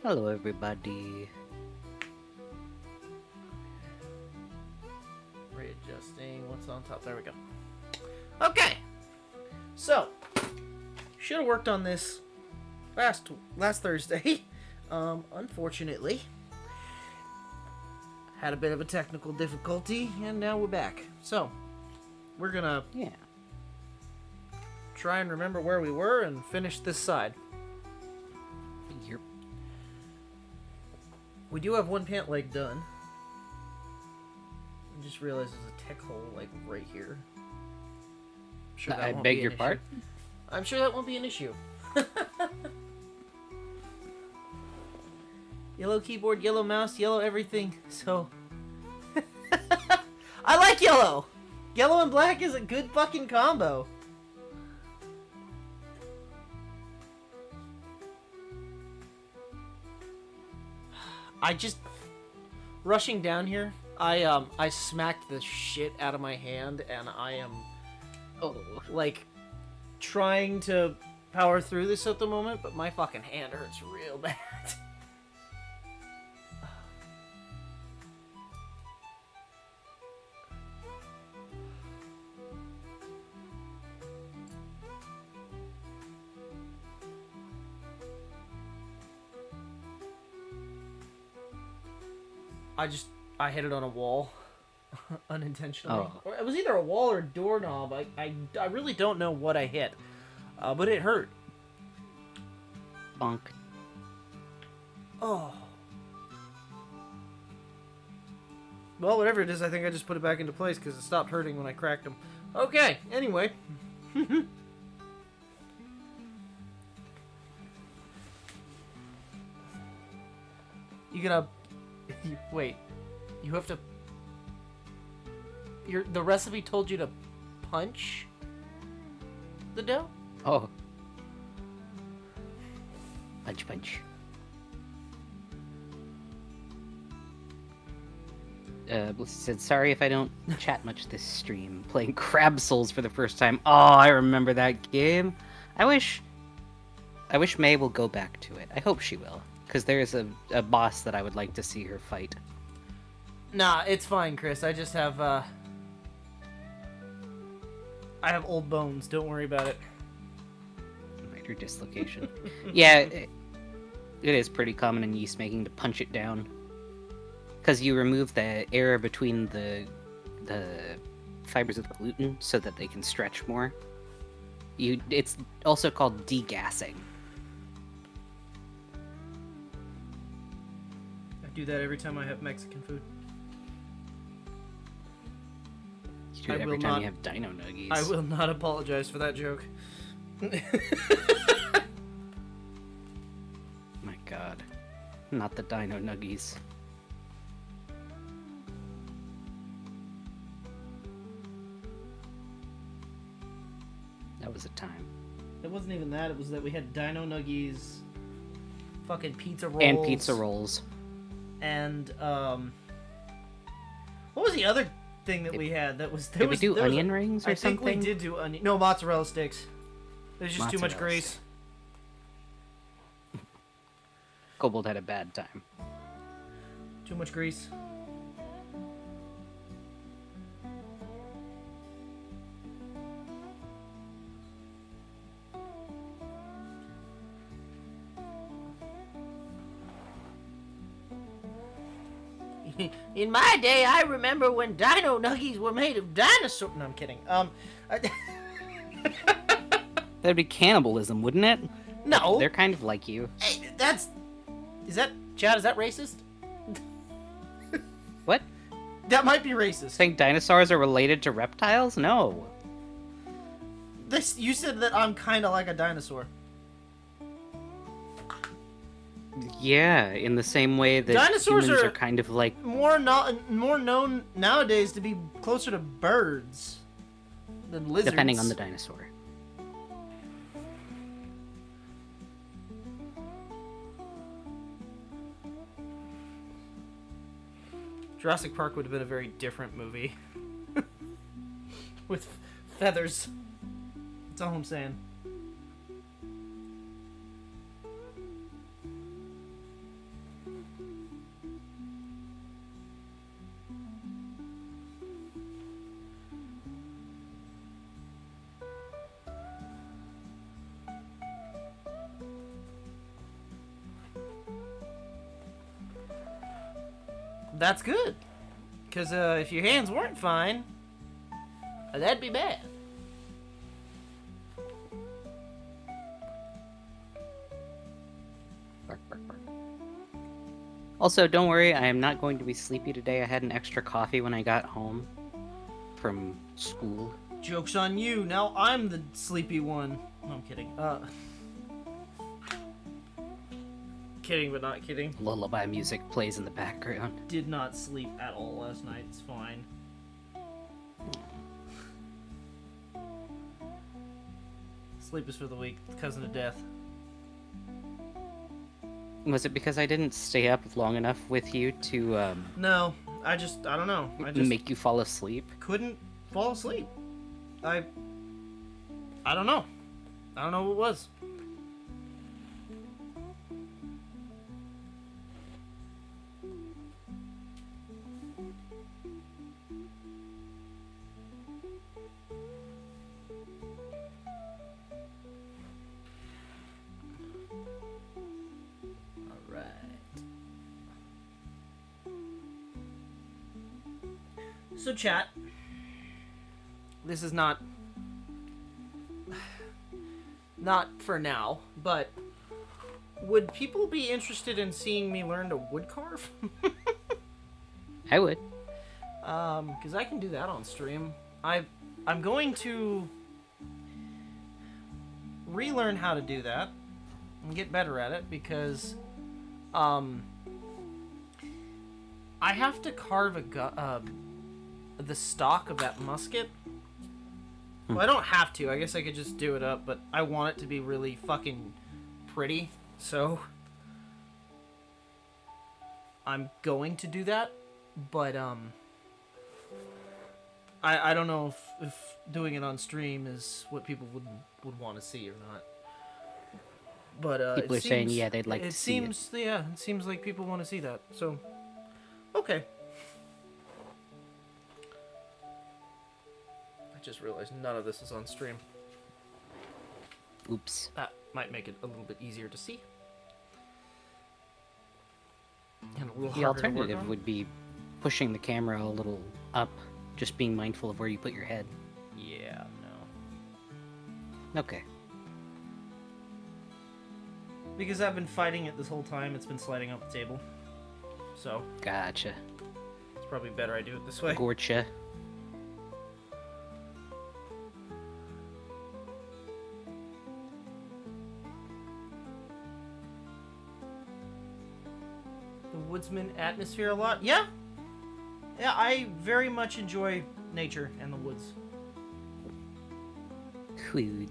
Hello, everybody. Readjusting. What's on top? There we go. Okay. So, should have worked on this last Thursday. Unfortunately, had a bit of a technical difficulty, and now we're back. So, we're gonna try and remember where we were and finish this side. Yep. We do have one pant leg done. I just realized there's a tech hole like right here. Sure I beg your pardon? I'm sure that won't be an issue. Yellow keyboard, yellow mouse, yellow everything. So I like yellow. Yellow and black is a good fucking combo. I just rushing down here. I smacked the shit out of my hand, and I am like trying to power through this at the moment, but my fucking hand hurts real bad. I hit it on a wall unintentionally. Oh. Or it was either a wall or a doorknob. I really don't know what I hit, but it hurt. Bonk. Oh. Well, whatever it is, I think I just put it back into place because it stopped hurting when I cracked them. Okay, anyway. You gonna... Wait. You have to... The recipe told you to punch the dough? Oh. Punch, punch. Bliss said, sorry if I don't chat much this stream. Playing Crab Souls for the first time. Oh, I remember that game. I wish May will go back to it. I hope she will. Because there is a boss that I would like to see her fight. Nah, it's fine, Chris. I just have, I have old bones. Don't worry about it. Minor dislocation. Yeah, it is pretty common in yeast making to punch it down. Because you remove the air between the fibers of the gluten so that they can stretch more. It's also called degassing. I do that every time I have Mexican food. You do it every time you have Dino Nuggies. I will not apologize for that joke. My god. Not the Dino Nuggies. That was a time. It wasn't even that. It was that we had Dino Nuggies, fucking pizza rolls. And pizza rolls. And, what was the other thing that we had? That was... Did we do onion rings or something? I think we did do onion... No, mozzarella sticks. There's just too much grease. Kobold had a bad time. Too much grease. In my day, I remember when Dino Nuggies were made of dinosaur... No, I'm kidding. That'd be cannibalism, wouldn't it? No. They're kind of like you. Hey, that's... Chad, is that racist? What? That might be racist. Think dinosaurs are related to reptiles? No. You said that I'm kind of like a dinosaur. Yeah, in the same way that Dinosaurs humans are are kind of like... More known nowadays to be closer to birds than lizards. Depending on the dinosaur. Jurassic Park would have been a very different movie. With feathers. That's all I'm saying. That's good. Because if your hands weren't fine, that'd be bad. Bark, bark, bark. Also, don't worry, I am not going to be sleepy today. I had an extra coffee when I got home from school. Joke's on you. Now I'm the sleepy one. No, I'm kidding. Kidding, but not kidding. Lullaby music plays in the background. Did not sleep at all last night. It's fine. Sleep is for the weak. Cousin of death. Was it because I didn't stay up long enough with you to No, I don't know. I just make you fall asleep? couldn't fall asleep. I don't know. I don't know what it was. So chat, this is not for now, but would people be interested in seeing me learn to wood carve? I would. Because I can do that on stream. I'm going to relearn how to do that and get better at it because I have to carve the stock of that musket. Well, I don't have to. I guess I could just do it up, but I want it to be really fucking pretty, so I'm going to do that, but I don't know if doing it on stream is what people would want to see or not. But people are saying, yeah, they'd like to see it. Yeah, it seems like people want to see that, so okay. I just realized none of this is on stream. Oops. That might make it a little bit easier to see. And a little The harder to work alternative on. would be pushing the camera a little up, just being mindful of where you put your head. Yeah, no. Okay. Because I've been fighting it this whole time, it's been sliding up the table. So, Gotcha. it's probably better I do it this way. Gotcha. The woodsman atmosphere a lot. Yeah. Yeah, I very much enjoy nature and the woods. Food.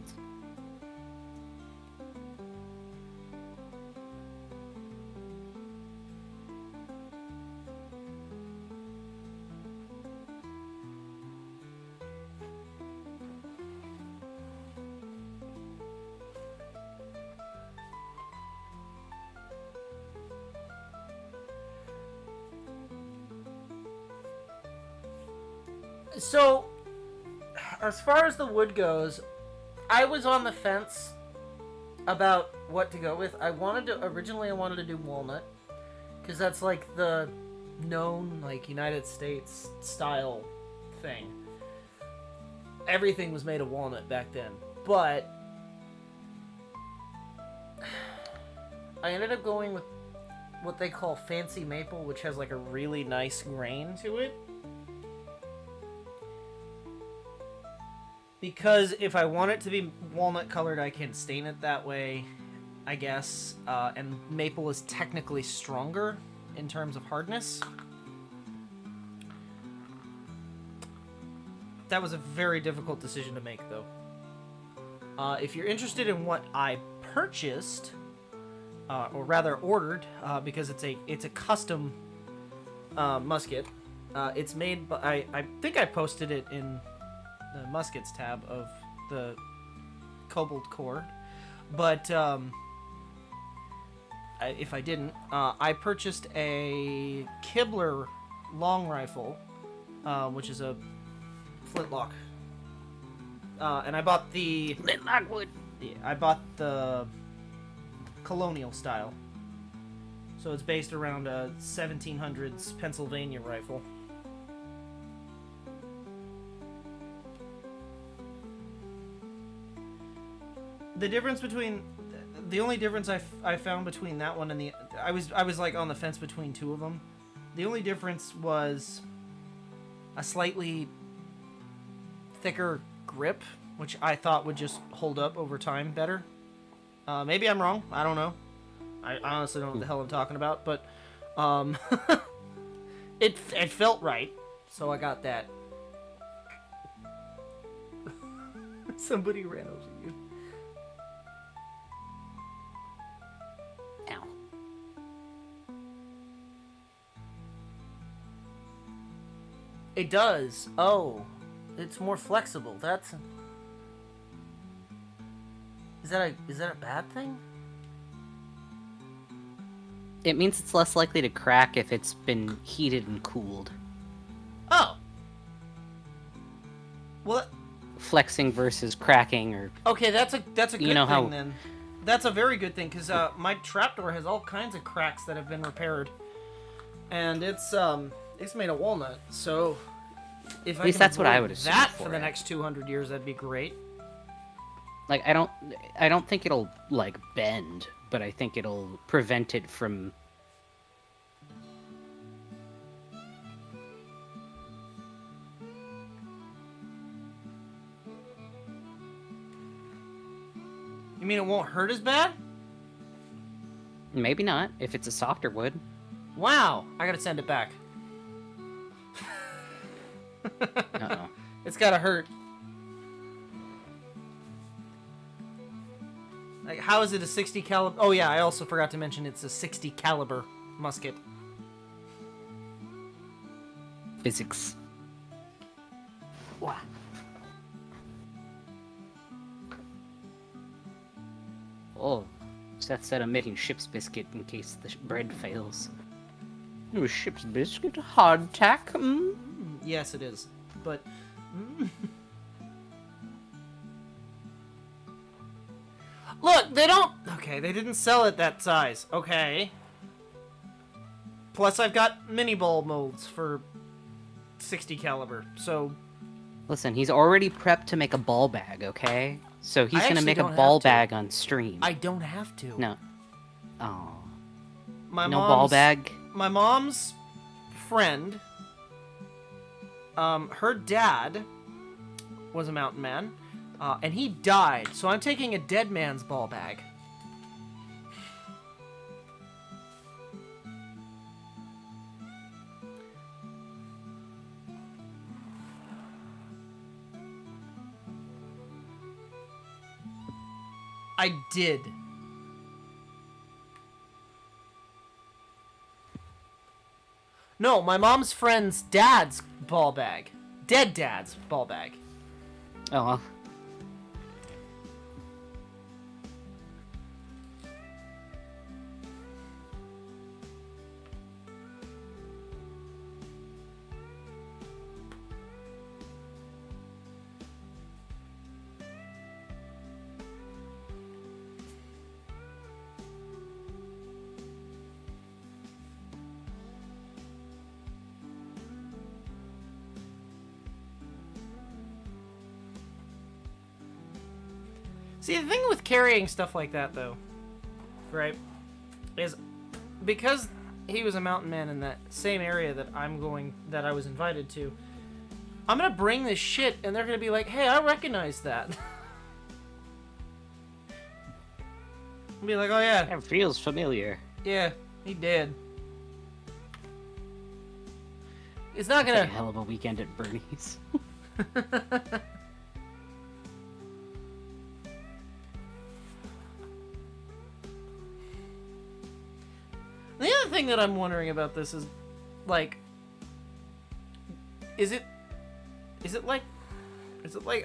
So, as far as the wood goes, I was on the fence about what to go with. Originally I wanted to do walnut, because that's like the known, like, United States style thing. Everything was made of walnut back then, but I ended up going with what they call fancy maple, which has like a really nice grain to it. Because if I want it to be walnut colored, I can stain it that way, I guess. And maple is technically stronger in terms of hardness. That was a very difficult decision to make, though. If you're interested in what I purchased, or rather ordered, because it's a custom musket. It's made by, I think I posted it in the muskets tab of the Kobold core, but if I didn't, I purchased a Kibler long rifle, which is a flintlock, and I bought the Flintlock wood. Yeah, I bought the colonial style. So it's based around a 1700s Pennsylvania rifle. The difference between... The only difference I found between that one and the... I was like on the fence between two of them. The only difference was a slightly thicker grip, which I thought would just hold up over time better. Maybe I'm wrong. I don't know. I honestly don't know what the hell I'm talking about, but it felt right, so I got that. Somebody ran over you. Ow. It does. Oh, it's more flexible. That's... Is that a bad thing? It means it's less likely to crack if it's been heated and cooled. Oh. Well, Flexing versus cracking, or... Okay, that's a good You know thing how- then. That's a very good thing, because my trapdoor has all kinds of cracks that have been repaired. And it's made of walnut, so... If At least that's what I would assume that for for the it. next 200 years, that'd be great. Like, I don't think it'll, like, bend, but I think it'll prevent it from... You mean it won't hurt as bad? Maybe not, if it's a softer wood. Wow, I gotta send it back. Uh-oh. It's gotta hurt. Like, how is it a 60 caliber? Oh yeah, I also forgot to mention it's a 60 caliber musket. Physics. Wow. Oh, Seth said I'm making ship's biscuit in case the bread fails. Oh, ship's biscuit? Hardtack? Yes, it is. But... Look, they don't... Okay, they didn't sell it that size. Okay. Plus, I've got mini ball molds for 60 caliber, so... Listen, he's already prepped to make a ball bag, okay? So he's gonna actually make a don't have ball to. bag on stream. I don't have to. No. Oh. My No mom's, ball bag? My mom's friend, her dad was a mountain man, and he died. So I'm taking a dead man's ball bag. I did. No, my mom's friend's dad's ball bag. Dead dad's ball bag. Oh, well. See, the thing with carrying stuff like that, though, right, is because he was a mountain man in that same area that that I was invited to, I'm gonna bring this shit, and they're gonna be like, hey, I recognize that. I'll be like, oh yeah. That feels familiar. Yeah, he did. It's not It's gonna... like a hell of a weekend at Bernie's. The other thing that I'm wondering about this is, like, is it like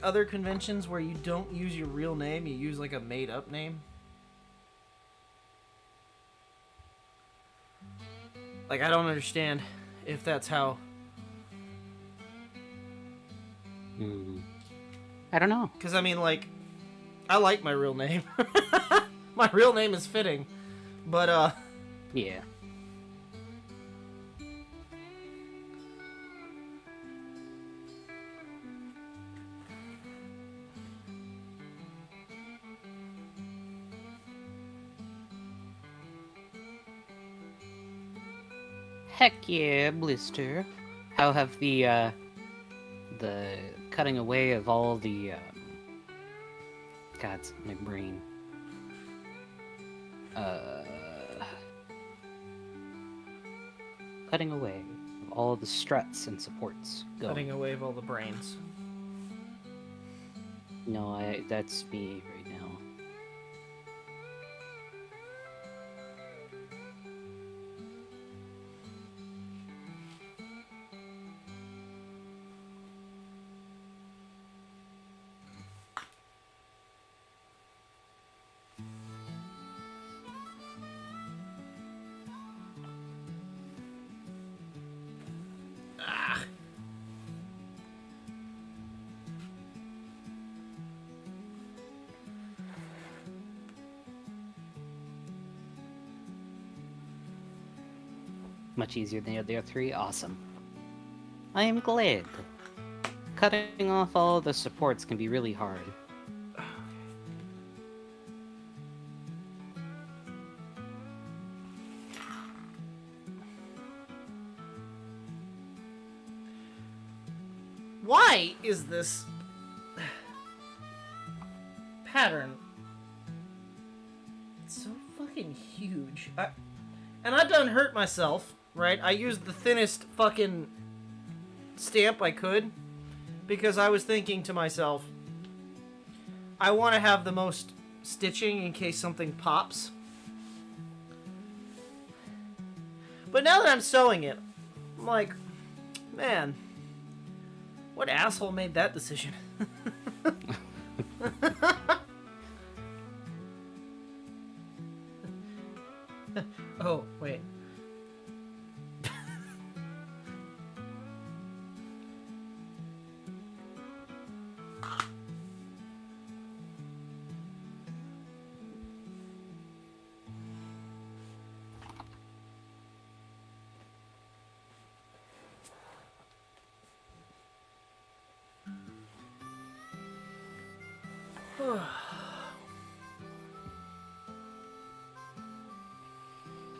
other conventions where you don't use your real name, you use like a made-up name? Like, I don't understand if that's how... I don't know. Because, I mean, like, I like my real name. My real name is fitting. But, Yeah. Heck yeah, Blister. How have the cutting away of all the God's my brain. Cutting away of all the struts and supports going. Cutting away of all the brains. No, that's me right now. Much easier than the other three? Awesome. I am glad. Cutting off all the supports can be really hard. Why is this pattern so fucking huge? And I done hurt myself, right? I used the thinnest fucking stamp I could because I was thinking to myself, I want to have the most stitching in case something pops. But now that I'm sewing it, I'm like, man, what asshole made that decision? Oh, wait.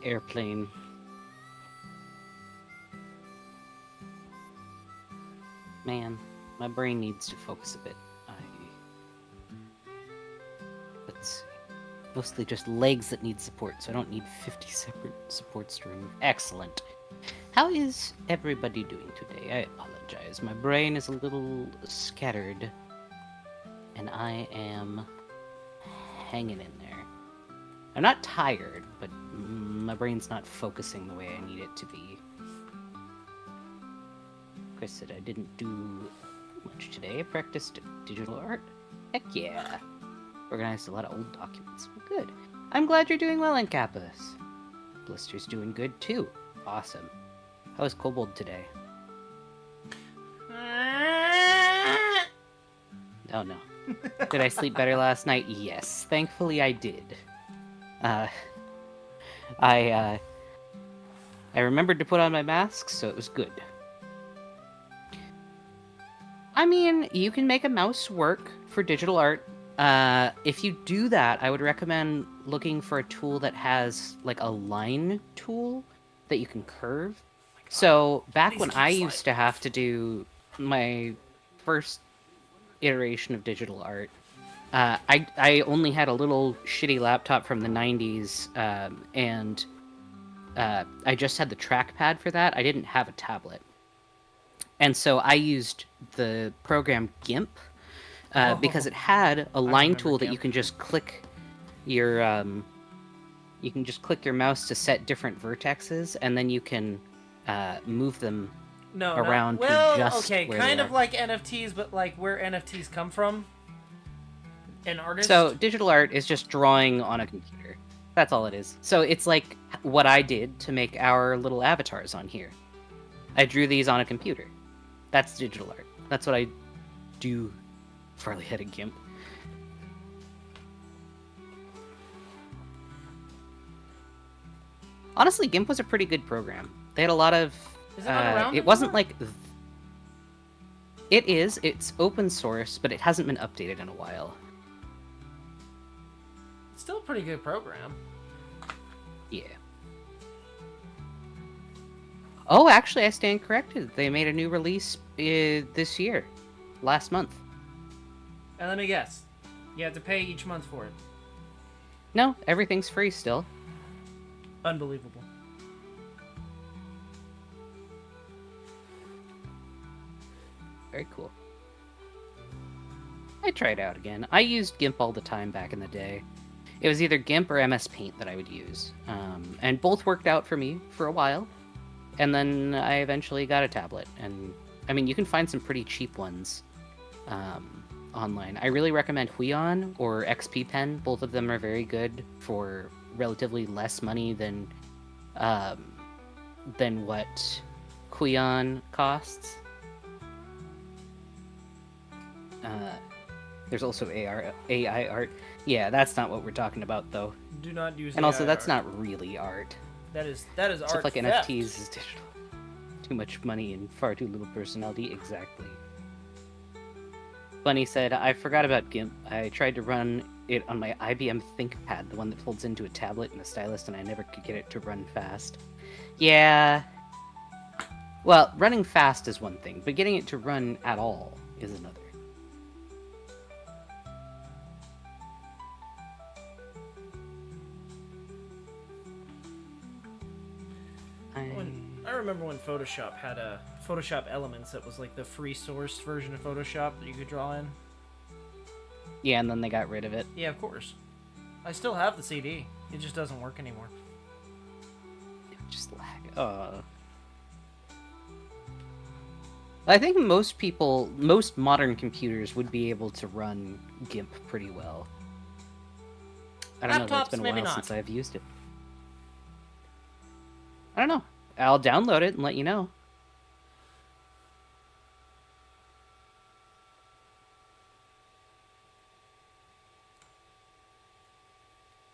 Airplane. Man, my brain needs to focus a bit. Let's see. Mostly just legs that need support, so I don't need 50 separate supports to remove. Excellent. How is everybody doing today? I apologize. My brain is a little scattered, and I am hanging in there. I'm not tired, but my brain's not focusing the way I need it to be. Chris said I didn't do much today. I practiced digital art. Heck yeah. Organized a lot of old documents. Good. I'm glad you're doing well in Kappas. Blister's doing good too. Awesome. How was Kobold today? Oh no. Did I sleep better last night? Yes. Thankfully I did. I remembered to put on my mask, so it was good. I mean, you can make a mouse work for digital art. If you do that, I would recommend looking for a tool that has like a line tool that you can curve. So back when I used to have to do my first iteration of digital art, I only had a little shitty laptop from the 90s, and I just had the trackpad for that. I didn't have a tablet. And so I used the program GIMP, because it had a line tool that you can just click your mouse to set different vertexes, and then you can move them around to just okay, where kind they of are. like NFTs, but like where NFTs come from. An artist. So digital art is just drawing on a computer. That's all it is. So it's like what I did to make our little avatars on here. I drew these on a computer. That's digital art. That's what I do. Farley had a GIMP. Honestly, GIMP was a pretty good program. They had a lot of... Is it not around it wasn't anymore? like... It is. It's open source, but it hasn't been updated in a while. Still a pretty good program. Yeah. Oh, actually, I stand corrected. They made a new release this year, last month. And let me guess, you have to pay each month for it. No, everything's free still. Unbelievable. Very cool. I tried out again. I used GIMP all the time back in the day. It was either GIMP or MS Paint that I would use. And both worked out for me for a while. And then I eventually got a tablet. And, I mean, you can find some pretty cheap ones online. I really recommend Huion or XP Pen. Both of them are very good for relatively less money than what Huion costs. There's also AI art. Yeah, that's not what we're talking about, though. Do not use. And AI also, that's art. not really art. That is Stuff art. like theft. NFTs is digital. Too much money and far too little personality. Exactly. Bunny said, I forgot about GIMP. I tried to run it on my IBM ThinkPad, the one that folds into a tablet and a stylus, and I never could get it to run fast. Yeah. Well, running fast is one thing, but getting it to run at all is another. I remember when Photoshop had a Photoshop Elements that was like the free source version of Photoshop that you could draw in. Yeah, and then they got rid of it. Yeah, of course. I still have the CD. It just doesn't work anymore. Just lag. I think most modern computers would be able to run GIMP pretty well. I don't know, it's been a while since I've used it. I don't know. I'll download it and let you know.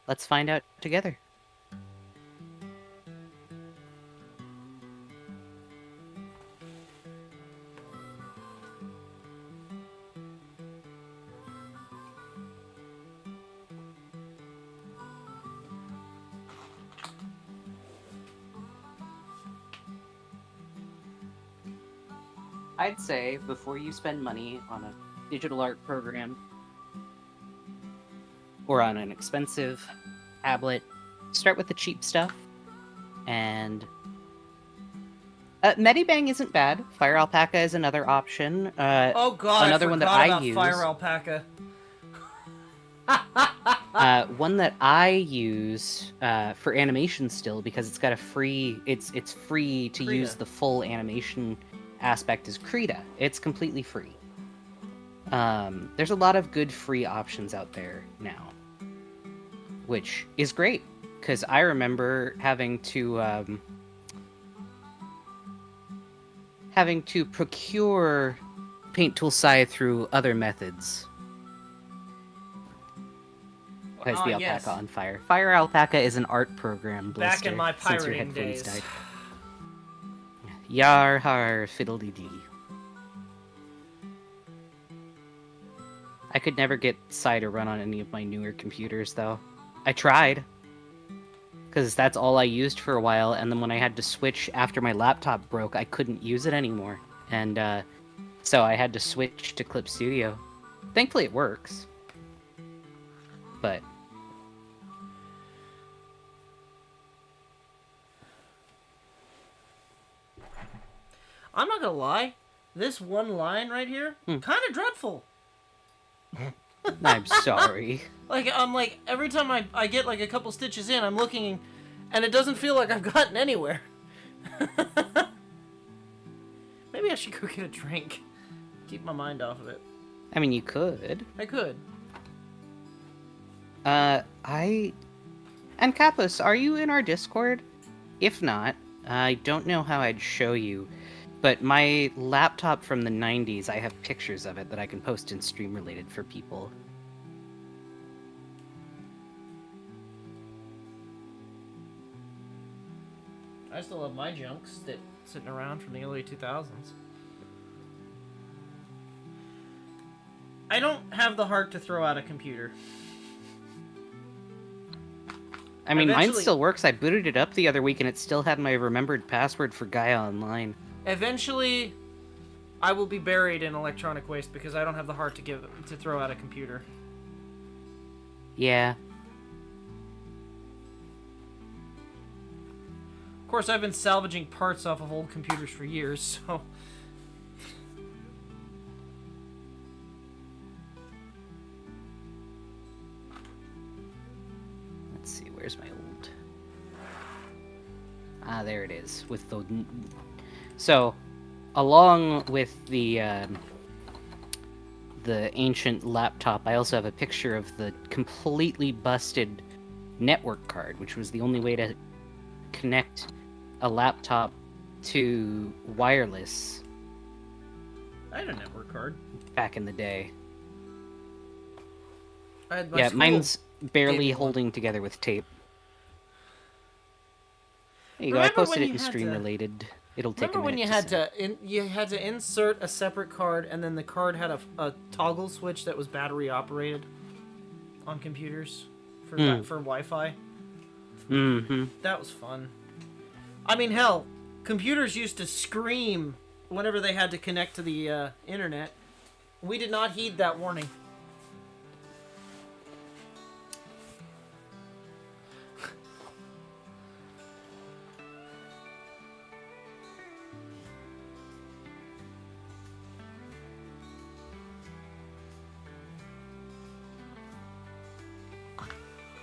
Let's find out together. I'd say before you spend money on a digital art program or on an expensive tablet, start with the cheap stuff. And Medibang isn't bad. Fire Alpaca is another option. Oh god, another one that I use. Fire Alpaca. One that I use for animation still because it's got a free. It's free to use the full animation aspect is Krita. It's completely free. There's a lot of good free options out there now, which is great because I remember having to procure Paint Tool Scythe through other methods. Because the alpaca on fire. Fire Alpaca is an art program. Blister, back in my pirating days. Died. Yar har fiddly dee. I could never get Psy to run on any of my newer computers, though. I tried. Because that's all I used for a while, and then when I had to switch after my laptop broke, I couldn't use it anymore. And so I had to switch to Clip Studio. Thankfully it works. But... I'm not gonna lie, this one line right here, kind of dreadful. I'm sorry. I'm like, every time I get like a couple stitches in, I'm looking, and it doesn't feel like I've gotten anywhere. Maybe I should go get a drink. Keep my mind off of it. I mean, you could. I could. And Kapos, are you in our Discord? If not, I don't know how I'd show you, but my laptop from the 90s, I have pictures of it that I can post in Stream Related for people. I still have my junk sitting around from the early 2000s. I don't have the heart to throw out a computer. I mean, mine still works. I booted it up the other week, and it still had my remembered password for Gaia Online. Eventually, I will be buried in electronic waste because I don't have the heart to throw out a computer. Yeah. Of course, I've been salvaging parts off of old computers for years, so... Let's see, where's my old... Ah, there it is, with the... So, along with the ancient laptop, I also have a picture of the completely busted network card, which was the only way to connect a laptop to wireless. I had a network card. Back in the day. I had my yeah, school mine's barely gave me holding together with tape. There you go, I Remember posted when it in you had stream to- related. It'll take a Remember when minute you to had send. you had to insert a separate card, and then the card had a toggle switch that was battery operated on computers for for Wi-Fi? Mm-hmm. That was fun. I mean, hell, computers used to scream whenever they had to connect to the internet. We did not heed that warning.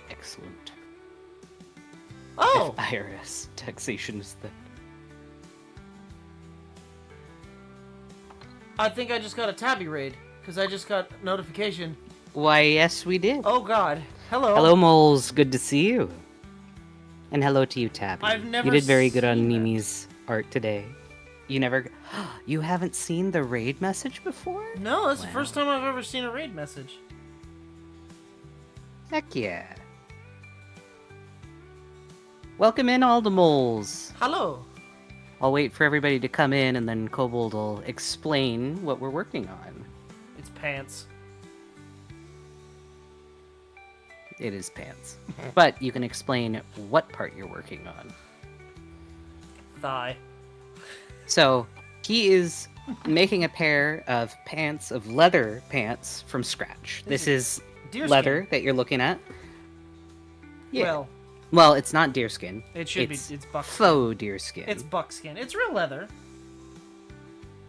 Excellent. Oh! If IRS taxation is the... I think I just got a tabby raid, because I just got notification. Why, yes, we did. Oh god. Hello. Hello, moles. Good to see you. And hello to you, Tabby. I've never You did very good on seen that. Nimi's art today. You never... You haven't seen the raid message before? No, that's the Wow. first time I've ever seen a raid message. Heck yeah. Welcome in, all the moles. Hello. I'll wait for everybody to come in, and then Kobold will explain what we're working on. It's pants. It is pants. But you can explain what part you're working on. Thigh. So, he is making a pair of pants, of leather pants, from scratch. This is Deerskin. leather that you're looking at. Yeah. Well, it's not deerskin. It should It's be. It's buckskin. faux deerskin. It's buckskin. It's real leather.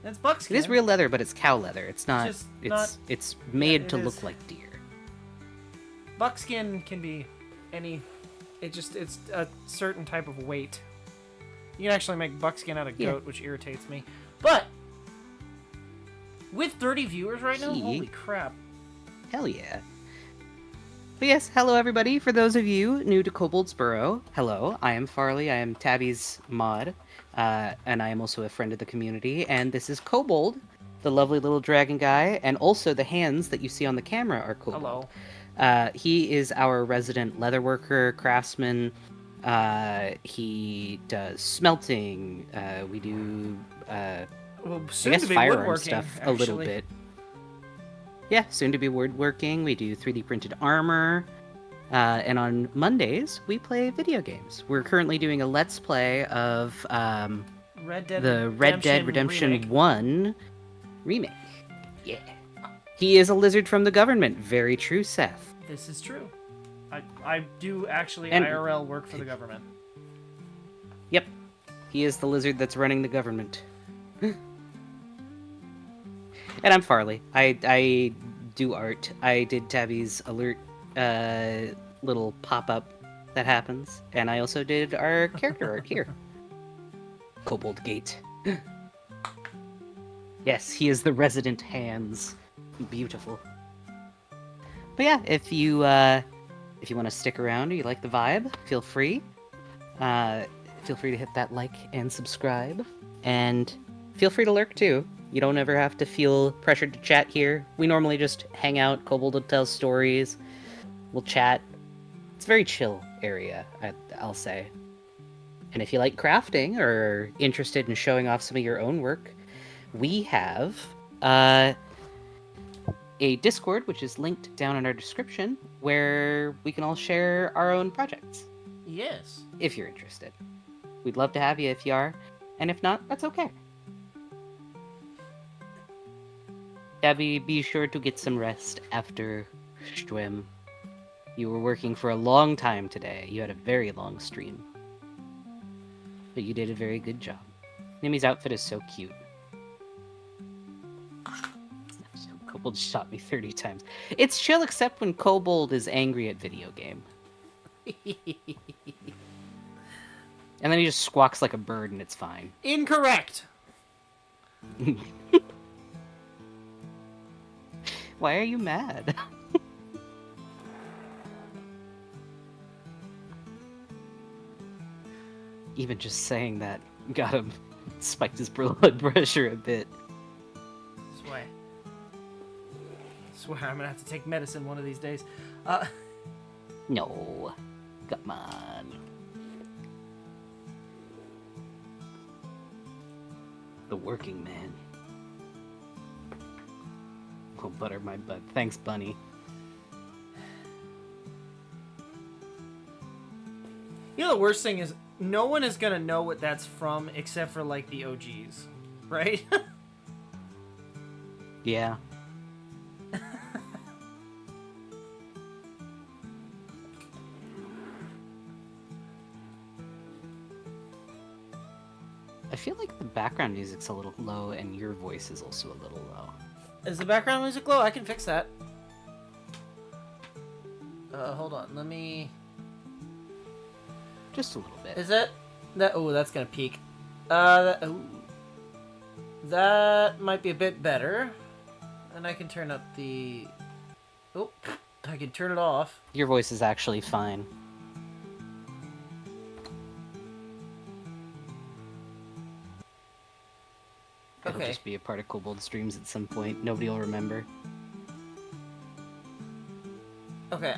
It's buckskin. It is real leather, but it's cow leather. It's not. just It's not- it's made it to is. look like deer. Buckskin can be any. It's a certain type of weight. You can actually make buckskin out of Yeah. goat, which irritates me. But with 30 viewers right now, He- holy crap! Hell yeah. But yes, hello everybody. For those of you new to Kobold's Burrow, hello. I am Farley. I am Tabby's mod, and I am also a friend of the community. And this is Kobold, the lovely little dragon guy, and also the hands that you see on the camera are Kobold. Hello. He is our resident leatherworker, craftsman. He does smelting. We do, Well, I soon guess, to be firearm woodworking, stuff a little actually. bit. Yeah, soon to be woodworking. We do 3D printed armor. And on Mondays, we play video games. We're currently doing a Let's Play of Red Dead the Red Dead Redemption remake. 1 remake. Yeah. He is a lizard from the government. Very true, Seth. This is true. I do actually And- IRL work for the government. Yep. He is the lizard that's running the government. And I'm Farley. I do art. I did Tabby's alert little pop-up that happens. And I also did our character art here. Kobold Gate. Yes, he is the resident hands. Beautiful. But yeah, if you want to stick around or you like the vibe, feel free. Feel free to hit that like and subscribe. And feel free to lurk too. You don't ever have to feel pressured to chat here. We normally just hang out. Kobold will tell stories. We'll chat. It's a very chill area, I'll say. And if you like crafting or are interested in showing off some of your own work, we have a Discord, which is linked down in our description, where we can all share our own projects. Yes. If you're interested. We'd love to have you if you are, and if not, that's okay. Gabby, be sure to get some rest after Schwim. You were working for a long time today. You had a very long stream. But you did a very good job. Nimi's outfit is so cute. Kobold shot me 30 times. It's chill except when Kobold is angry at video game. And then he just squawks like a bird and it's fine. Incorrect! Why are you mad? Even just saying that got him spiked his blood pressure a bit. Swear I'm gonna have to take medicine one of these days. No. Come on. The working man. Oh, butter my butt. Thanks, Bunny. You know the worst thing is, no one is gonna know what that's from except for, like, the OGs. Right? Yeah. I feel like the background music's a little low and your voice is also a little low. Is the background music low? I can fix that. Hold on. Let me... Just a little bit. Is that... Oh, that's gonna peak. That might be a bit better. And I can turn up the... Oh, I can turn it off. Your voice is actually fine. It'll Okay. just be a part of Kobold streams at some point. Nobody will remember. Okay,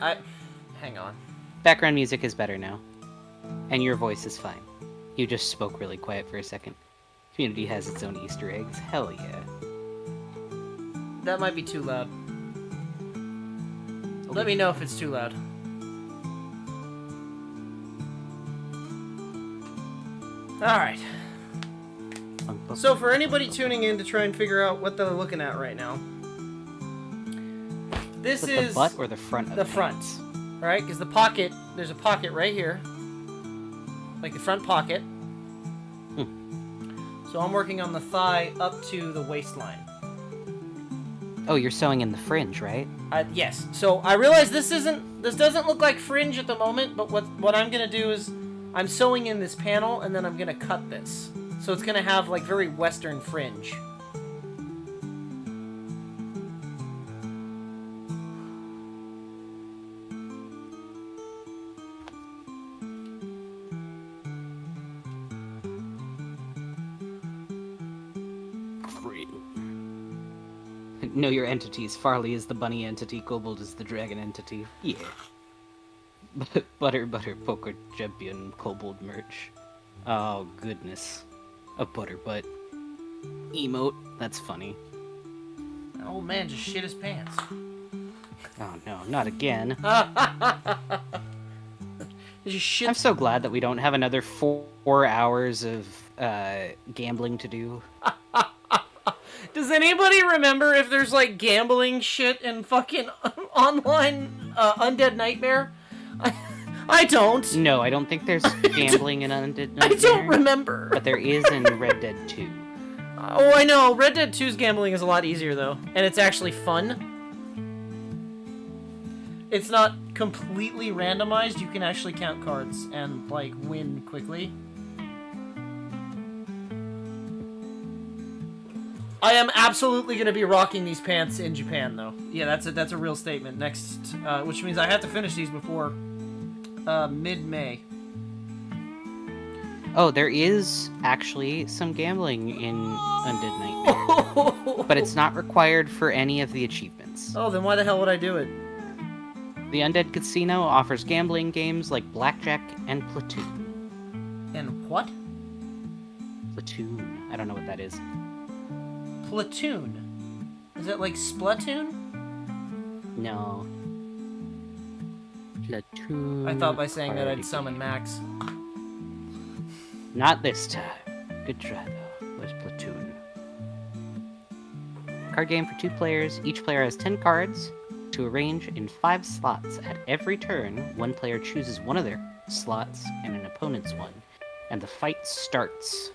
hang on. Background music is better now. And your voice is fine. You just spoke really quiet for a second. Community has its own Easter eggs. Hell yeah. That might be too loud. Let me know if it's too loud. Alright. So for anybody tuning in to try and figure out what they're looking at right now, this is the butt or the front of the front, right? Because the pocket, there's a pocket right here, like the front pocket. So I'm working on the thigh up to the waistline. Oh, you're sewing in the fringe, right? Yes. So I realize this doesn't look like fringe at the moment, but what I'm gonna do is I'm sewing in this panel and then I'm gonna cut this. So it's gonna have like very Western fringe. Know your entities. Farley is the bunny entity, Kobold is the dragon entity. Yeah. Butter poker champion Kobold merch. Oh goodness. A butter butt. Emote. That's funny. Oh man, just shit his pants. Oh no, not again. Just shit. I'm so glad that we don't have another 4 hours of gambling to do. Does anybody remember if there's like gambling shit in fucking online Undead Nightmare? I don't. No, I don't think there's gambling in Undead Nightmare. I don't remember. But there is in Red Dead 2. Oh, I know. Red Dead 2's gambling is a lot easier though, and it's actually fun. It's not completely randomized. You can actually count cards and like win quickly. I am absolutely going to be rocking these pants in Japan, though. Yeah, that's a real statement. Next, which means I have to finish these before mid-May. Oh, there is actually some gambling in Undead Nightmare, but it's not required for any of the achievements. Oh, then why the hell would I do it? The Undead Casino offers gambling games like Blackjack and Platoon. And what? Platoon. I don't know what that is. Platoon. Is it like Splatoon? No. Platoon. I thought by saying that I'd party summon game. Max. Not this time. Good try, though. Where's Platoon? Card game for 2 players. Each player has 10 cards to arrange in 5 slots. At every turn, one player chooses one of their slots and an opponent's one, and the fight starts.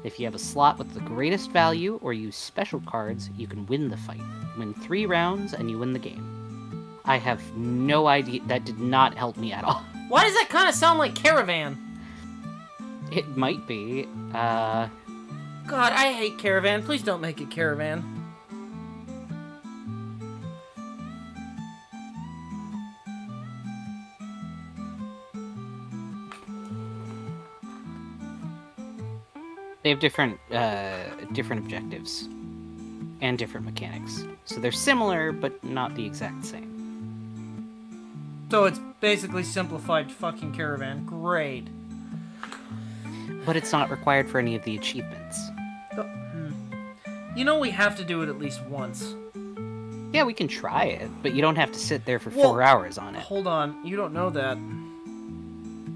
If you have a slot with the greatest value or use special cards, you can win the fight. Win 3 rounds and you win the game. I have no idea. That did not help me at all. Why does that kind of sound like Caravan? It might be. God, I hate Caravan. Please don't make it Caravan. They have different objectives and different mechanics. So they're similar, but not the exact same. So it's basically simplified fucking Caravan. Great. But it's not required for any of the achievements. You know we have to do it at least once. Yeah, we can try it, but you don't have to sit there for 4 hours on it. Hold on, you don't know that.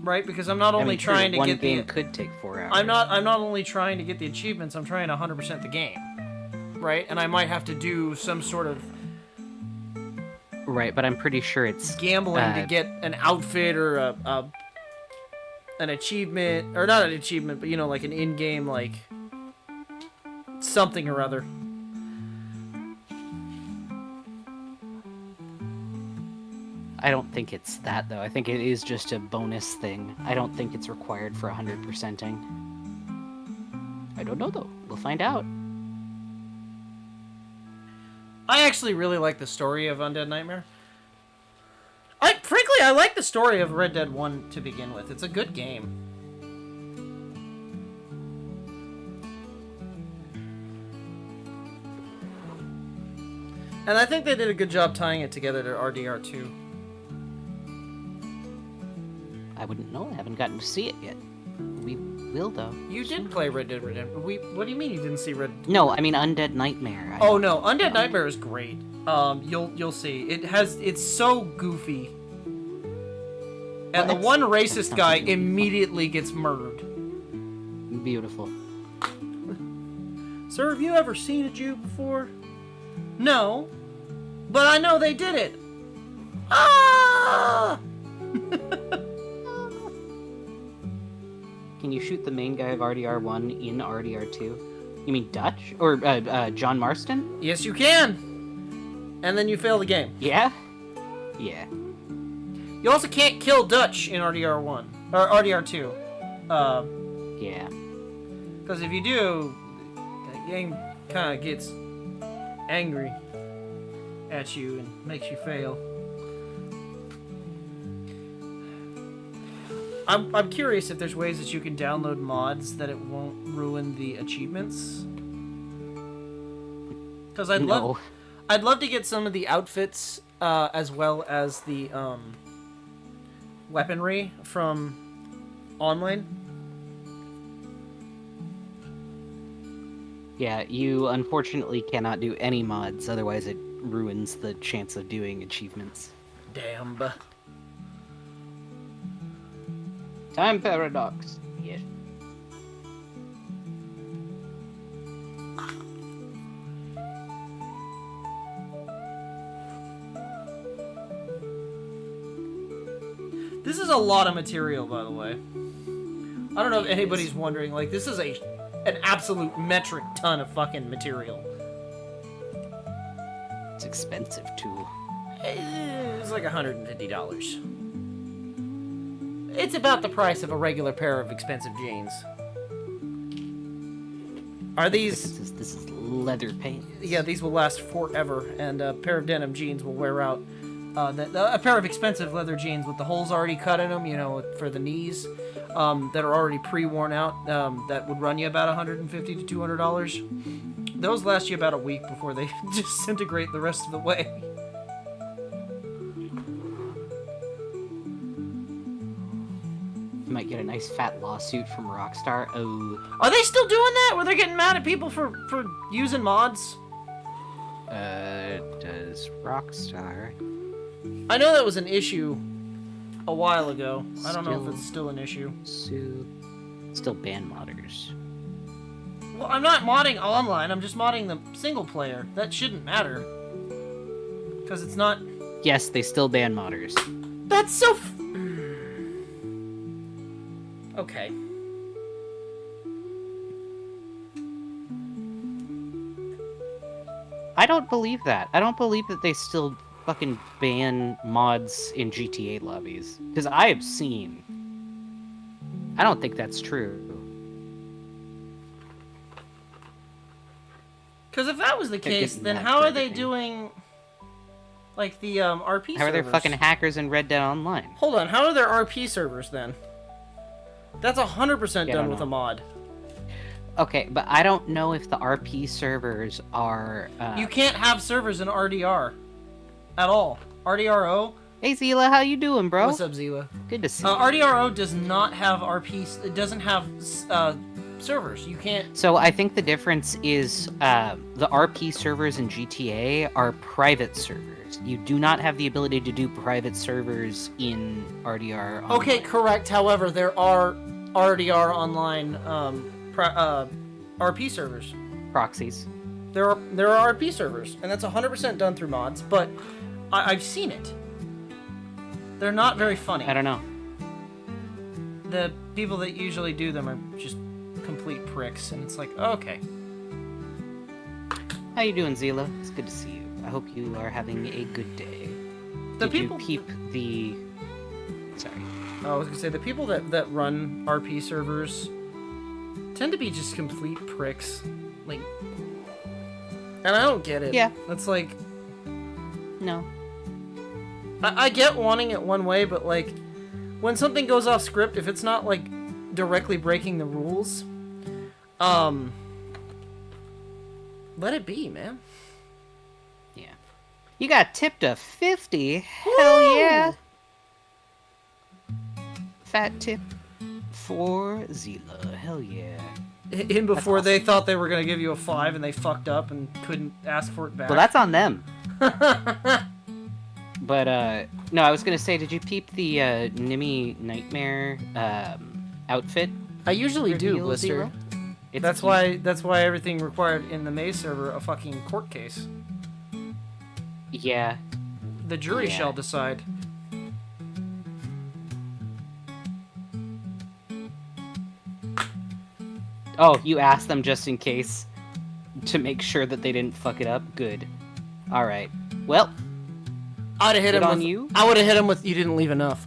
Right? Because I'm not only trying to one get game could take 4 hours. I'm not only trying to get the achievements, I'm trying to 100% the game. Right? And I might have to do some sort of right, but I'm pretty sure it's gambling to get an outfit or an achievement, or not an achievement, but you know, like an in-game, like something or other. I don't think it's that, though. I think it is just a bonus thing. I don't think it's required for 100%ing. I don't know, though. We'll find out. I actually really like the story of Undead Nightmare. Frankly, I like the story of Red Dead 1 to begin with. It's a good game. And I think they did a good job tying it together to RDR2. I wouldn't know. I haven't gotten to see it yet. We will, though. You did play Red Dead Redemption. What do you mean you didn't see Red Dead? No, I mean Undead Nightmare. Oh no, Undead Nightmare is great. You'll see. It's so goofy. And the one racist guy immediately gets murdered. Beautiful. Sir, have you ever seen a Jew before? No. But I know they did it. Ah! Can you shoot the main guy of RDR1 in RDR2? You mean Dutch? Or John Marston? Yes, you can. And then you fail the game. Yeah? Yeah. You also can't kill Dutch in RDR1. Or RDR2. Yeah. Because if you do, the game kind of gets angry at you and makes you fail. I'm curious if there's ways that you can download mods that it won't ruin the achievements. Because I'd love to get some of the outfits as well as the weaponry from online. Yeah, you unfortunately cannot do any mods, otherwise it ruins the chance of doing achievements. Damn. Time paradox. Yeah. This is a lot of material, by the way. I don't know if anybody's wondering, like, this is an absolute metric ton of fucking material. It's expensive, too. It's like $150. It's about the price of a regular pair of expensive jeans. Are these... This is leather paint. Yeah, these will last forever, and a pair of denim jeans will wear out. A pair of expensive leather jeans with the holes already cut in them, you know, for the knees, that are already pre-worn out, that would run you about $150 to $200. Those last you about a week before they disintegrate the rest of the way. You might get a nice fat lawsuit from Rockstar. Oh. Are they still doing that? Where they're getting mad at people for using mods? Does Rockstar... I know that was an issue a while ago. I don't know if it's still an issue. Still ban modders. Well, I'm not modding online. I'm just modding the single player. That shouldn't matter. Because it's not... Yes, they still ban modders. That's so... Okay. I don't believe that. I don't believe that they still fucking ban mods in GTA lobbies. Because I have seen. I don't think that's true. Because if that was the case, then how are they doing, like, the RP servers? How are there fucking hackers in Red Dead Online? Hold on, how are there RP servers then? That's 100% done with a mod. Okay, but I don't know if the RP servers are... You can't have servers in RDR. At all. RDRO... Hey Zila, how you doing, bro? What's up, Zila? Good to see you. RDRO does not have RP... It doesn't have servers. You can't... So I think the difference is the RP servers in GTA are private servers. You do not have the ability to do private servers in RDR Online. Okay, correct. However, there are RDR Online RP servers. Proxies. There are RP servers, and that's 100% done through mods, but I've seen it. They're not very funny. I don't know. The people that usually do them are just complete pricks, and it's like, okay. How you doing, Zila? It's good to see you. I hope you are having a good day. Did you keep the... Sorry. I was gonna say, the people that run RP servers tend to be just complete pricks. Like... And I don't get it. Yeah. It's like... No. I get wanting it one way, but, like, when something goes off script, if it's not, like, directly breaking the rules, let it be, man. Yeah. You got tipped a 50? Hell yeah! Fat tip for Zila. Hell yeah. In before they thought they were going to give you a 5 and they fucked up and couldn't ask for it back. Well, that's on them. But, no, I was gonna say, did you peep the, Nimmy Nightmare, outfit? I usually do, Blister. That's why everything required in the Maze server a fucking court case. Yeah. The jury shall decide. Oh, you asked them just in case to make sure that they didn't fuck it up? Good. Alright. Well... I'd have hit him on with, you. I would have hit him with, you didn't leave enough.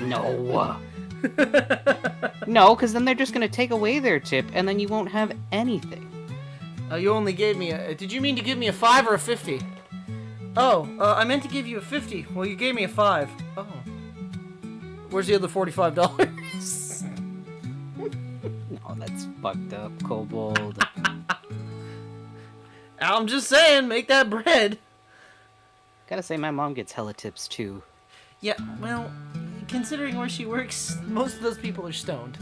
No. No, because then they're just going to take away their tip, and then you won't have anything. You only gave me a... Did you mean to give me a 5 or a 50? Oh, I meant to give you a 50. Well, you gave me a 5. Oh. Where's the other $45? No, that's fucked up, Kobold. I'm just saying, make that bread. Gotta say, my mom gets hella tips, too. Yeah, well, considering where she works, most of those people are stoned.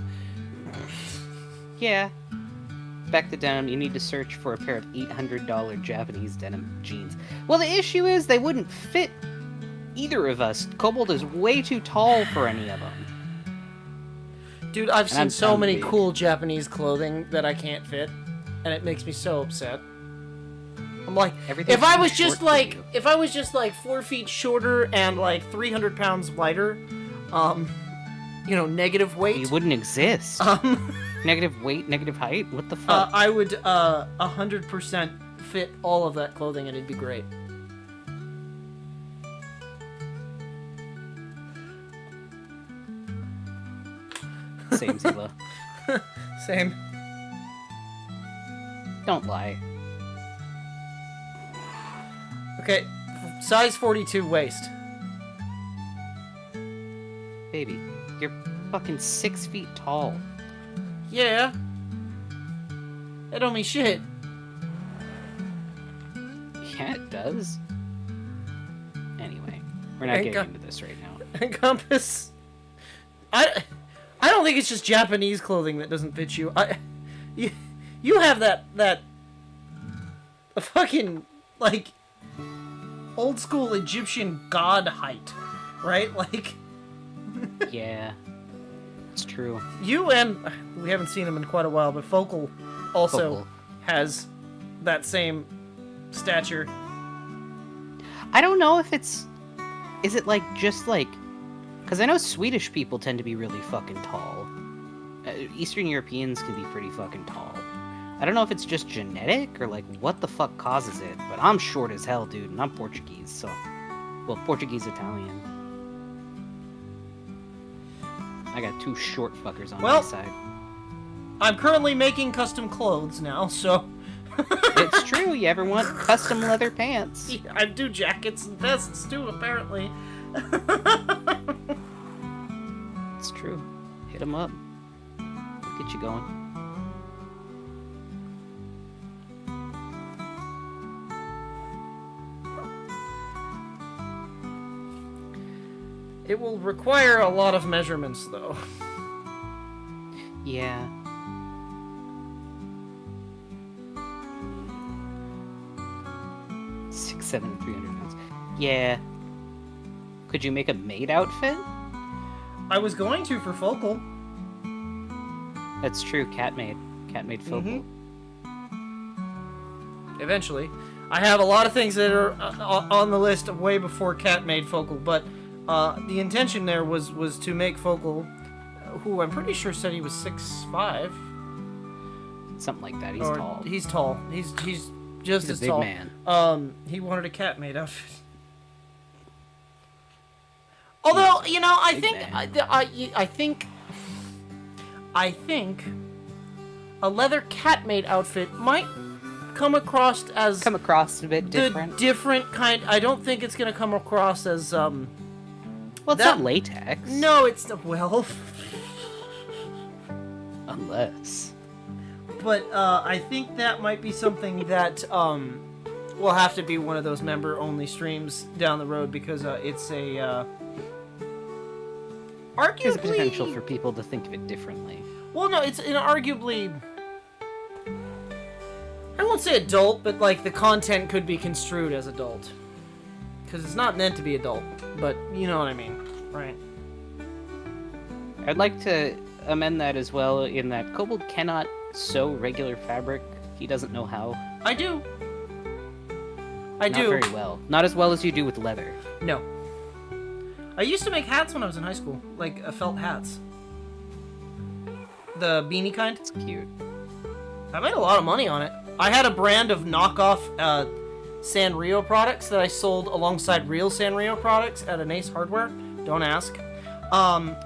Yeah. Back to denim, you need to search for a pair of $800 Japanese denim jeans. Well, the issue is they wouldn't fit either of us. Kobold is way too tall for any of them. Dude, I've seen so many cool Japanese clothing that I can't fit, and it makes me so upset. I'm like, if I was just like 4 feet shorter and like 300 pounds lighter, you know, negative weight. You wouldn't exist. Negative weight, negative height? What the fuck? I would 100% fit all of that clothing and it'd be great. Same, Zila. Same. Don't lie. Okay, size 42 waist. Baby, you're fucking 6 feet tall. Yeah. That don't mean shit. Yeah, it does. Anyway, we're not getting into this right now. Compass. I don't think it's just Japanese clothing that doesn't fit you. You have that fucking like old school Egyptian god height. right? Like, Yeah, it's true. you and we haven't seen him in quite a while, but Focal also Kobold. has that same stature. I don't know if it's... Is it like, just like... Because I know Swedish people tend to be really fucking tall. Eastern Europeans can be pretty fucking tall. I don't know if it's just genetic or like what the fuck causes it, but I'm short as hell, dude, and I'm Portuguese, so... Well, Portuguese-Italian. I got two short fuckers on my side. I'm currently making custom clothes now, so... It's true, you ever want custom leather pants? Yeah, I do jackets and vests too, apparently. It's true. Hit them up. We'll get you going. It will require a lot of measurements, though. Yeah. Six, 7, 300 pounds. Yeah. Could you make a maid outfit? I was going to for Focal. That's true, cat maid. Cat maid Focal. Eventually. I have a lot of things that are on the list way before Cat made Focal, but the intention there was to make Focal, who I'm pretty sure said he was 6'5". Something like that. He's tall. He's tall. He's just He's as a big tall. man. He wanted a cat made outfit. Although, you know, I think a leather cat made outfit might come across as a bit different. The different kind. I don't think it's gonna come across as Well, it's not latex. No, it's well. Unless. But I think that might be something that will have to be one of those member-only streams down the road, because it's a arguably... There's a potential for people to think of it differently. Well, no, it's an arguably... I won't say adult, but like the content could be construed as adult. Because it's not meant to be adult, but you know what I mean, right? I'd like to amend that as well, in that Kobold cannot sew regular fabric. He doesn't know how. I do. Not very well. Not as well as you do with leather. No. I used to make hats when I was in high school, like felt hats. The beanie kind. It's cute. I made a lot of money on it. I had a brand of knockoff Sanrio products that I sold alongside real Sanrio products at an Ace Hardware. Don't ask. And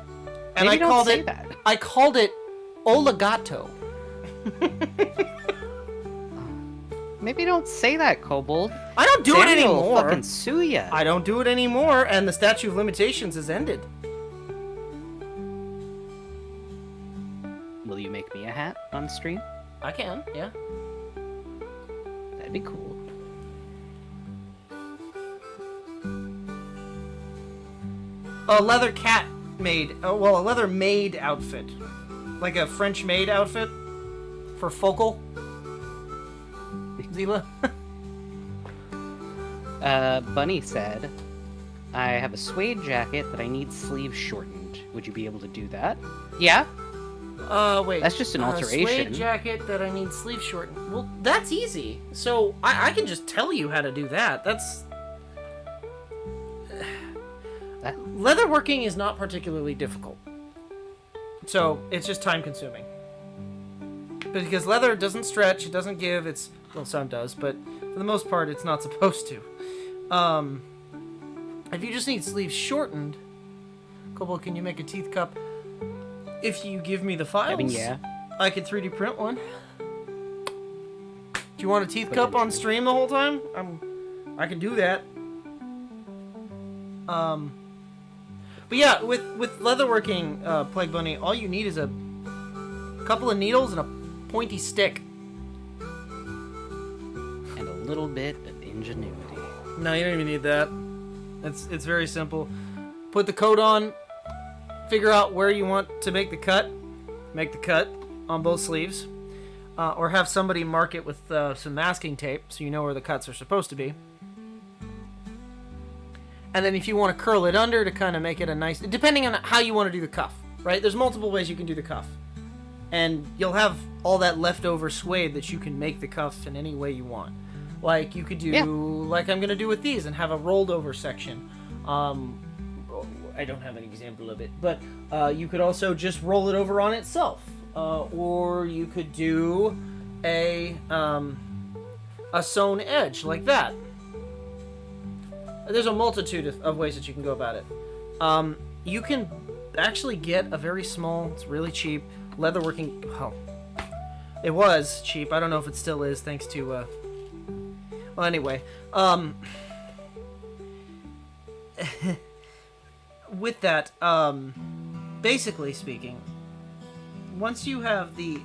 Maybe I don't called say it. That. I called it Oligato. Maybe don't say that, Kobold. I don't do it anymore. Will fucking sue ya. I don't do it anymore, and the statute of limitations has ended. Will you make me a hat on stream? I can, yeah. That'd be cool. A leather cat made, a leather maid outfit. Like a French maid outfit for Focal. Zila. Bunny said, I have a suede jacket that I need sleeves shortened. Would you be able to do that? Yeah? Wait. That's just an alteration. Suede jacket that I need sleeves shortened. Well, that's easy. So, I can just tell you how to do that. That's... Leatherworking is not particularly difficult. So, it's just time consuming. Because leather doesn't stretch, it doesn't give, it's... Well, some does, but for the most part, it's not supposed to. If you just need sleeves shortened... Kobold, can you make a teeth cup? If you give me the files, I mean, yeah. I could 3D print one. Do you want a teeth cup on stream the whole time? I can do that. But yeah, with leatherworking, Plague Bunny, all you need is a couple of needles and a pointy stick. And a little bit of ingenuity. No, you don't even need that. It's very simple. Put the coat on, figure out where you want to make the cut on both sleeves, or have somebody mark it with some masking tape so you know where the cuts are supposed to be. And then if you want to curl it under to kind of make it a nice... Depending on how you want to do the cuff, right? There's multiple ways you can do the cuff. And you'll have all that leftover suede that you can make the cuff in any way you want. Like, you could do, like I'm going to do with these, and have a rolled over section. I don't have an example of it, but you could also just roll it over on itself. Or you could do a sewn edge, like that. There's a multitude of ways that you can go about it. You can actually get a very small, it's really cheap, leatherworking... Oh, it was cheap. I don't know if it still is, thanks to... Well, anyway. With that, basically speaking, once you have the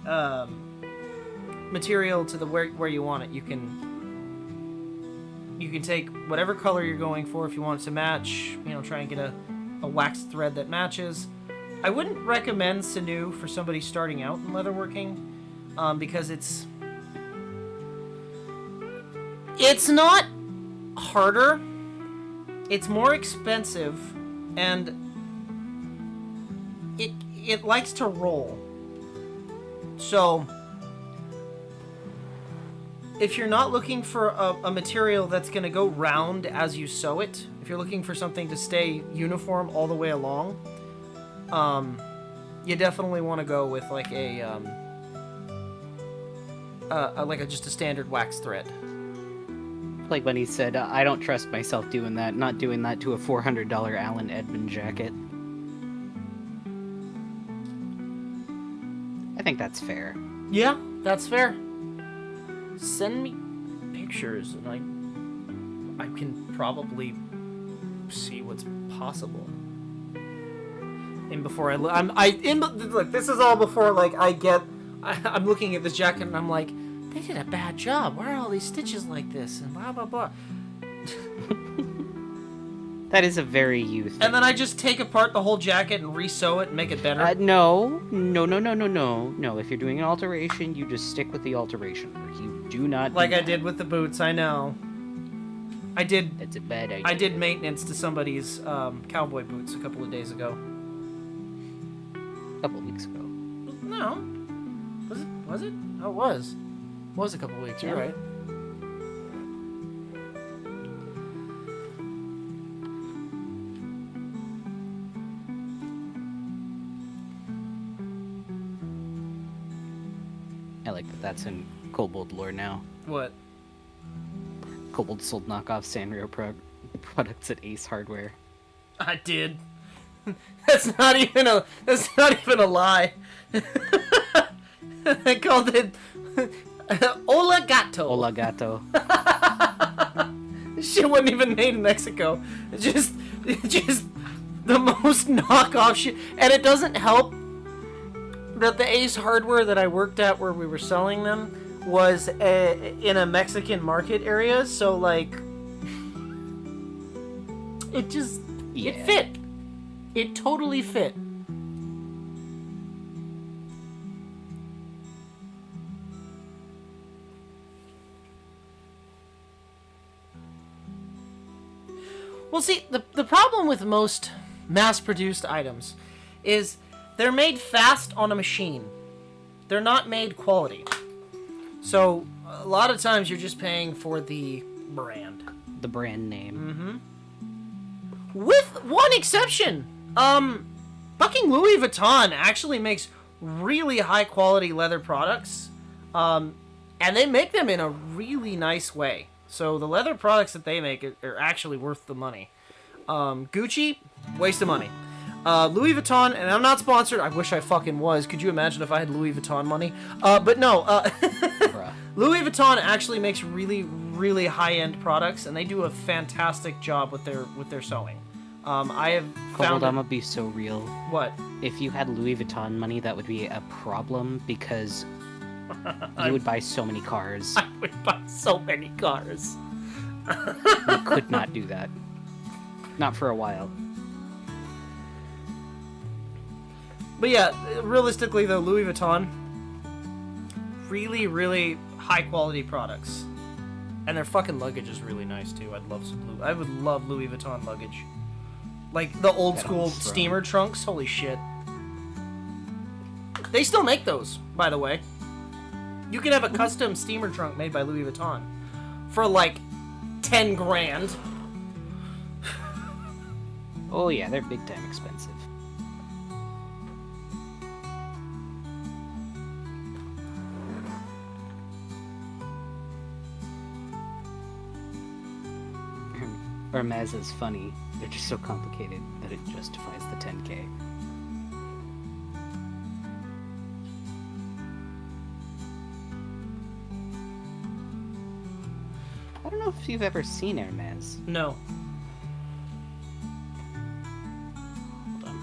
material to the where you want it, you can take whatever color you're going for. If you want it to match, try and get a wax thread that matches. I wouldn't recommend sinew for somebody starting out in leatherworking, because it's not harder, it's more expensive, and it likes to roll. So if you're not looking for a material that's going to go round as you sew it, if you're looking for something to stay uniform all the way along, you definitely want to go with like just a standard wax thread. Like when he said, I don't trust myself doing that, not doing that to a $400 Allen Edmond jacket. I think that's fair. Yeah, that's fair. Send me pictures, and I can probably see what's possible. And before look, this is all before I'm looking at this jacket and I'm like, they did a bad job. Why are all these stitches like this? And blah blah blah. That is a very you thing. And then I just take apart the whole jacket and re-sew it and make it better. No. If you're doing an alteration, you just stick with the alteration. You do not. Like I did with the boots. I know. I did. That's a bad idea. I did maintenance to somebody's cowboy boots a couple of days ago. A couple weeks ago. No. Was it? Oh, it was. It was a couple of weeks. You're right. I like that that's in Kobold lore now. What? Kobold sold knockoff Sanrio products at Ace Hardware. I did. That's not even a lie. I called it Hola Gato. Hola Gato. This shit wasn't even made in Mexico. It's just the most knockoff shit. And it doesn't help that the Ace Hardware that I worked at where we were selling them was in a Mexican market area, so like it just it fit. It totally fit. Well, see, the problem with most mass-produced items is they're made fast on a machine. They're not made quality. So, a lot of times you're just paying for the brand. The brand name. Mm-hmm. With one exception. Fucking Louis Vuitton actually makes really high-quality leather products. And they make them in a really nice way. So the leather products that they make are actually worth the money. Gucci, waste of money. Louis Vuitton, and I'm not sponsored. I wish I fucking was. Could you imagine if I had Louis Vuitton money? But no. Louis Vuitton actually makes really, really high-end products, and they do a fantastic job with their sewing. I have found. I'm gonna be so real. What? If you had Louis Vuitton money, that would be a problem because you would buy so many cars. I would buy so many cars. You could not do that. Not for a while. But yeah, realistically though, Louis Vuitton, really, really high quality products. And their fucking luggage is really nice too. I would love Louis Vuitton luggage. Like the old school steamer trunks. Holy shit. They still make those, by the way. You can have a custom steamer trunk made by Louis Vuitton for like 10 grand. Oh yeah, they're big time expensive. Hermes is funny. They're just so complicated that it justifies the 10K. I don't know if you've ever seen Hermes. No. Hold on.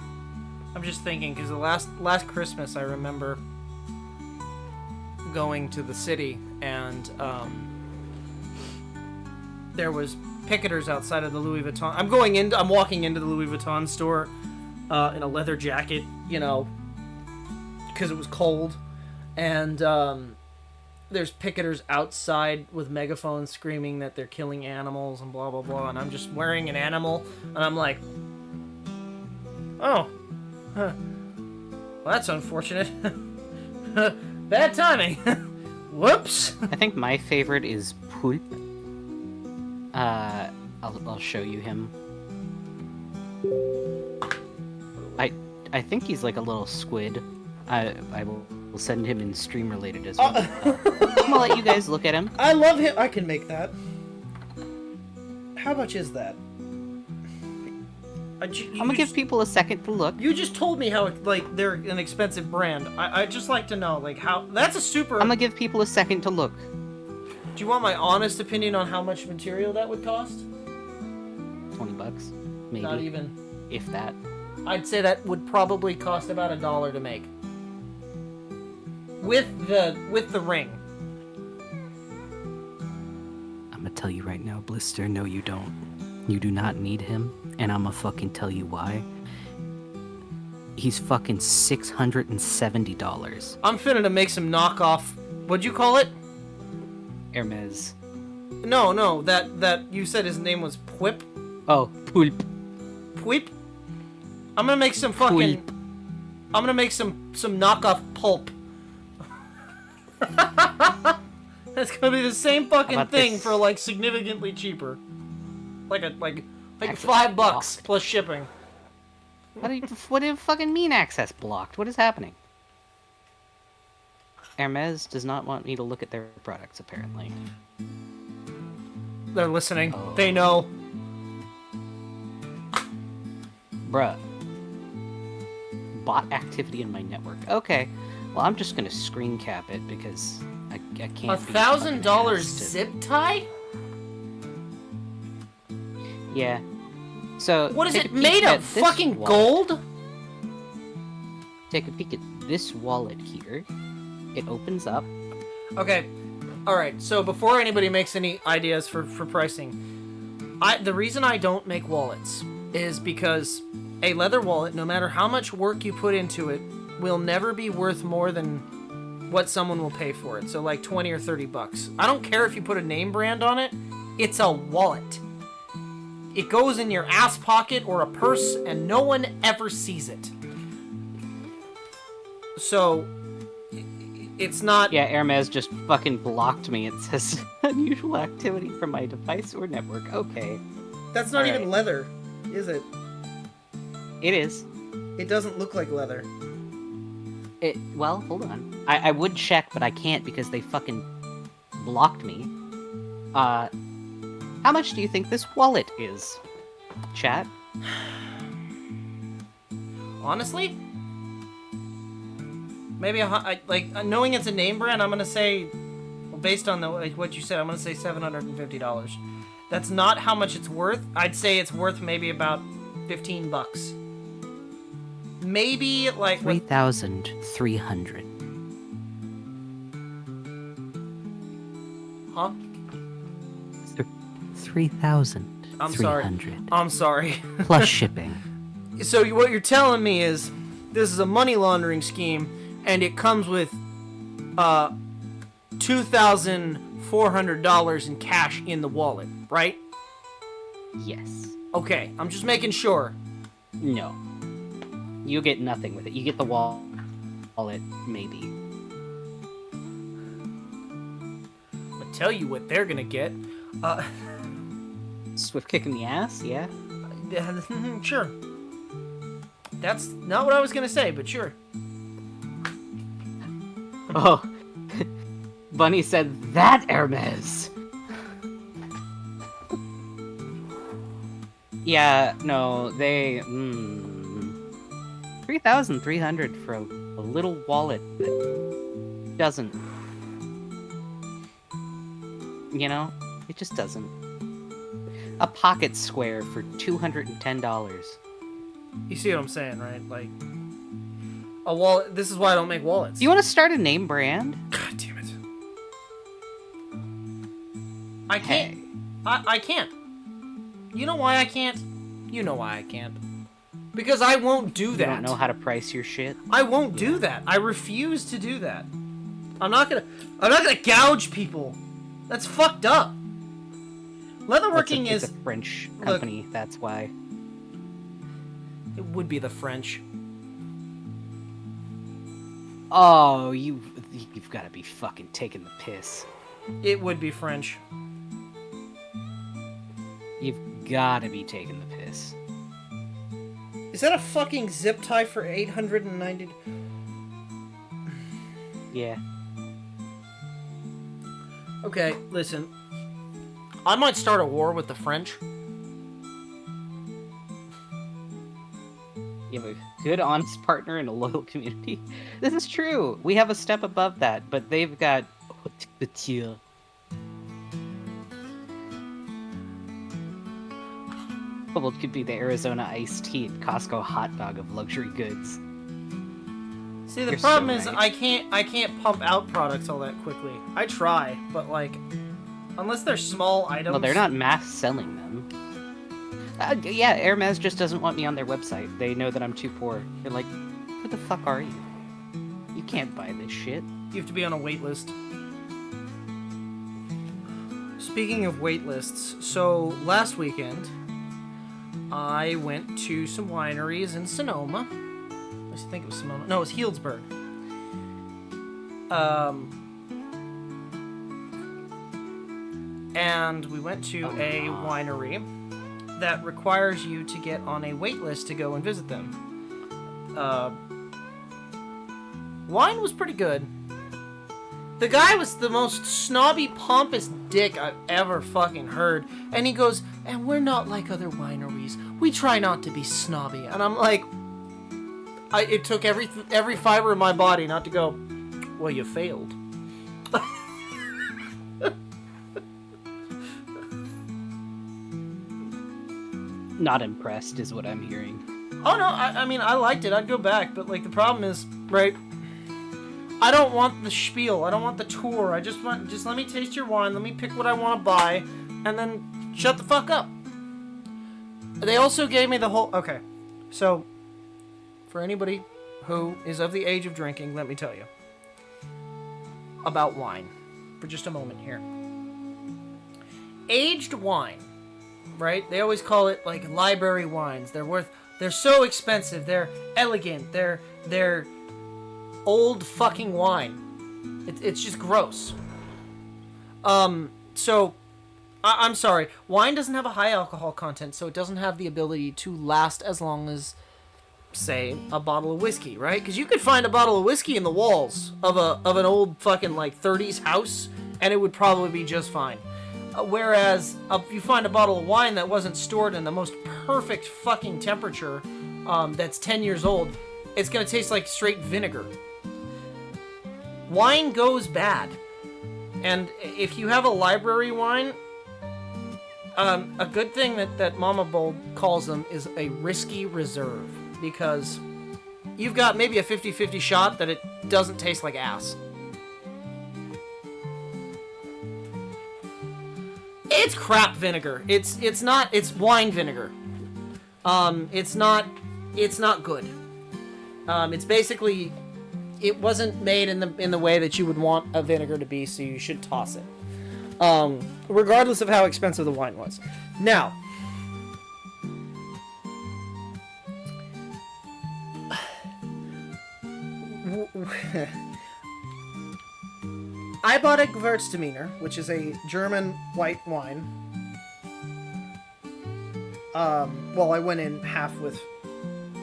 I'm just thinking, because the last Christmas I remember going to the city, and there was picketers outside of the Louis Vuitton. I'm walking into the Louis Vuitton store in a leather jacket, you know, because it was cold, and there's picketers outside with megaphones screaming that they're killing animals and blah blah blah, and I'm just wearing an animal, and I'm like, oh, well, that's unfortunate. Bad timing. Whoops. I think my favorite is Poulpe. I'll show you him. I think he's like a little squid. I will send him in stream related as well. I'm gonna let you guys look at him. I love him. I can make that. How much is that? I'm gonna give people a second to look. You just told me how like they're an expensive brand. I'd just like to know like how. That's a super. I'm gonna give people a second to look. Do you want my honest opinion on how much material that would cost? $20, maybe. Not even. If that. I'd say that would probably cost about $1 to make. With the ring. I'm gonna tell you right now, Blister, no you don't. You do not need him, and I'm gonna fucking tell you why. He's fucking $670. I'm finna to make some knockoff. What'd you call it? Hermes. No, that you said his name was Pwip? Oh, Poulpe. Pwip? I'm gonna make some fucking... Poulpe. I'm gonna make some knockoff pulp. That's gonna be the same fucking thing this? For like significantly cheaper. Like Actually, $5 plus shipping. What do you fucking mean access blocked? What is happening? Hermes does not want me to look at their products, apparently. They're listening. Oh. They know. Bruh. Bot activity in my network. Okay. Well, I'm just gonna screen cap it because I can't. $1,000 zip tie? Yeah. So. What is it made of? Fucking gold? Take a peek at this wallet here. It opens up. Okay. Alright, so before anybody makes any ideas for pricing, the reason I don't make wallets is because a leather wallet, no matter how much work you put into it, will never be worth more than what someone will pay for it. So like 20 or 30 bucks. I don't care if you put a name brand on it. It's a wallet. It goes in your ass pocket or a purse and no one ever sees it. So it's not... Yeah, Hermes just fucking blocked me. It says unusual activity from my device or network. Okay. That's not even leather, is it? It is. It doesn't look like leather. Well, hold on. I would check, but I can't because they fucking blocked me. How much do you think this wallet is? Chat? Honestly? Maybe knowing it's a name brand, I'm gonna say, well, based on what you said, I'm gonna say $750. That's not how much it's worth. I'd say it's worth maybe about $15. Maybe like 3,300. Huh? 3,300. I'm sorry. Plus shipping. So what you're telling me is this is a money laundering scheme, and it comes with 2,000 $400 in cash in the wallet, right? Yes. Okay, I'm just making sure. No. You get nothing with it. You get the wallet, maybe. I'll tell you what they're gonna get. Swift kick in the ass, yeah? Sure. That's not what I was gonna say, but sure. Oh. Bunny said that, Hermes! Yeah, no, they... 3,300 for a little wallet that doesn't... You know? It just doesn't. A pocket square for $210. You see what I'm saying, right? Like, a wallet. This is why I don't make wallets. You want to start a name brand? God damn it! I can't. Hey. I can't. You know why I can't? You know why I can't. Because I won't do that. You don't know how to price your shit? I won't do that. I refuse to do that. I'm not gonna gouge people. That's fucked up. Leatherworking is a French company. Look, that's why. It would be the French. Oh, you've got to be fucking taking the piss. It would be French. You've got to be taking the piss. Is that a fucking zip tie for 890? Yeah. Okay, listen. I might start a war with the French. You have a good, honest partner and a loyal community. This is true. We have a step above that, but they've got haute couture. Kobold could be the Arizona iced tea and Costco hot dog of luxury goods. See, the problem is I can't pump out products all that quickly. I try, but like, unless they're small items. Well, they're not mass selling them. Yeah, Hermes just doesn't want me on their website. They know that I'm too poor. They're like, who the fuck are you? You can't buy this shit. You have to be on a wait list. Speaking of wait lists, so last weekend, I went to some wineries in Sonoma. I think it was Sonoma. No, it was Healdsburg. And we went to a winery that requires you to get on a wait list to go and visit them. Wine was pretty good. The guy was the most snobby, pompous dick I've ever fucking heard. And he goes, and we're not like other wineries. We try not to be snobby. And I'm like, it took every fiber of my body not to go, well, you failed. Not impressed is what I'm hearing. Oh, no, I mean, I liked it. I'd go back. But, like, the problem is, right, I don't want the spiel. I don't want the tour. I just want, just let me taste your wine. Let me pick what I want to buy. And then shut the fuck up. They also gave me the whole... Okay, so, for anybody who is of the age of drinking, let me tell you about wine for just a moment here. Aged wine, right? They always call it, like, library wines. They're so expensive. They're elegant. They're old fucking wine. It's just gross. So, I'm sorry. Wine doesn't have a high alcohol content, so it doesn't have the ability to last as long as, say, a bottle of whiskey, right? Because you could find a bottle of whiskey in the walls of an old fucking, like, 30s house, and it would probably be just fine. Whereas, if you find a bottle of wine that wasn't stored in the most perfect fucking temperature, that's 10 years old, it's going to taste like straight vinegar. Wine goes bad. And if you have a library wine, a good thing that Mama Bold calls them is a risky reserve. Because you've got maybe a 50-50 shot that it doesn't taste like ass. It's crap vinegar. It's wine vinegar. It's not good. It's basically, it wasn't made in the way that you would want a vinegar to be, so you should toss it. regardless of how expensive the wine was. Now, I bought a Gewürztraminer, which is a German white wine. Well, I went in half with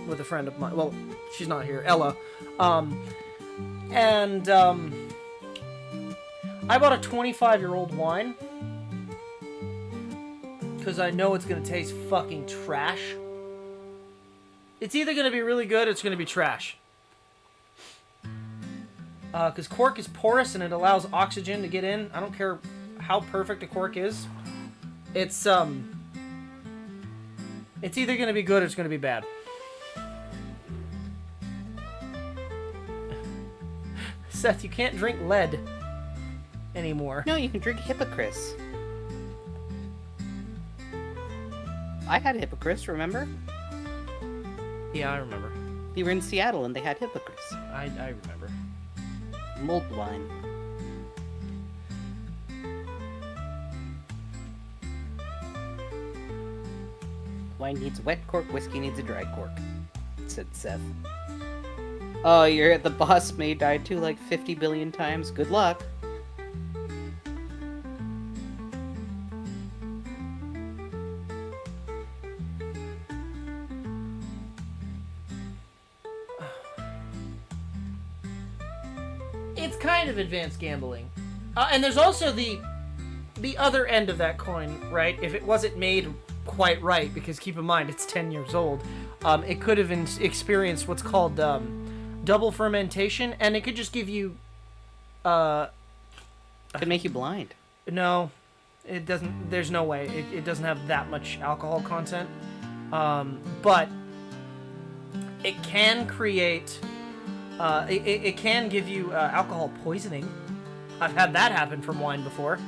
a friend of mine. Well, she's not here, Ella. I bought a 25-year-old wine because I know it's going to taste fucking trash. It's either going to be really good or it's going to be trash. Because cork is porous and it allows oxygen to get in. I don't care how perfect a cork is. It's either going to be good or it's going to be bad. Seth, you can't drink lead anymore. No, you can drink Hippocris. I had Hippocris, remember? Yeah, I remember. You were in Seattle and they had Hippocris. I remember. Mulled wine. Wine needs a wet cork, whiskey needs a dry cork, said Seth. Oh, the boss may die too like 50 billion times. Good luck. It's kind of advanced gambling. And there's also the other end of that coin, right? If it wasn't made quite right, because keep in mind, it's 10 years old, it could have experienced what's called double fermentation, and it could just give you... Could make you blind. No, it doesn't. There's no way. It doesn't have that much alcohol content. But it can create... it can give you alcohol poisoning. I've had that happen from wine before.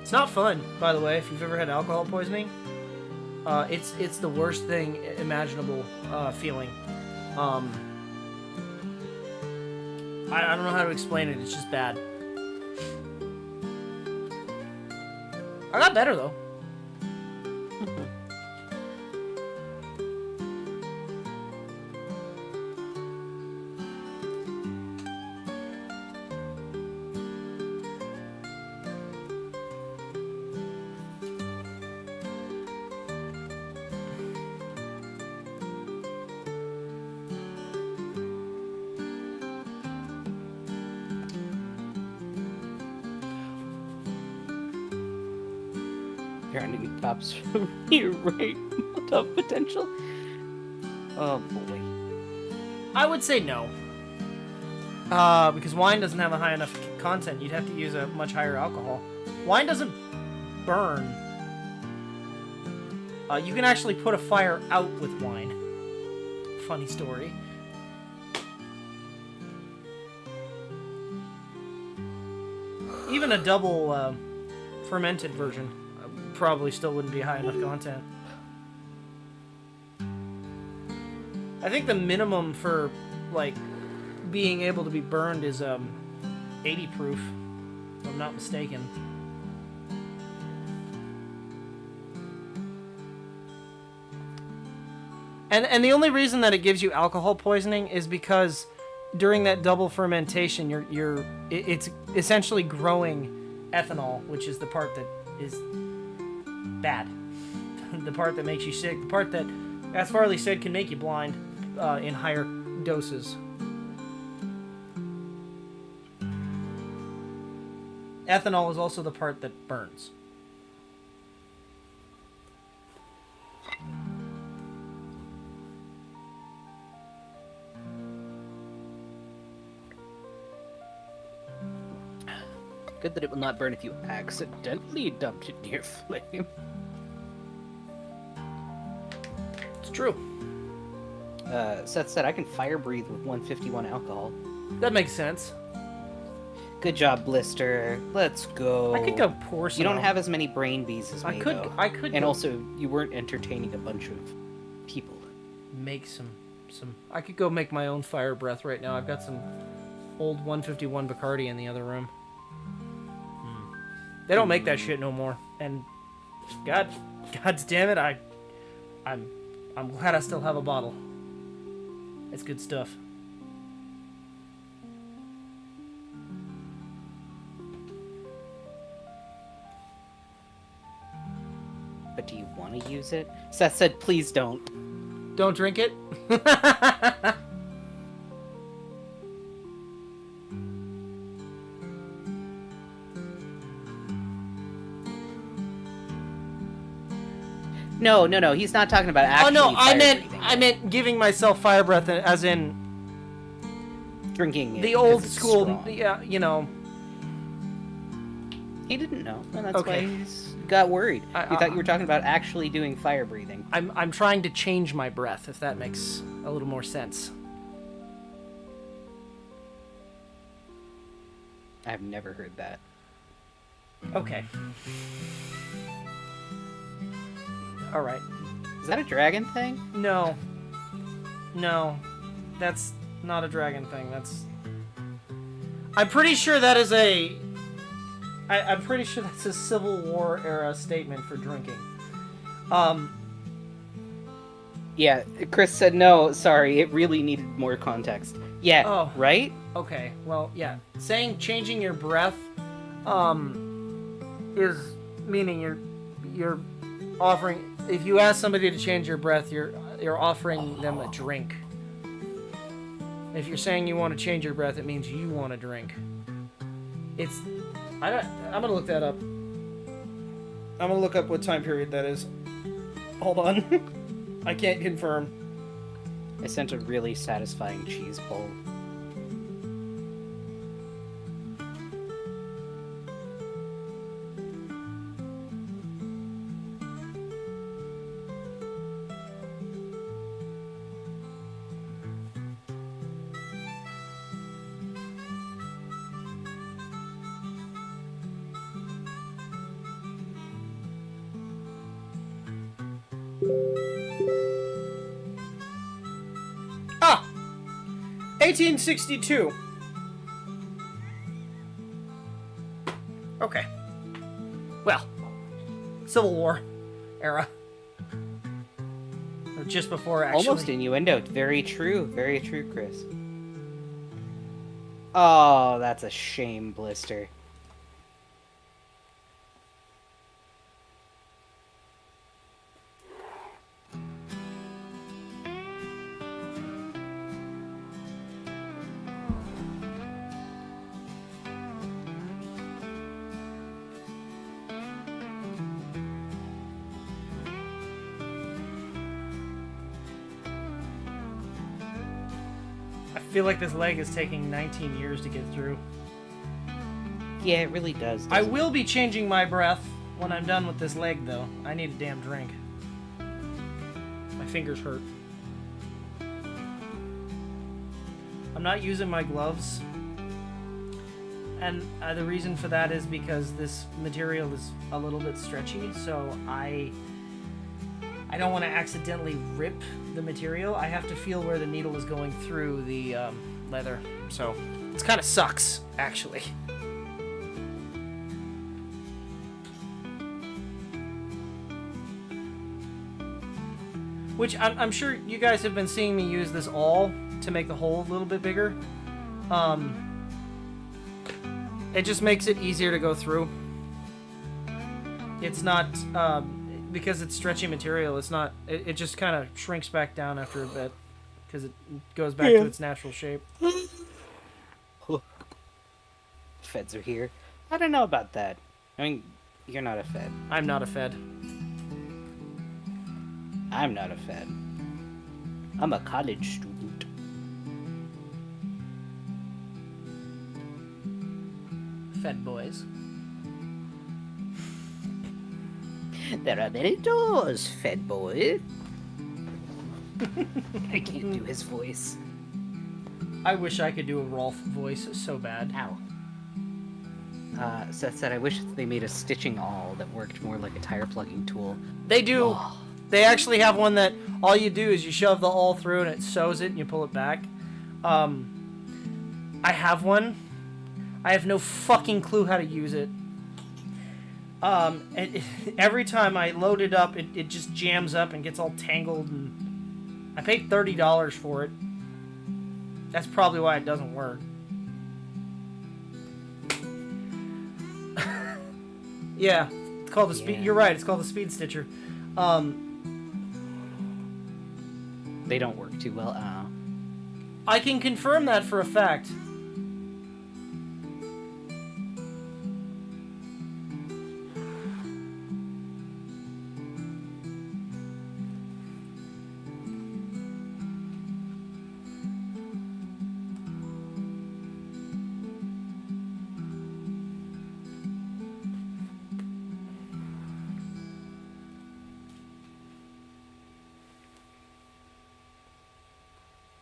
It's not fun, by the way, if you've ever had alcohol poisoning. It's the worst thing imaginable feeling. I don't know how to explain it, it's just bad. I got better, though. Grounding tops from your rate of potential. Oh boy. I would say no. Because wine doesn't have a high enough content. You'd have to use a much higher alcohol. Wine doesn't burn. You can actually put a fire out with wine. Funny story. Even a double fermented version probably still wouldn't be high enough content. I think the minimum for, like, being able to be burned is 80 proof, if I'm not mistaken. And the only reason that it gives you alcohol poisoning is because during that double fermentation, it's essentially growing ethanol, which is the part that is bad. The part that makes you sick. The part that, as Farley said, can make you blind in higher doses. Ethanol is also the part that burns. Good that it will not burn if you accidentally dumped it near flame. It's true. Seth said I can fire breathe with 151 alcohol. That makes sense. Good job, Blister. Let's go. I could go pour some. You don't have as many brain bees as me, I could. And also, you weren't entertaining a bunch of people. Make some. I could go make my own fire breath right now. I've got some old 151 Bacardi in the other room. They don't make that shit no more. And God damn it, I'm glad I still have a bottle. It's good stuff. But do you want to use it? Seth said, please don't. Don't drink it? No. He's not talking about actually. Oh no, breathing. I meant giving myself fire breath, as in drinking it. The old school, strong. yeah, you know. He didn't know, and that's Okay. why he got worried. He thought you were talking about actually doing fire breathing. I'm trying to change my breath, if that makes a little more sense. I've never heard that. Okay. All right. Is that a dragon thing? No, that's not a dragon thing. I'm pretty sure that is I'm pretty sure that's a Civil War era statement for drinking. Yeah, Chris said no, sorry, it really needed more context. Yeah, Oh. right? Okay, well, yeah. Saying changing your breath, is meaning you're offering. If you ask somebody to change your breath, you're offering them a drink. If you're saying you want to change your breath, it means you want to drink. I'm gonna look that up. I'm gonna look up what time period that is. Hold on. I can't confirm. I sent a really satisfying cheese bowl. Ah! 1862. Okay. Well, Civil War era. Or just before, actually. Almost innuendo. Very true, Chris. Oh, that's a shame, Blister. I feel like this leg is taking 19 years to get through. Yeah, it really does. I doesn't will be changing my breath when I'm done with this leg, though. I need a damn drink. My fingers hurt. I'm not using my gloves. And the reason for that is because this material is a little bit stretchy, so I don't want to accidentally rip the material. I have to feel where the needle is going through the leather. So it kind of sucks, actually. Which I'm sure you guys have been seeing me use this awl to make the hole a little bit bigger. It just makes it easier to go through. It's not, because it's stretchy material, it's not, it just kind of shrinks back down after a bit. Because it goes back to its natural shape. Feds are here. I don't know about that. I mean, you're not a Fed. I'm not a Fed. I'm not a Fed. I'm a college student. Fed boys. There are many doors, Fed boy. I can't do his voice. I wish I could do a Rolf voice so bad. Ow. Seth said, I wish they made a stitching awl that worked more like a tire plugging tool. They do. Oh. They actually have one that all you do is you shove the awl through and it sews it and you pull it back. I have one. I have no fucking clue how to use it. Every time I load it up, it just jams up and gets all tangled, and I paid $30 for it. That's probably why it doesn't work. Yeah, it's called the speed. You're right. It's called the Speed Stitcher. They don't work too well. I can confirm that for a fact.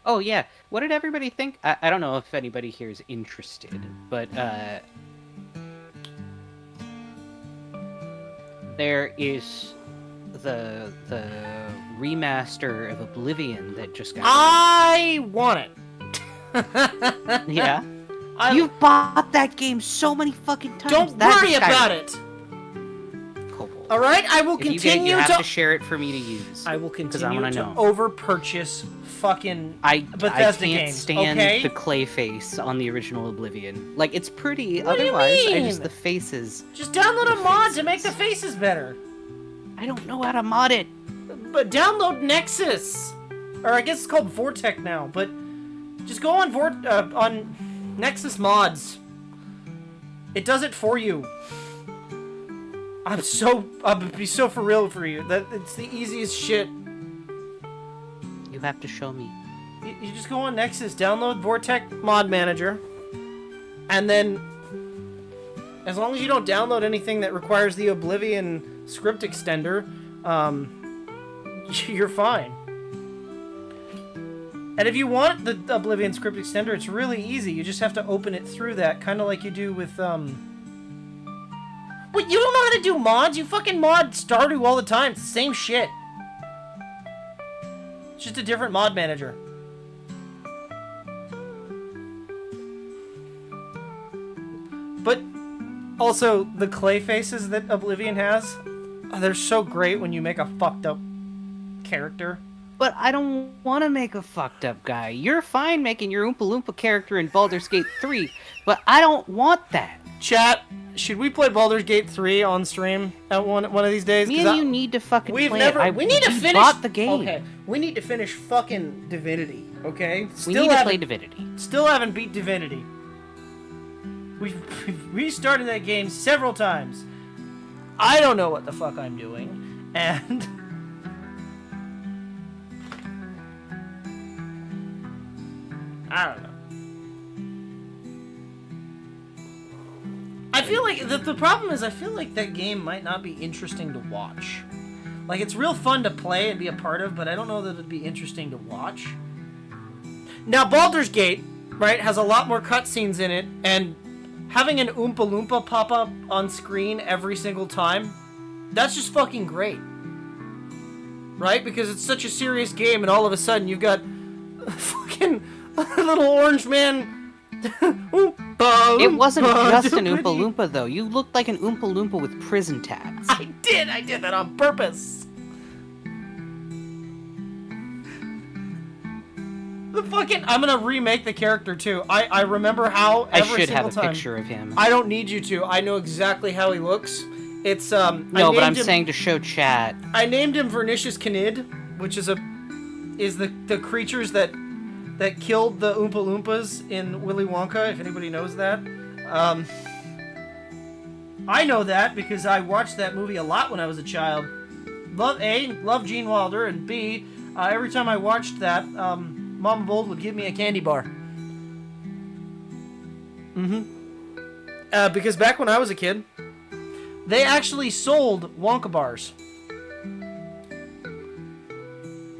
Oh yeah, what did everybody think? I don't know if anybody here is interested, but there is the remaster of Oblivion that just got I want it. Yeah. You've bought that game so many fucking times. Don't worry about it. Kobold. All right, I will If you continue get it, you have to to share it for me to use. I will continue wanna to know. over-purchase fucking Bethesda I can't games. stand Okay? the clay face on the original Oblivion. Like, it's pretty. What do you Otherwise, mean? the faces. Just download a The mod to faces. make the faces better. I don't know how to mod it. But download Nexus, or I guess it's called Vortec now. But just go on on Nexus mods. It does it for you. I'll be so for real for you. That it's the easiest shit. You have to show me. You just go on Nexus, download Vortec Mod Manager, and then as long as you don't download anything that requires the Oblivion script extender, you're fine. And if you want the Oblivion script extender, it's really easy. You just have to open it through that, kind of like you do with Wait, you don't know how to do mods? You fucking mod Stardew all the time. It's the same shit. It's just a different mod manager. But also, the clay faces that Oblivion has, they're so great when you make a fucked up character. But I don't want to make a fucked up guy. You're fine making your Oompa Loompa character in Baldur's Gate 3, but I don't want that. Chat, should we play Baldur's Gate 3 on stream at one of these days? Me and you need to fucking play it. We need to finish. Bought the game. Okay, we need to finish fucking Divinity. Okay, We need to play Divinity. Still haven't beat Divinity. We've restarted that game several times. I don't know what the fuck I'm doing, and I don't know. I feel like the problem is I feel like that game might not be interesting to watch. Like, it's real fun to play and be a part of, but I don't know that it'd be interesting to watch. Now, Baldur's Gate, right, has a lot more cutscenes in it, and having an Oompa Loompa pop up on screen every single time, that's just fucking great. Right? Because it's such a serious game, and all of a sudden you've got fucking little orange man. It wasn't just an Oompa Loompa, though. You looked like an Oompa Loompa with prison tabs. I did that on purpose. I'm gonna remake the character too. I remember how I every should single have a time. picture of him. I don't need you to. I know exactly how he looks. It's No, but I'm saying to show chat. I named him Vernicious Canid, which is the creatures that killed the Oompa Loompas in Willy Wonka, if anybody knows that. I know that because I watched that movie a lot when I was a child. Love Gene Wilder, and B, every time I watched that, Mama Bold would give me a candy bar. Because back when I was a kid, they actually sold Wonka bars.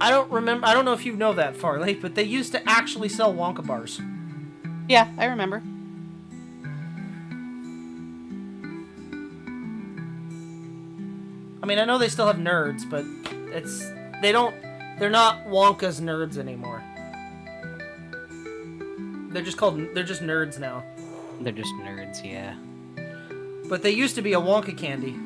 I don't know if you know that, Farley, but they used to actually sell Wonka bars. Yeah, I remember. I mean, I know they still have nerds, but they're not Wonka's nerds anymore. They're just nerds now. They're just nerds, yeah. But they used to be a Wonka candy.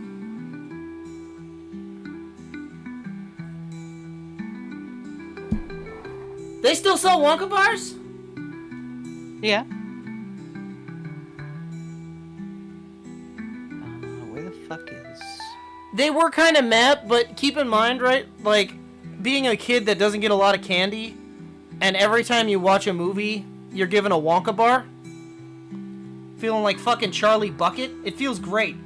They still sell Wonka bars? Yeah. Where the fuck is... They were kind of meh, but keep in mind, right? Like, being a kid that doesn't get a lot of candy, and every time you watch a movie, you're given a Wonka bar, feeling like fucking Charlie Bucket, it feels great.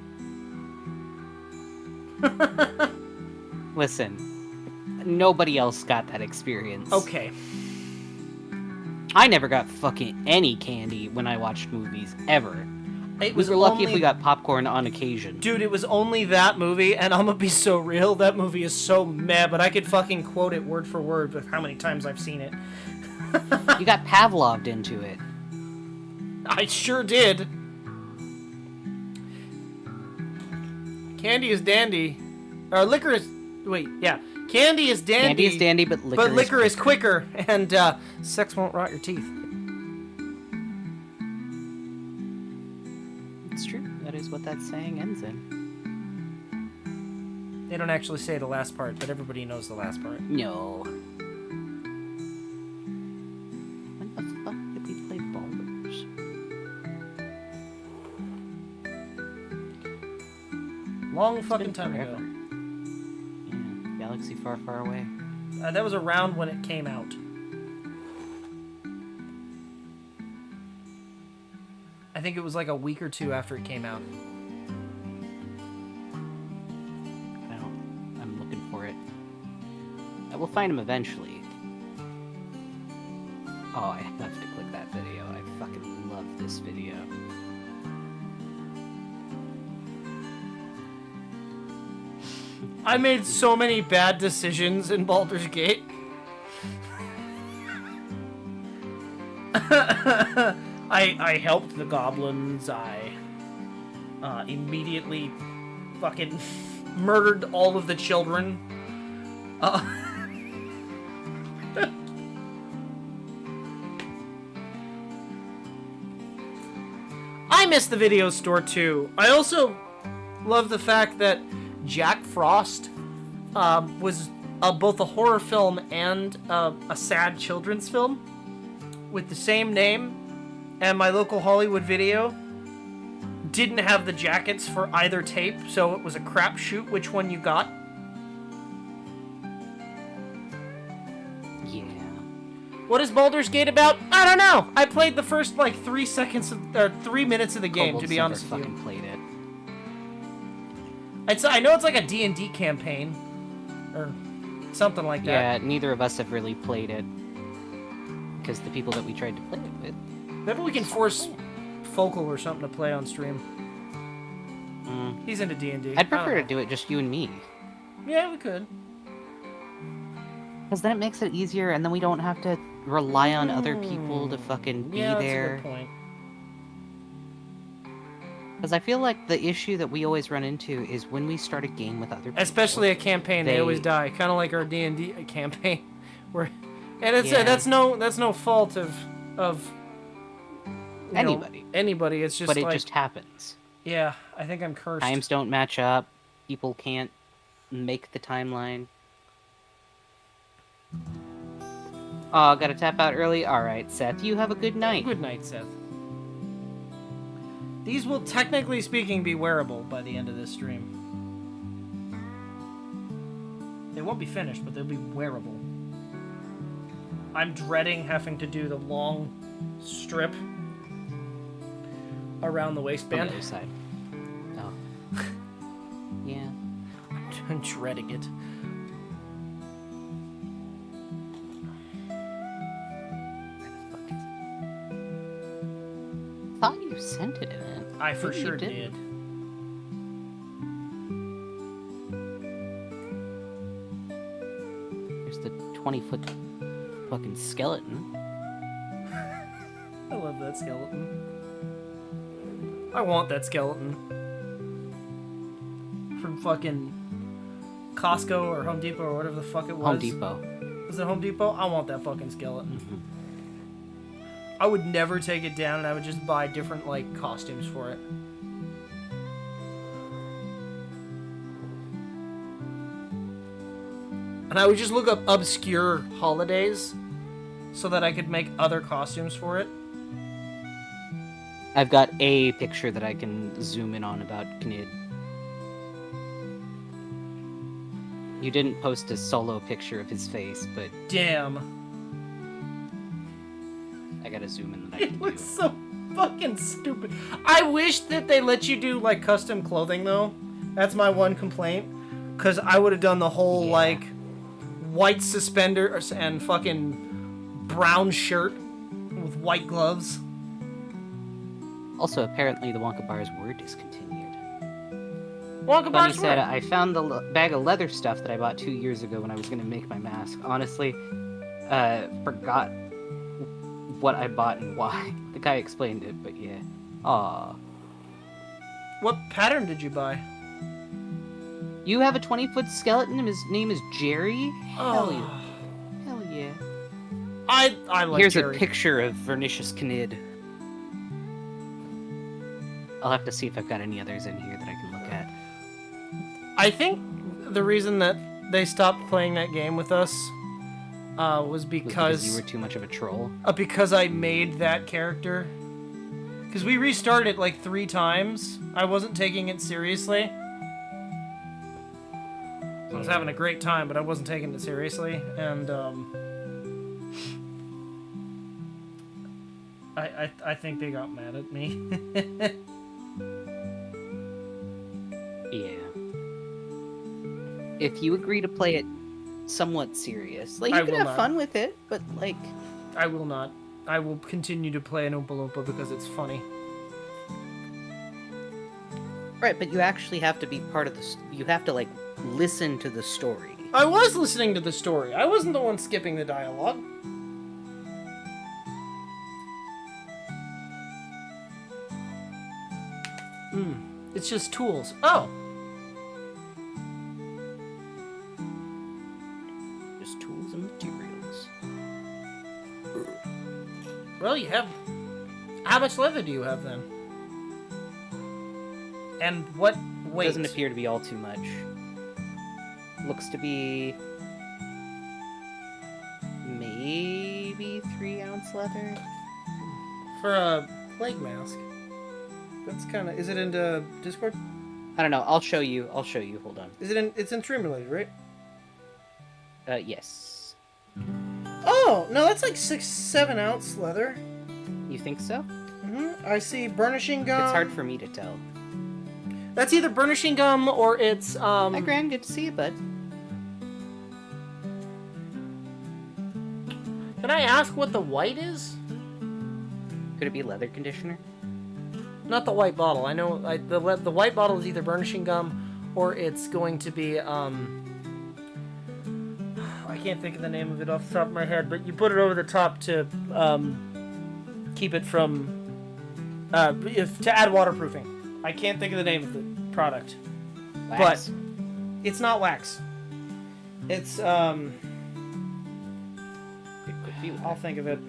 Listen, nobody else got that experience. Okay. I never got fucking any candy when I watched movies, ever. We were lucky if we got popcorn on occasion. Dude, it was only that movie, and I'm gonna be so real, that movie is so meh, but I could fucking quote it word for word with how many times I've seen it. You got Pavloved into it. I sure did. Candy is dandy. Or liquor is... Wait, yeah. Candy is dandy. Candy is dandy, but liquor is quicker. And sex won't rot your teeth. It's true. That is what that saying ends in. They don't actually say the last part, but everybody knows the last part. No. When the fuck did we play Baldur's? Long fucking time ago. Yeah, galaxy far, far away. That was around when it came out. I think it was like a week or two after it came out. I'm looking for it. I will find him eventually. Oh, I have to click that video. I fucking love this video. I made so many bad decisions in Baldur's Gate. I helped the goblins. I immediately fucking murdered all of the children. I miss the video store too. I also love the fact that Jack Frost was both a horror film and a sad children's film with the same name, and my local Hollywood Video didn't have the jackets for either tape, so it was a crapshoot which one you got. Yeah. What is Baldur's Gate about? I don't know. I played the first like 3 minutes of the game, to be honest with you. Fucking played it. I know it's like a D&D campaign, or something like that. Yeah, neither of us have really played it, because the people that we tried to play it with... Maybe we can force Focal or something to play on stream. He's into D&D. I'd prefer to do it just you and me. Yeah, we could. Because then it makes it easier, and then we don't have to rely on other people to fucking be there. That's a good point. Because I feel like the issue that we always run into is when we start a game with other people. Especially a campaign, they always die. Kind of like our D&D campaign, where, and it's that's no fault of anybody. It's just but it just happens. Yeah, I think I'm cursed. Times don't match up. People can't make the timeline. Oh, gotta tap out early. All right, Seth. You have a good night. Good night, Seth. These will, technically speaking, be wearable by the end of this stream. They won't be finished, but they'll be wearable. I'm dreading having to do the long strip around the waistband. On the other side. Oh. Yeah. I'm dreading it. I thought you sent it in it. I for sure did. There's the 20-foot fucking skeleton. I love that skeleton. I want that skeleton. From fucking Costco or Home Depot or whatever the fuck it was. Home Depot. Was it Home Depot? I want that fucking skeleton. Mm-hmm. I would never take it down, and I would just buy different, like, costumes for it. And I would just look up obscure holidays so that I could make other costumes for it? I've got a picture that I can zoom in on about Knid. You didn't post a solo picture of his face, but... Damn. I gotta zoom in that I can It looks so fucking stupid. I wish that they let you do, like, custom clothing, though. That's my one complaint. Because I would have done the whole, like, white suspenders and fucking brown shirt with white gloves. Also, apparently the Wonka bars were discontinued. Wonka Funny bars said, were. I found the bag of leather stuff that I bought 2 years ago when I was going to make my mask. Honestly, forgot what I bought and why. The guy explained it, but yeah. Aww. What pattern did you buy? You have a 20-foot skeleton and his name is Jerry? Hell Oh. yeah. Hell yeah. I like Here's Jerry. a picture of Vernicious Knid. I'll have to see if I've got any others in here that I can look at. I think the reason that they stopped playing that game with us was because you were too much of a troll. Because I made that character. Because we restarted it like 3 times. I wasn't taking it seriously. I was having a great time, but I wasn't taking it seriously, and I think they got mad at me. Yeah. If you agree to play it somewhat serious, like I you can will have not. fun with it, but like, I will not. I will continue to play an Oompa Loompa because it's funny. right? But you actually have to be part of the. You have to like listen to the story. I was listening to the story. I wasn't the one skipping the dialogue. It's just tools. Oh. Just tools and materials. Well, you have... How much leather do you have, then? And what weight? Doesn't appear to be all too much. Looks to be maybe 3-ounce leather. For a plague mask. That's kind of... Is it into Discord? I don't know. I'll show you. Hold on. Is it in... It's in Stream Related, right? Yes. Oh! No, that's like 6-7 ounce leather. You think so? I see burnishing gum. It's hard for me to tell. That's either burnishing gum or it's, Hi, Gran. Good to see you, bud. Can I ask what the white is? Could it be leather conditioner? Not the white bottle. I know the white bottle is either burnishing gum or it's going to be, I can't think of the name of it off the top of my head, but you put it over the top to, keep it from, to add waterproofing. I can't think of the name of the product. Wax. But it's not wax. It's, It could be. I'll think of it.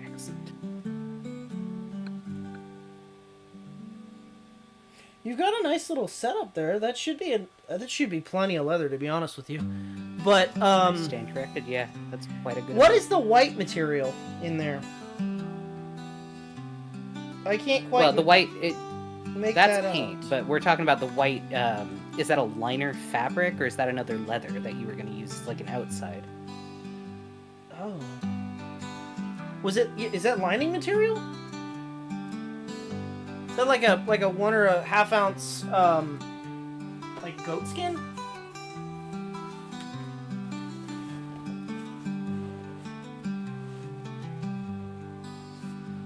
Accent. You've got a nice little setup there. That should be plenty of leather, to be honest with you. But Stand corrected. Yeah, that's quite a good. what is the white material in there? I can't quite. Well, the white. make That's that paint, out. but we're talking about the white. Is that a liner fabric, or is that another leather that you were going to use as like an outside? Oh. Is that lining material? Is that like a 1 or a half ounce like goat skin?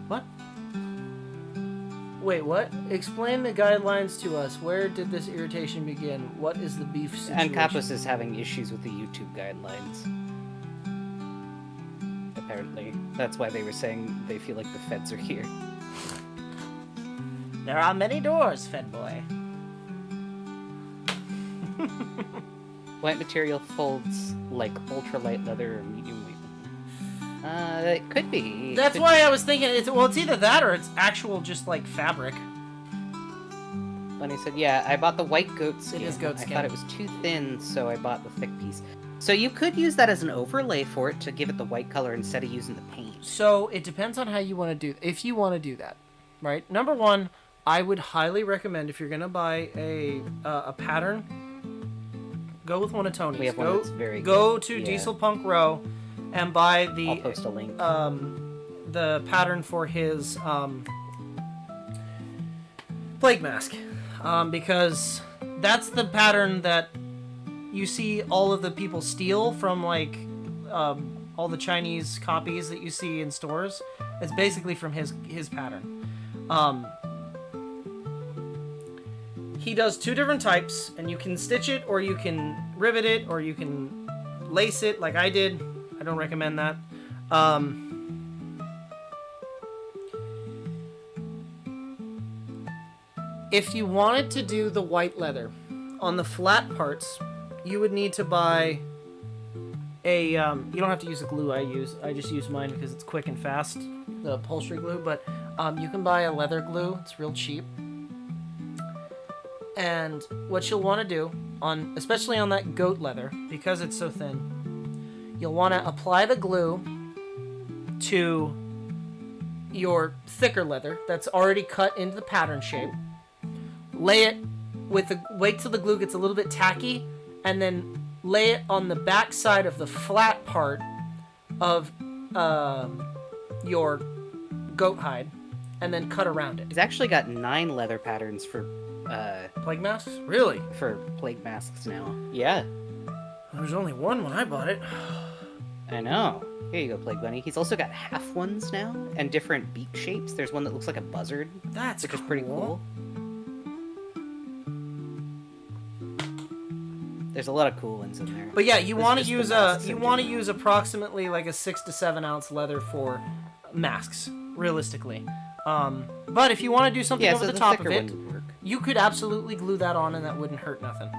What? Wait, what? Explain the guidelines to us. Where did this irritation begin? What is the beef situation? And Kapos is having issues with the YouTube guidelines. Apparently, that's why they were saying they feel like the feds are here. There are many doors, Fed boy. White material folds like ultralight leather or medium weight. It could be. That's why I was thinking it's either that or it's actual just like fabric. Bunny said, yeah, I bought the white goat skin. It is goat skin. I thought it was too thin, so I bought the thick piece. So you could use that as an overlay for it to give it the white color instead of using the paint. So it depends on how you want to do. If you want to do that, right? Number one, I would highly recommend if you're gonna buy a pattern, go with one of Tony's. We have one that's very go good. to Diesel Punk Row and buy the I'll post a link. The pattern for his plague mask, because that's the pattern that you see all of the people steal from, like all the Chinese copies that you see in stores. It's basically from his pattern. He does two different types, and you can stitch it, or you can rivet it, or you can lace it like I did. I don't recommend that. If you wanted to do the white leather on the flat parts, you would need to buy a you don't have to use the glue I just use mine because it's quick and fast, the upholstery glue, but you can buy a leather glue. It's real cheap. And what you'll want to do, especially on that goat leather, because it's so thin, you'll want to apply the glue to your thicker leather that's already cut into the pattern shape. Lay it wait till the glue gets a little bit tacky, and then lay it on the back side of the flat part of your goat hide, and then cut around it. He's actually got 9 leather patterns for Plague masks? Really? For plague masks now. Yeah. There's only one when I bought it. I know. Here you go, Plague Bunny. He's also got half ones now, and different beak shapes. There's one that looks like a buzzard. Which is pretty cool. There's a lot of cool ones in there. But yeah, you want to use approximately like a 6 to 7 ounce leather for masks, realistically. But if you want to do something over the top of it, you could absolutely glue that on, and that wouldn't hurt nothing.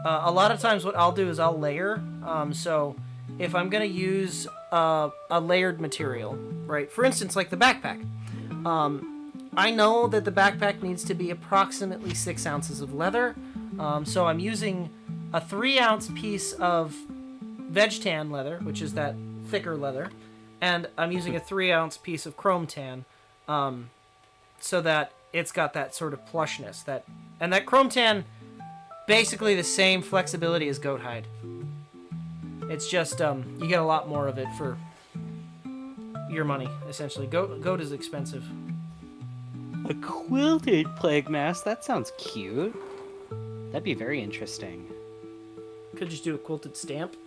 A lot of times what I'll do is I'll layer. So if I'm going to use a layered material, right? For instance, like the backpack. I know that the backpack needs to be approximately 6 ounces of leather. So I'm using a 3-ounce piece of veg tan leather, which is that thicker leather, and I'm using a 3-ounce piece of chrome tan, so that it's got that sort of plushness. And that chrome tan, basically the same flexibility as goat hide. It's just you get a lot more of it for your money, essentially. Goat is expensive. A quilted plague mask? That sounds cute. That'd be very interesting. Could just do a quilted stamp.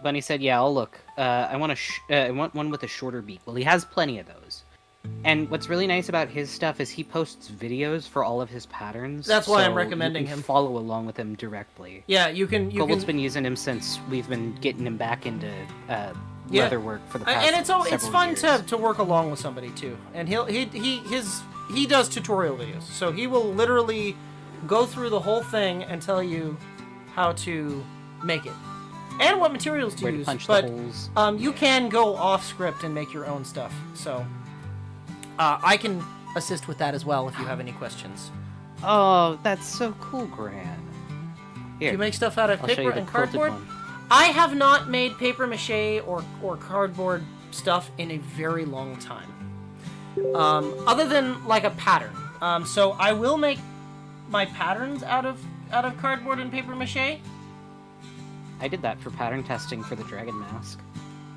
Bunny said, yeah, I'll look. I want one with a shorter beak. Well, he has plenty of those. And what's really nice about his stuff is he posts videos for all of his patterns. That's why I'm recommending him. Follow along with him directly. Yeah, you can. Kobold's been using him since we've been getting him back into leather work for the past it's fun years. to work along with somebody too. And he does tutorial videos, so he will literally go through the whole thing and tell you how to make it and what materials to use. Punch but the holes. You can go off script and make your own stuff. So I can assist with that as well if you have any questions. Oh, that's so cool, Gran. Here, do you make stuff out of paper and cardboard? One. I have not made paper mache or cardboard stuff in a very long time. Other than like a pattern. So I will make my patterns out of cardboard and paper mache. I did that for pattern testing for the dragon mask.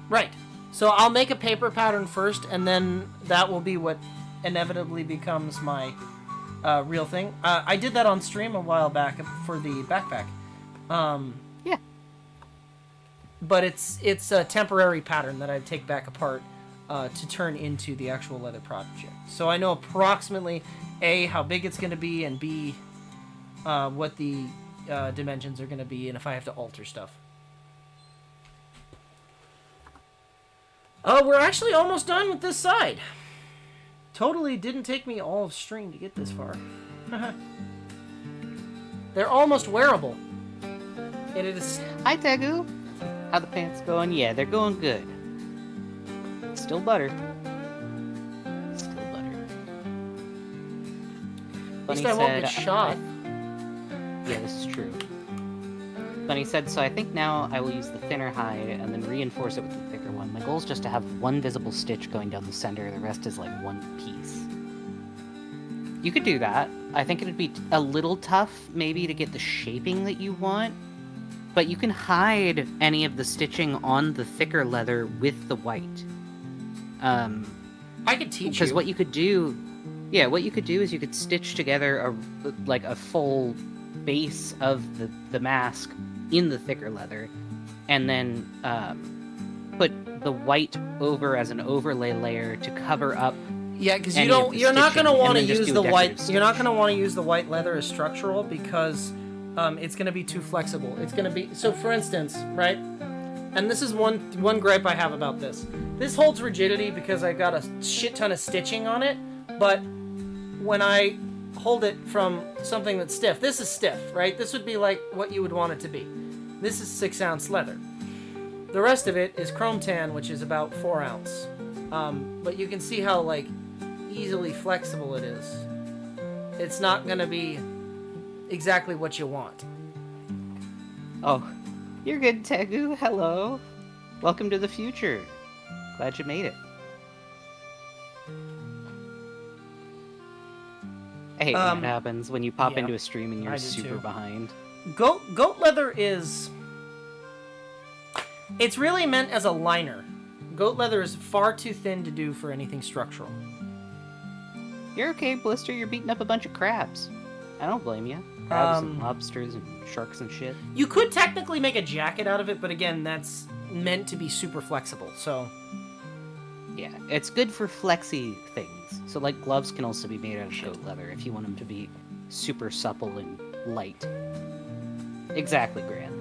Right. So I'll make a paper pattern first, and then that will be what inevitably becomes my real thing. I did that on stream a while back for the backpack. Yeah. But it's a temporary pattern that I take back apart to turn into the actual leather project. So I know approximately A, how big it's going to be, and B, what the dimensions are going to be, and if I have to alter stuff. We're actually almost done with this side. Totally didn't take me all of stream to get this far. They're almost wearable. It is. Hi, Tegu. How the pants going? Yeah, they're going good. Still butter. Still butter. least I won't get shot. Yeah, this is true. Bunny said, so I think now I will use the thinner hide and then reinforce it with the thicker one. My goal is just to have one visible stitch going down the center, the rest is like one piece. You could do that. I think it'd be a little tough, maybe, to get the shaping that you want, but you can hide any of the stitching on the thicker leather with the white. I could teach you. Because what you could do... Yeah, what you could do is you could stitch together a full base of the mask in the thicker leather, and then put the white over as an overlay layer to cover up. Yeah, because you're not going to want to use the white. You're not going to want to use the white leather as structural because it's going to be too flexible. It's going to be so. For instance, right? And this is one gripe I have about this. This holds rigidity because I got a shit ton of stitching on it, but when I hold it from something that's stiff, this is stiff, right? This would be like what you would want it to be. This is 6-ounce leather. The rest of it is chrome tan, which is about 4 ounce. But you can see how like easily flexible it is. It's not gonna be exactly what you want. Oh, you're good, Tegu. Hello. Welcome to the future. Glad you made it. I hate when it happens when you pop into a stream and you're super behind. Goat leather is... It's really meant as a liner. Goat leather is far too thin to do for anything structural. You're okay, Blister. You're beating up a bunch of crabs. I don't blame you. Crabs and lobsters and sharks and shit. You could technically make a jacket out of it, but again, that's meant to be super flexible, so... Yeah, it's good for flexy things. So, like, gloves can also be made out of goat leather if you want them to be super supple and light. Exactly, Grant.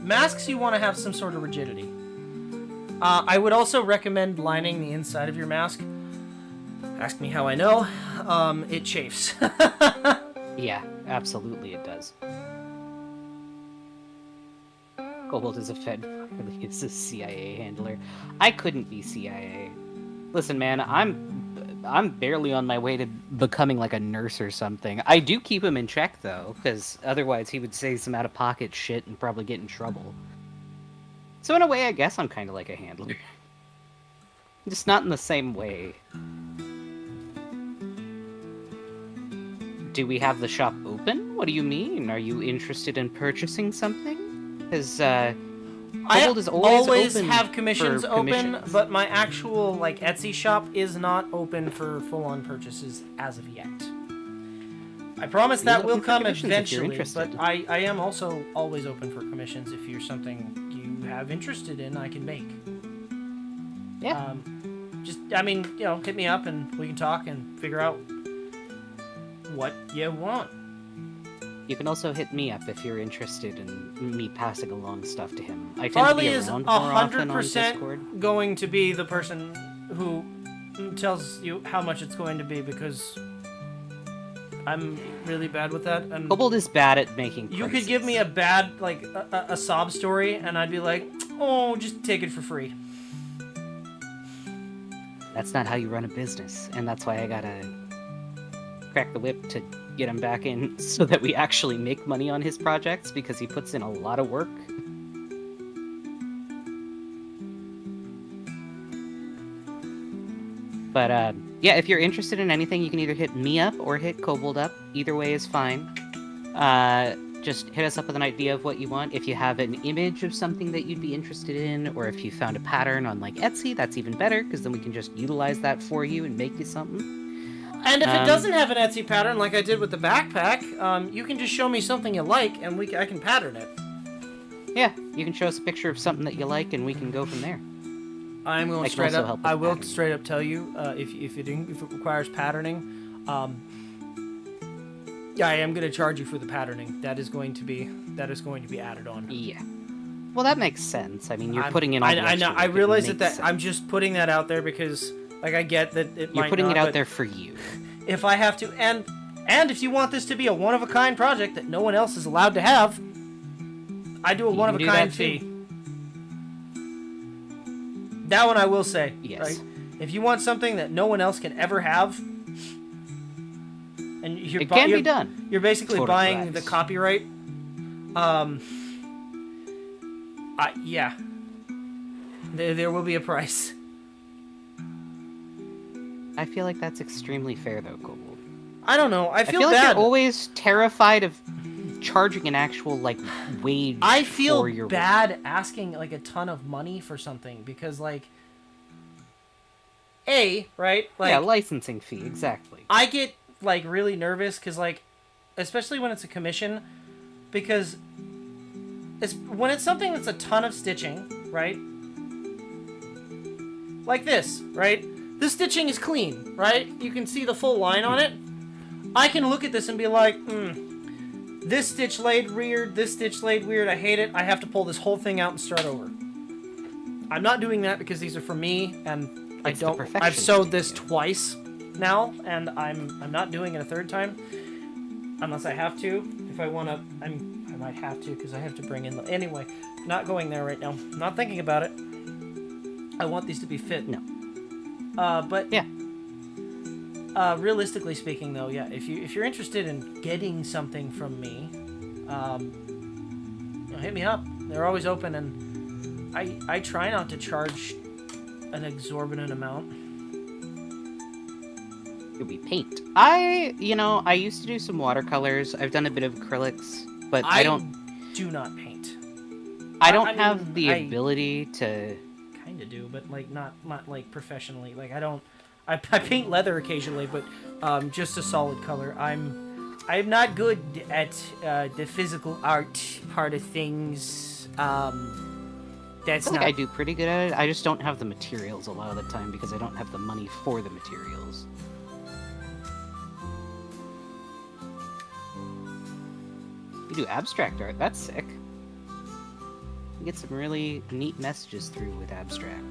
Masks, you want to have some sort of rigidity. I would also recommend lining the inside of your mask. Ask me how I know. It chafes. Yeah, absolutely it does. Kobold is a Fed, really is a CIA handler. I couldn't be CIA. Listen, man, I'm barely on my way to becoming like a nurse or something. I do keep him in check though, because otherwise he would say some out-of-pocket shit and probably get in trouble. So in a way, I guess I'm kind of like a handler. Just not in the same way. Do we have the shop open? What do you mean? Are you interested in purchasing something? Because Kobold is always open have commissions for open, commissions. but my actual like Etsy shop is not open for full-on purchases as of yet. I promise that will come eventually, but I am also always open for commissions if you're something you have interested in. I can make. Yeah. Hit me up and we can talk and figure out what you want. You can also hit me up if you're interested in me passing along stuff to him. I tend Farley to be is around more often on Discord. 100% going to be the person who tells you how much it's going to be because I'm really bad with that. And Kobold is bad at making prices. You could give me a bad, like, a sob story, and I'd be like, oh, just take it for free. That's not how you run a business, and that's why I gotta crack the whip to get him back in so that we actually make money on his projects, because he puts in a lot of work. But, yeah, if you're interested in anything, you can either hit me up or hit Kobold up. Either way is fine. Just hit us up with an idea of what you want. If you have an image of something that you'd be interested in, or if you found a pattern on, like, Etsy, that's even better, because then we can just utilize that for you and make you something. And if it doesn't have an Etsy pattern, like I did with the backpack, you can just show me something you like, and I can pattern it. Yeah, you can show us a picture of something that you like, and we can go from there. I'm going straight up. I will straight up tell you if it requires patterning. Yeah, I am going to charge you for the patterning. That is going to be added on. Yeah. Well, that makes sense. I mean, you're putting in all the I know. extra I work. realize that I'm just putting that out there because, like, I get that it might. You're putting not, it out there for you. If I have to, and if you want this to be a one-of-a-kind project that no one else is allowed to have, I do a one-of-a-kind fee. That one I will say. Yes. Right? If you want something that no one else can ever have, and it can be done. You're basically buying the copyright. Yeah. There will be a price. I feel like that's extremely fair, though, Kobold. I don't know. I feel like bad. You're always terrified of charging an actual, like, wage. I feel for your bad work. asking, like, a ton of money for something because, like, right? Like, yeah, licensing fee, exactly. I get, like, really nervous because, like, especially when it's a commission, because when it's something that's a ton of stitching, right? Like this, right? This stitching is clean, right? You can see the full line on it. I can look at this and be like, this stitch laid weird, this stitch laid weird, I hate it, I have to pull this whole thing out and start over. I'm not doing that because these are for me, and I've sewed this twice now, and I'm not doing it a third time. Unless I have to. If I want to, I might have to because I have to bring in anyway, not going there right now. Not thinking about it. I want these to be fit. No. But yeah. Realistically speaking, though, yeah, if you're interested in getting something from me, hit me up. They're always open, and I try not to charge an exorbitant amount. Could be paint. I used to do some watercolors. I've done a bit of acrylics, but I do not paint. I don't have the ability to. Kind of do, but like not like professionally. Like I paint leather occasionally, but just a solid color. I'm not good at the physical art part of things. That's not. I do pretty good at it. I just don't have the materials a lot of the time because I don't have the money for the materials. You do abstract art. That's sick. You get some really neat messages through with abstract.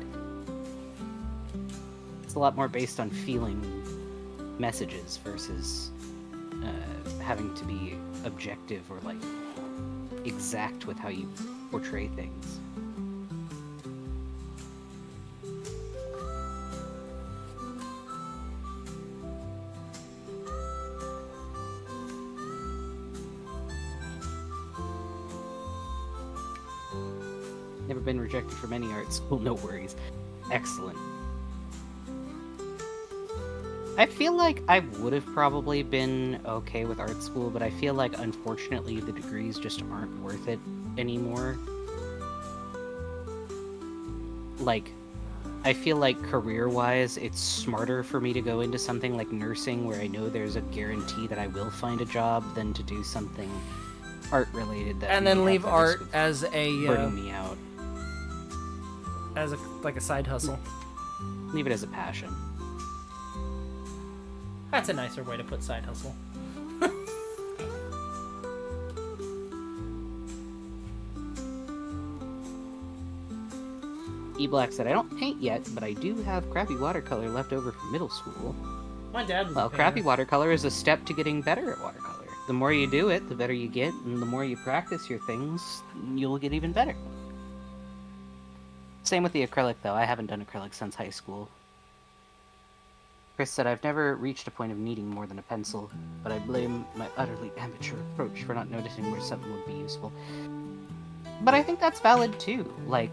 It's a lot more based on feeling messages versus having to be objective or like exact with how you portray things. Never been rejected from any art school, no worries. Excellent. I feel like I would have probably been okay with art school, but I feel like, unfortunately, the degrees just aren't worth it anymore. Like, I feel like career-wise, it's smarter for me to go into something like nursing, where I know there's a guarantee that I will find a job, than to do something art-related that and then leave art as burning me out. As a side hustle. Leave it as a passion. That's a nicer way to put side hustle. E-Black said, I don't paint yet, but I do have crappy watercolor left over from middle school. My dad was Well, crappy watercolor is a step to getting better at watercolor. The more you do it, the better you get, and the more you practice your things, you'll get even better. Same with the acrylic, though. I haven't done acrylic since high school. Chris said, I've never reached a point of needing more than a pencil, but I blame my utterly amateur approach for not noticing where something would be useful. But I think that's valid, too. Like,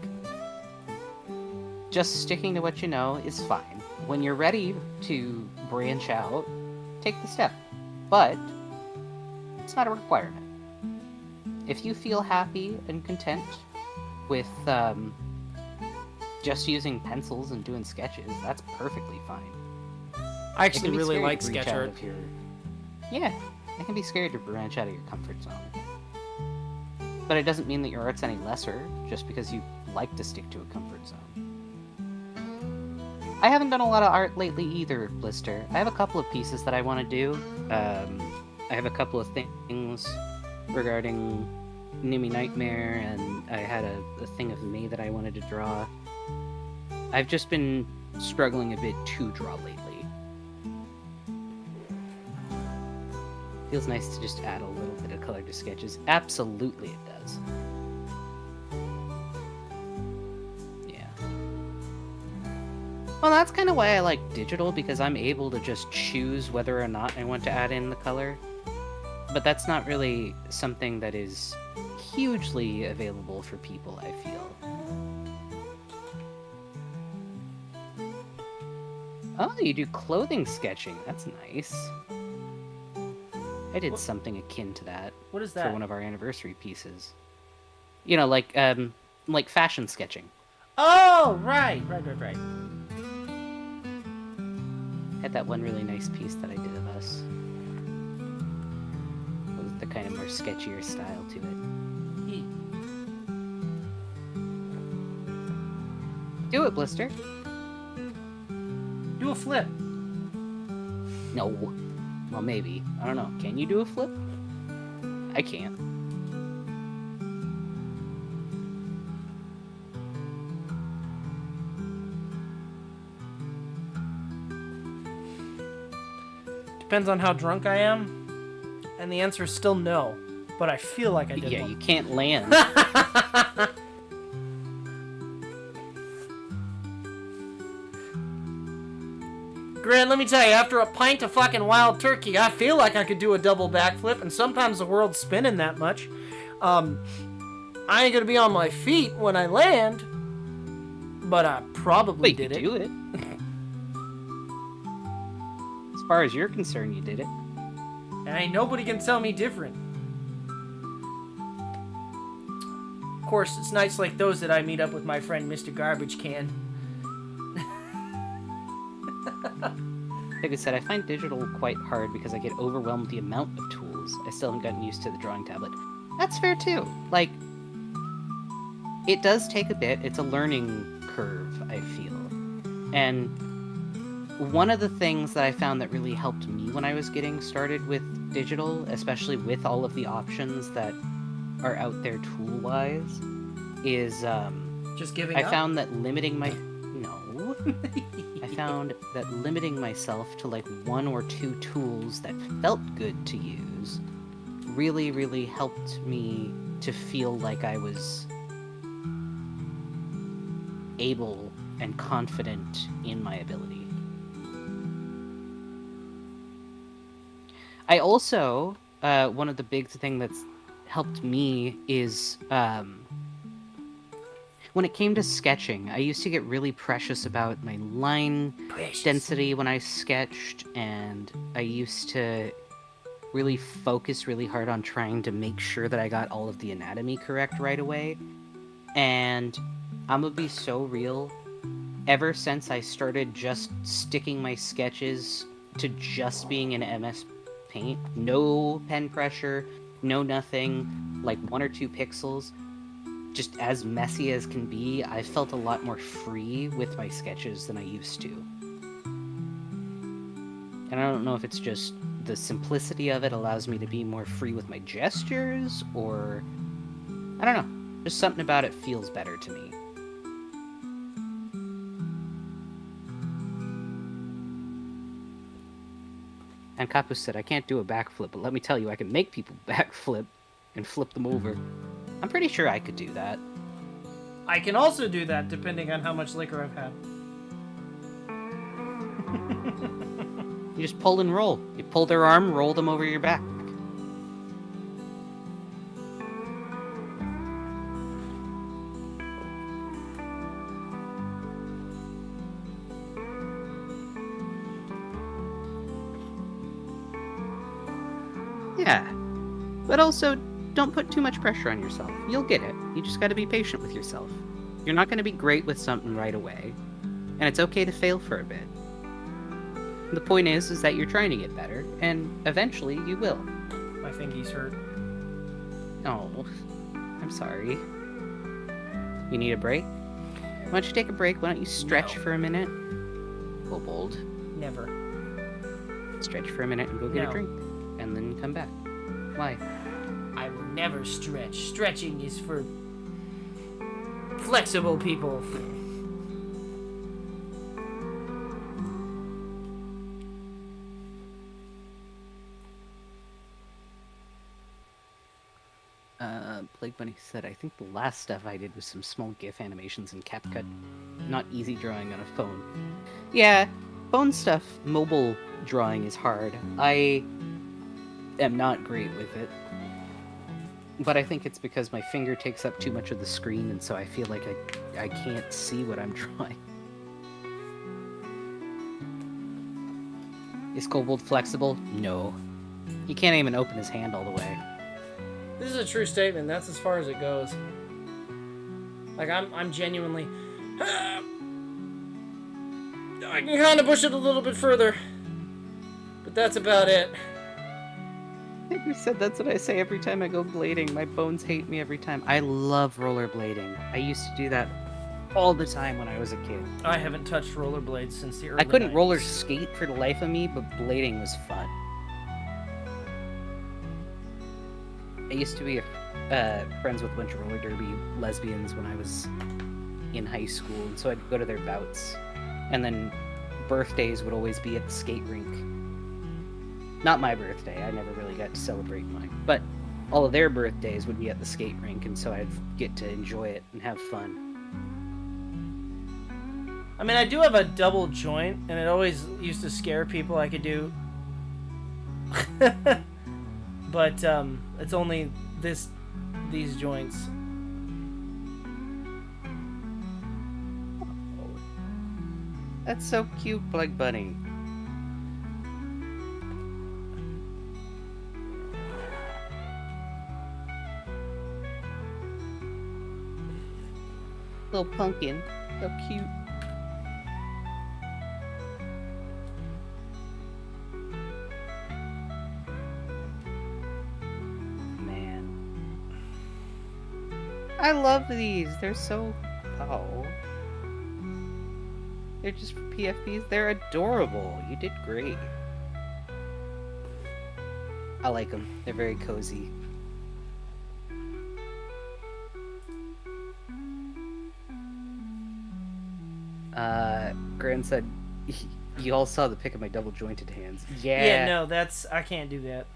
just sticking to what you know is fine. When you're ready to branch out, take the step. But it's not a requirement. If you feel happy and content with just using pencils and doing sketches, that's perfectly fine. I actually really like sketch art. Yeah, it can be scary to branch out of your comfort zone. But it doesn't mean that your art's any lesser, just because you like to stick to a comfort zone. I haven't done a lot of art lately either, Blister. I have a couple of pieces that I want to do. I have a couple of things regarding Nimi Nightmare, and I had a thing of May that I wanted to draw. I've just been struggling a bit to draw lately. Feels nice to just add a little bit of color to sketches. Absolutely it does. Yeah. Well, that's kind of why I like digital, because I'm able to just choose whether or not I want to add in the color. But that's not really something that is hugely available for people, I feel. Oh, you do clothing sketching. That's nice. I did something akin to that. What is that? For one of our anniversary pieces. You know, like fashion sketching. Oh, right. Had that one really nice piece that I did of us. With the kind of more sketchier style to it. Do it, Blister. Do a flip. No. Well, maybe. I don't know. Can you do a flip? I can't. Depends on how drunk I am. And the answer is still no. But I feel like I did Yeah, one. you can't land. Grant, let me tell you, after a pint of fucking wild turkey, I feel like I could do a double backflip, and sometimes the world's spinning that much. I ain't gonna be on my feet when I land, but I probably did it. Do it. As far as you're concerned, you did it. And ain't nobody can tell me different. Of course, it's nights like those that I meet up with my friend Mr. Garbage Can. Like I said, I find digital quite hard because I get overwhelmed with the amount of tools. I still haven't gotten used to the drawing tablet. That's fair too. Like, it does take a bit. It's a learning curve, I feel. And one of the things that I found that really helped me when I was getting started with digital, especially with all of the options that are out there tool-wise, is just giving I up? found that limiting my... No. I found that limiting myself to like 1 or 2 tools that felt good to use really, really helped me to feel like I was able and confident in my ability. I also, one of the big things that's helped me is, when it came to sketching, I used to get really precious about my line density when I sketched, and I used to really focus really hard on trying to make sure that I got all of the anatomy correct right away. And I'm gonna be so real, ever since I started just sticking my sketches to just being in MS Paint, no pen pressure, no nothing, like 1 or 2 pixels, just as messy as can be, I felt a lot more free with my sketches than I used to. And I don't know if it's just the simplicity of it allows me to be more free with my gestures, or... I don't know. Just something about it feels better to me. And Kapus said, I can't do a backflip, but let me tell you, I can make people backflip and flip them over. I'm pretty sure I could do that. I can also do that, depending on how much liquor I've had. You just pull and roll. You pull their arm, roll them over your back. Yeah. But also, don't put too much pressure on yourself. You'll get it. You just gotta be patient with yourself. You're not gonna be great with something right away. And it's okay to fail for a bit. The point is that you're trying to get better, and eventually you will. My fingies hurt. Oh, I'm sorry. You need a break? Why don't you take a break? Why don't you stretch for a minute? Kobold. Never. Stretch for a minute and go get a drink. And then come back. Why? I will never stretch. Stretching is for flexible people. Plague Bunny said, I think the last stuff I did was some small GIF animations in CapCut. not easy drawing on a phone. Yeah, phone stuff, mobile drawing is hard. I am not great with it. But I think it's because my finger takes up too much of the screen, and so I feel like I can't see what I'm drawing. Is Kobold flexible? No. He can't even open his hand all the way. This is a true statement. That's as far as it goes. Like, I'm genuinely... I can kind of push it a little bit further. But that's about it. I think we said that's what I say every time I go blading. My bones hate me every time. I love rollerblading. I used to do that all the time when I was a kid. I haven't touched rollerblades since the early I couldn't 90s. roller skate for the life of me, but blading was fun. I used to be friends with a bunch of roller derby lesbians when I was in high school, and so I'd go to their bouts. And then birthdays would always be at the skate rink. Not my birthday, I never really got to celebrate mine, but all of their birthdays would be at the skate rink, and so I'd get to enjoy it and have fun. I mean, I do have a double joint, and it always used to scare people I could do. But it's only these joints. That's so cute, Plug Bunny. Little pumpkin, so cute. Man, I love these. They're so they're just for PFPs. They're adorable. You did great. I like them. They're very cozy. Gran said, you all saw the pic of my double jointed hands. Yeah. Yeah, no, I can't do that.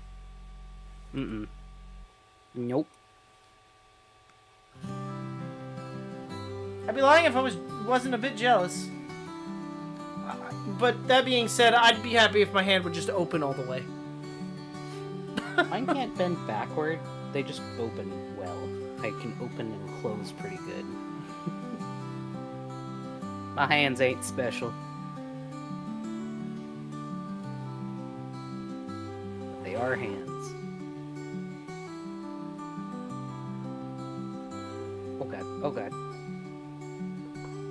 Mm-mm. Nope. I'd be lying if I wasn't a bit jealous. But that being said, I'd be happy if my hand would just open all the way. Mine can't bend backward. They just open well. I can open and close pretty good. My hands ain't special. But they are hands. Oh god, oh god.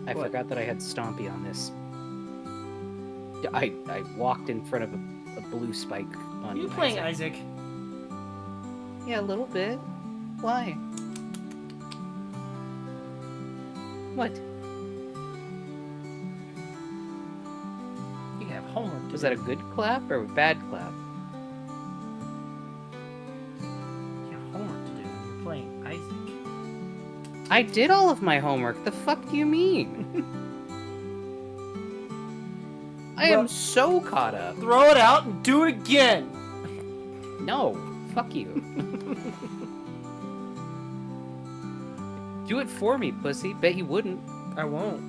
I What? forgot that I had Stompy on this. I walked in front of a blue spike on Are you playing Isaac. Isaac? Yeah, a little bit. Why? What? You have homework to Was do. that a good clap or a bad clap? You have homework to do. You're playing Isaac. I did all of my homework. The fuck do you mean? I am so caught up. Throw it out and do it again. No, fuck you. Do it for me, pussy. Bet you wouldn't. I won't.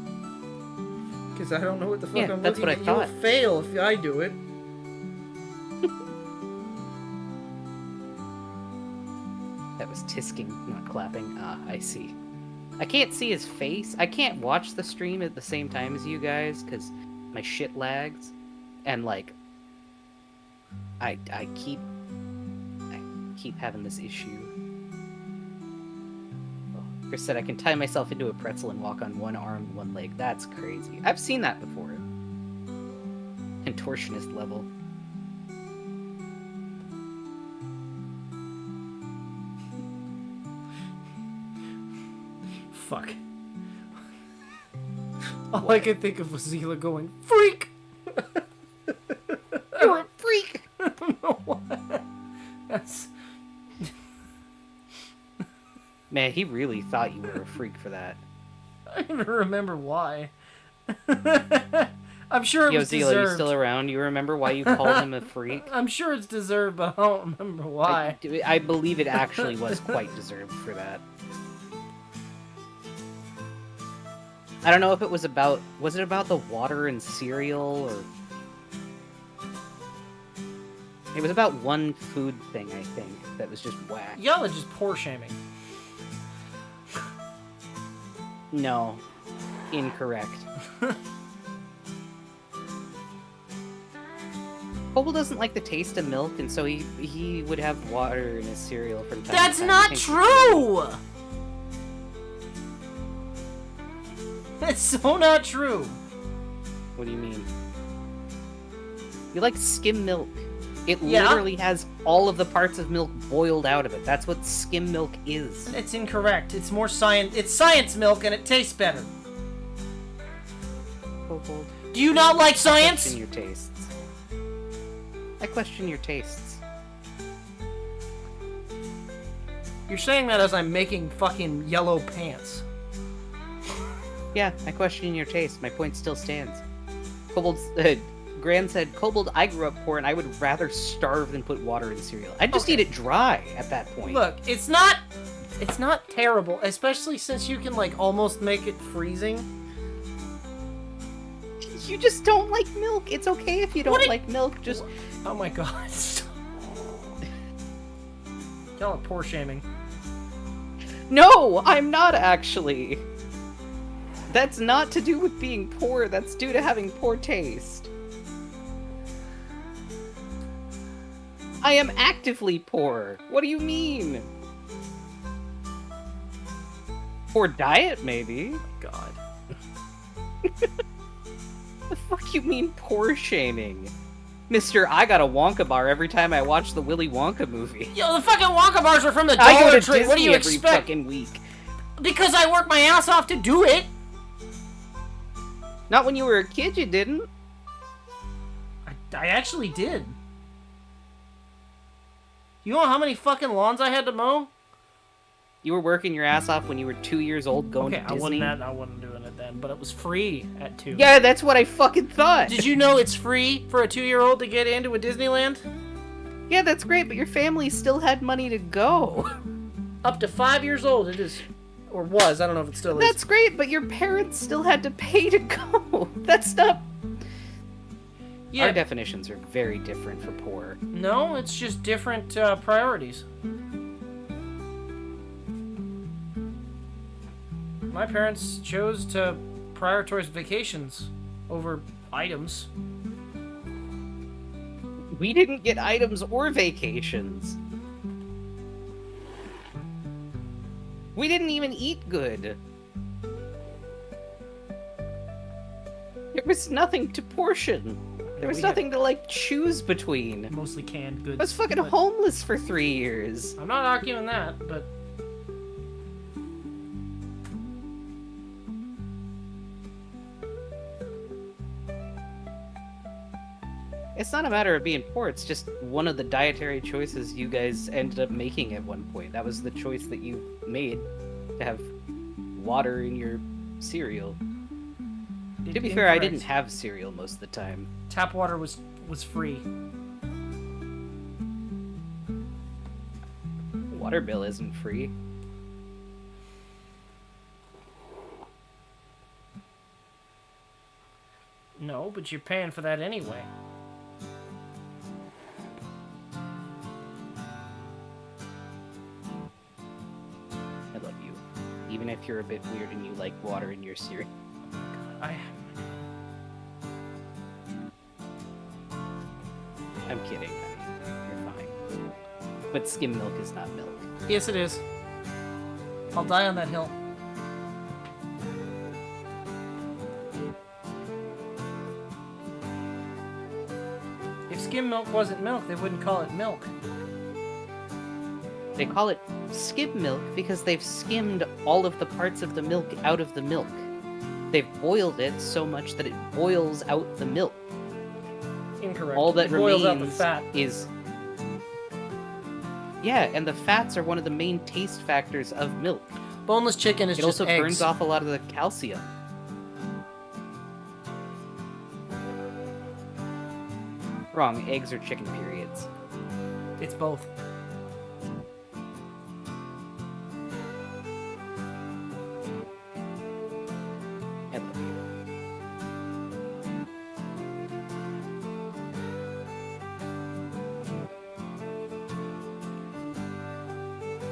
Because I don't know what the fuck Yeah, I'm that's looking what I at. thought. You'll fail if I do it. That was tisking, not clapping. Ah, I see. I can't see his face. I can't watch the stream at the same time as you guys because my shit lags. And like, I keep having this issue. Oh, Chris said I can tie myself into a pretzel and walk on one arm and one leg. That's crazy. I've seen that before. Contortionist level. Fuck. All I could think of was Zila going, freak! You're a freak! I don't know why. That's... Man, he really thought you were a freak for that. I don't even remember why. I'm sure it Yo, was Zila, deserved. you still around? You remember why you called him a freak? I'm sure it's deserved, but I don't remember why. I believe it actually was quite deserved for that. I don't know if it was about... Was it about the water and cereal, or... It was about one food thing, I think, that was just whack. Y'all are just poor shaming. No. Incorrect. Kobold doesn't like the taste of milk, and so he would have water in his cereal from time That's to time. not true! That's so not true. What do you mean? You like skim milk. It Yeah. literally has all of the parts of milk boiled out of it. That's what skim milk is. It's incorrect. It's more science. It's science milk, and it tastes better. Kobold. Do you not like I science? question your tastes. I question your tastes. You're saying that as I'm making fucking yellow pants. Yeah, I question your taste. My point still stands. Kobold's... Gran said, Kobold, I grew up poor and I would rather starve than put water in cereal. I'd just eat it dry at that point. Look, it's not terrible, especially since you can, like, almost make it freezing. You just don't like milk. It's okay if you don't like milk. Just... Oh my god. Y'all are poor shaming. No, I'm not actually. That's not to do with being poor. That's due to having poor taste. I am actively poor. What do you mean? Poor diet, maybe. God. The fuck you mean poor shaming? Mister, I got a Wonka bar every time I watch the Willy Wonka movie. Yo, the fucking Wonka bars are from the I go Dollar to Tree. Disney What do you every expect? fucking week. Because I work my ass off to do it. Not when you were a kid, you didn't. I actually did. You know how many fucking lawns I had to mow? You were working your ass off when you were 2 years old going to Disney. I wasn't doing it then, but it was free at 2. Yeah, that's what I fucking thought. Did you know it's free for a 2-year-old to get into a Disneyland? Yeah, that's great, but your family still had money to go. Up to 5 years old, it is. Or was, I don't know if it still is. That's great, but your parents still had to pay to go. That's not... Yeah. Our definitions are very different for poor. No, it's just different priorities. My parents chose to prioritize vacations over items. We didn't get items or vacations. We didn't even eat good. There was nothing to portion. There was nothing to, like, choose between. Mostly canned goods. I was fucking homeless for 3 years. I'm not arguing that, but... It's not a matter of being poor, it's just one of the dietary choices you guys ended up making at one point. That was the choice that you made, to have water in your cereal. To be fair, I didn't have cereal most of the time. Tap water was free. Water bill isn't free. No, but you're paying for that anyway. I love you. Even if you're a bit weird and you like water in your cereal. I'm kidding, honey. You're fine. But skim milk is not milk. Yes, it is. I'll die on that hill. If skim milk wasn't milk, they wouldn't call it milk. They call it skim milk because they've skimmed all of the parts of the milk out of the milk. They've boiled it so much that it boils out the milk. Incorrect. All that It boils out the remains fat. is... Yeah, and the fats are one of the main taste factors of milk. Boneless chicken is It just also eggs. burns off a lot of the calcium. Wrong, eggs are chicken periods. It's both. I love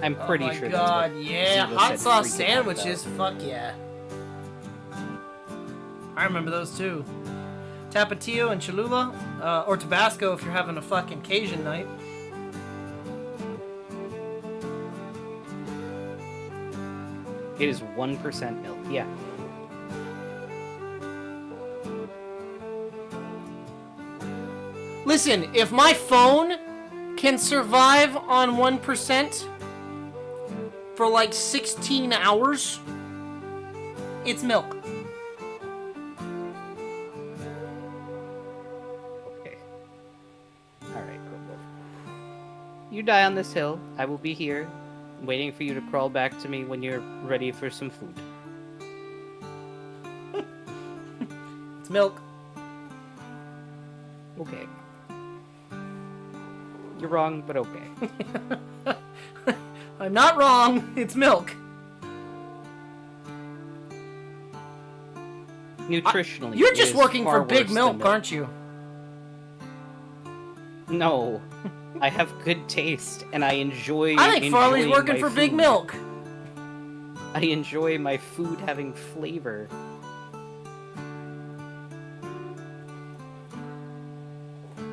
I'm pretty sure God, that's what yeah, Ziva hot said sauce freaking out sandwiches, about. fuck yeah. I remember those too. Tapatio and Cholula, or Tabasco if you're having a fucking Cajun night. It is 1% milk, yeah. Listen, if my phone can survive on 1% for like 16 hours, it's milk. Okay. Alright, Kobold. You die on this hill. I will be here, waiting for you to crawl back to me when you're ready for some food. It's milk. Okay. You're wrong, but okay. I'm not wrong. It's milk. Nutritionally, You're it just is working far for Big worse Milk, than aren't you? No. I have good taste, and I enjoy. I think Farley's enjoying working my for food. Big Milk. I enjoy my food having flavor.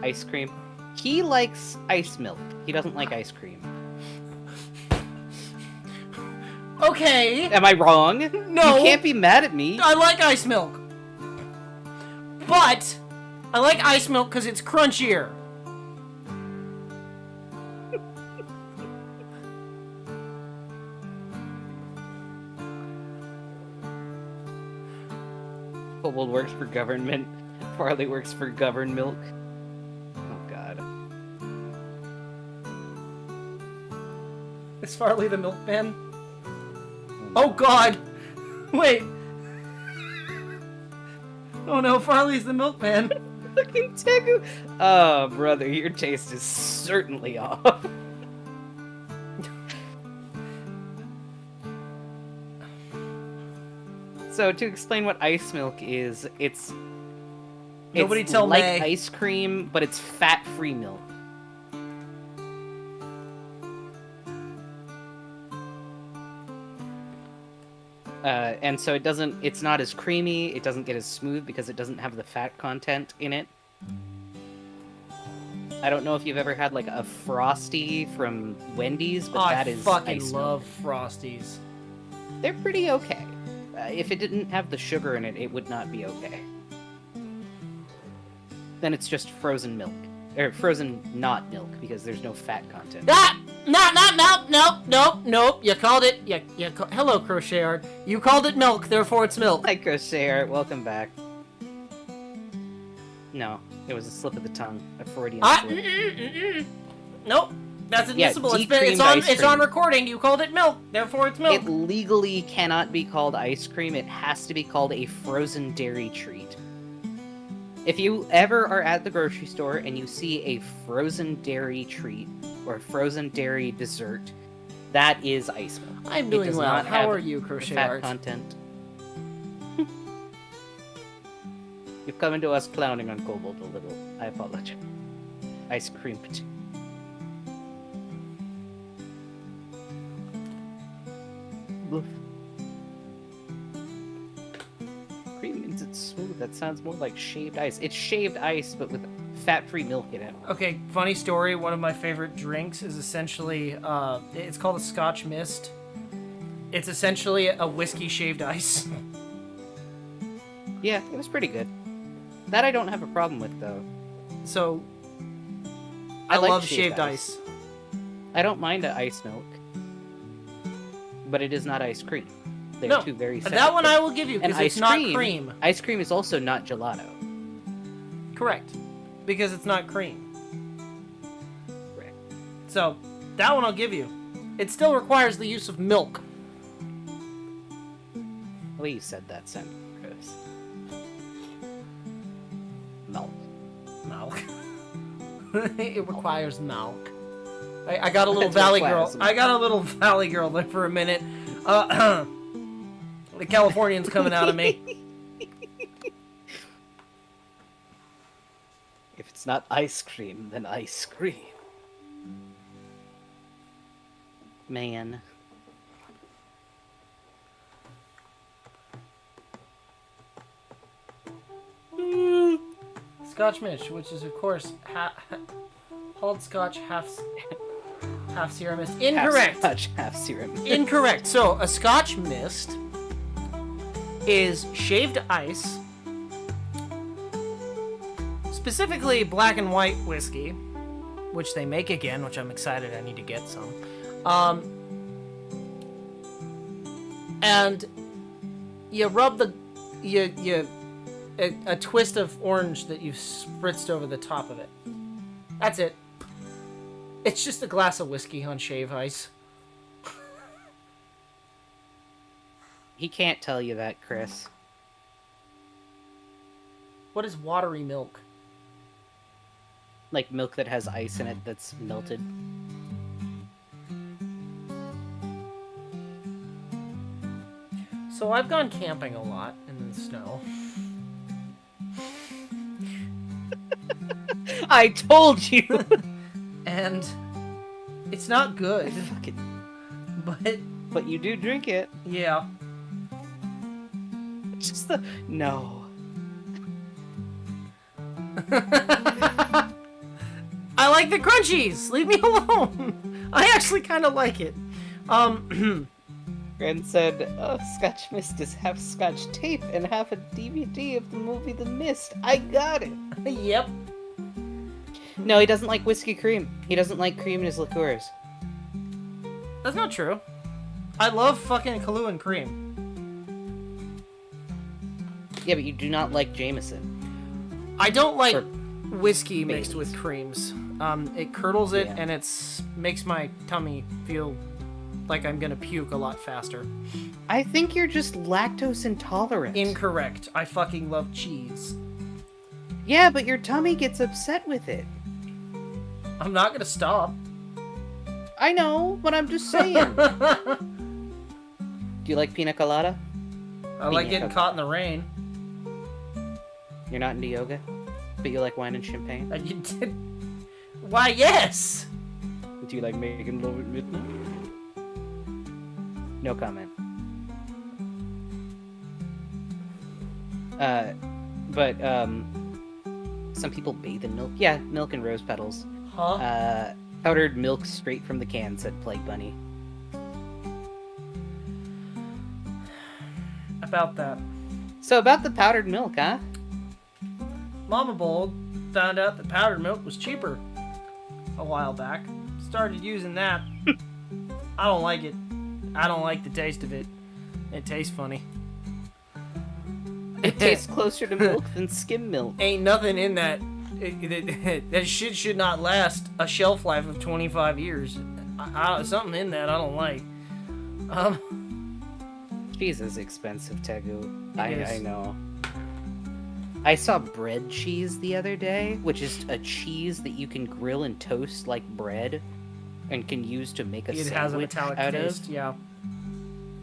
Ice cream. He likes ice milk. He doesn't like ice cream. Okay. Am I wrong? No. You can't be mad at me. I like ice milk. But I like ice milk because it's crunchier. Kobold works for government. Farley works for governed milk. Oh god. Is Farley the milkman? Oh god! Wait! Oh no, Farley's the milkman. Fucking Tegu. Oh, brother, your taste is certainly off. So, to explain what ice milk is, it's Nobody tell like May. ice cream, but it's fat-free milk. And so it's not as creamy, it doesn't get as smooth because it doesn't have the fat content in it. I don't know if you've ever had like a Frosty from Wendy's, but that is fucking ice love milk. Frosties. They're pretty okay. If it didn't have the sugar in it, it would not be okay. Then it's just frozen milk. Or frozen not milk, because there's no fat content. Ah! Nope. You called it. Hello, Crochet Art. You called it milk, therefore it's milk. Hi, Crochet Art. Welcome back. No, it was a slip of the tongue. A Freudian slip. Nope. That's admissible. Yeah, It's on recording. You called it milk, therefore it's milk. It legally cannot be called ice cream. It has to be called a frozen dairy treat. If you ever are at the grocery store and you see a frozen dairy treat or frozen dairy dessert, that is ice milk. I'm It doing does well. not How have are you, the Crochet fat Art? content. You've come into us clowning on Kobold a little. I apologize. Ice cream. Oof. Cream means it's smooth. That sounds more like shaved ice. It's shaved ice, but with fat-free milk in it. Okay, funny story. One of my favorite drinks is essentially, it's called a Scotch Mist. It's essentially a whiskey shaved ice. Yeah, it was pretty good. That I don't have a problem with, though. So, I like love shaved shaved ice. I don't mind ice milk, but it is not ice cream. They're No, two very separate that one I things. will give you, And because it's not cream. Ice cream is also not gelato. Correct. Because it's not cream. Correct. So, that one I'll give you. It still requires the use of milk. The way you said that sounded gross. Milk. Milk. It requires milk. I got a little It valley requires girl. milk. I got a little valley girl there for a minute. The Californian's coming out of me. If it's not ice cream, then ice cream. Man. Scotch Mist, which is of course hulled Scotch half Sierra Mist. Incorrect. Half Scotch, half serum. Incorrect. So a Scotch Mist is shaved ice, specifically black and white whiskey, which they make again, which I'm excited. I need to get some. And you rub a twist of orange that you've spritzed over the top of it. That's it. It's just a glass of whiskey on shave ice. He can't tell you that, Chris. What is watery milk? Like milk that has ice in it that's melted. So I've gone camping a lot in the snow. I told you! And it's not good. Fucking... But you do drink it. Yeah. Just the... No. I like the crunchies! Leave me alone! I actually kind of like it. Ren said, oh, Scotch Mist is half Scotch tape and half a DVD of the movie The Mist. I got it! Yep. No, he doesn't like whiskey cream. He doesn't like cream in his liqueurs. That's not true. I love fucking Kahlua and cream. Yeah, but you do not like Jameson. I don't like Or whiskey mixed Baileys. with creams. It curdles it, Yeah. and makes my tummy feel like I'm gonna puke a lot faster. I think you're just lactose intolerant. Incorrect. I fucking love cheese. Yeah, but your tummy gets upset with it. I'm not gonna stop. I know, but I'm just saying. Do you like pina colada? I like Pina getting colada. caught in the rain. You're not into yoga, but you like wine and champagne? You did. Why, yes! Do you like making love at midnight? No comment. Some people bathe in milk. Yeah, milk and rose petals. Huh? Powdered milk straight from the can, said Plague Bunny. About that. So about the powdered milk, huh? Mama Bold found out that powdered milk was cheaper a while back. Started using that. I don't like it. I don't like the taste of it. It tastes funny. It tastes closer to milk than skim milk. Ain't nothing in that. That shit should not last a shelf life of 25 years. Something in that I don't like. Cheese is expensive, Tegu. It I is. know. I saw bread cheese the other day, which is a cheese that you can grill and toast like bread and can use to make a It sandwich has a metallic out taste, of. yeah.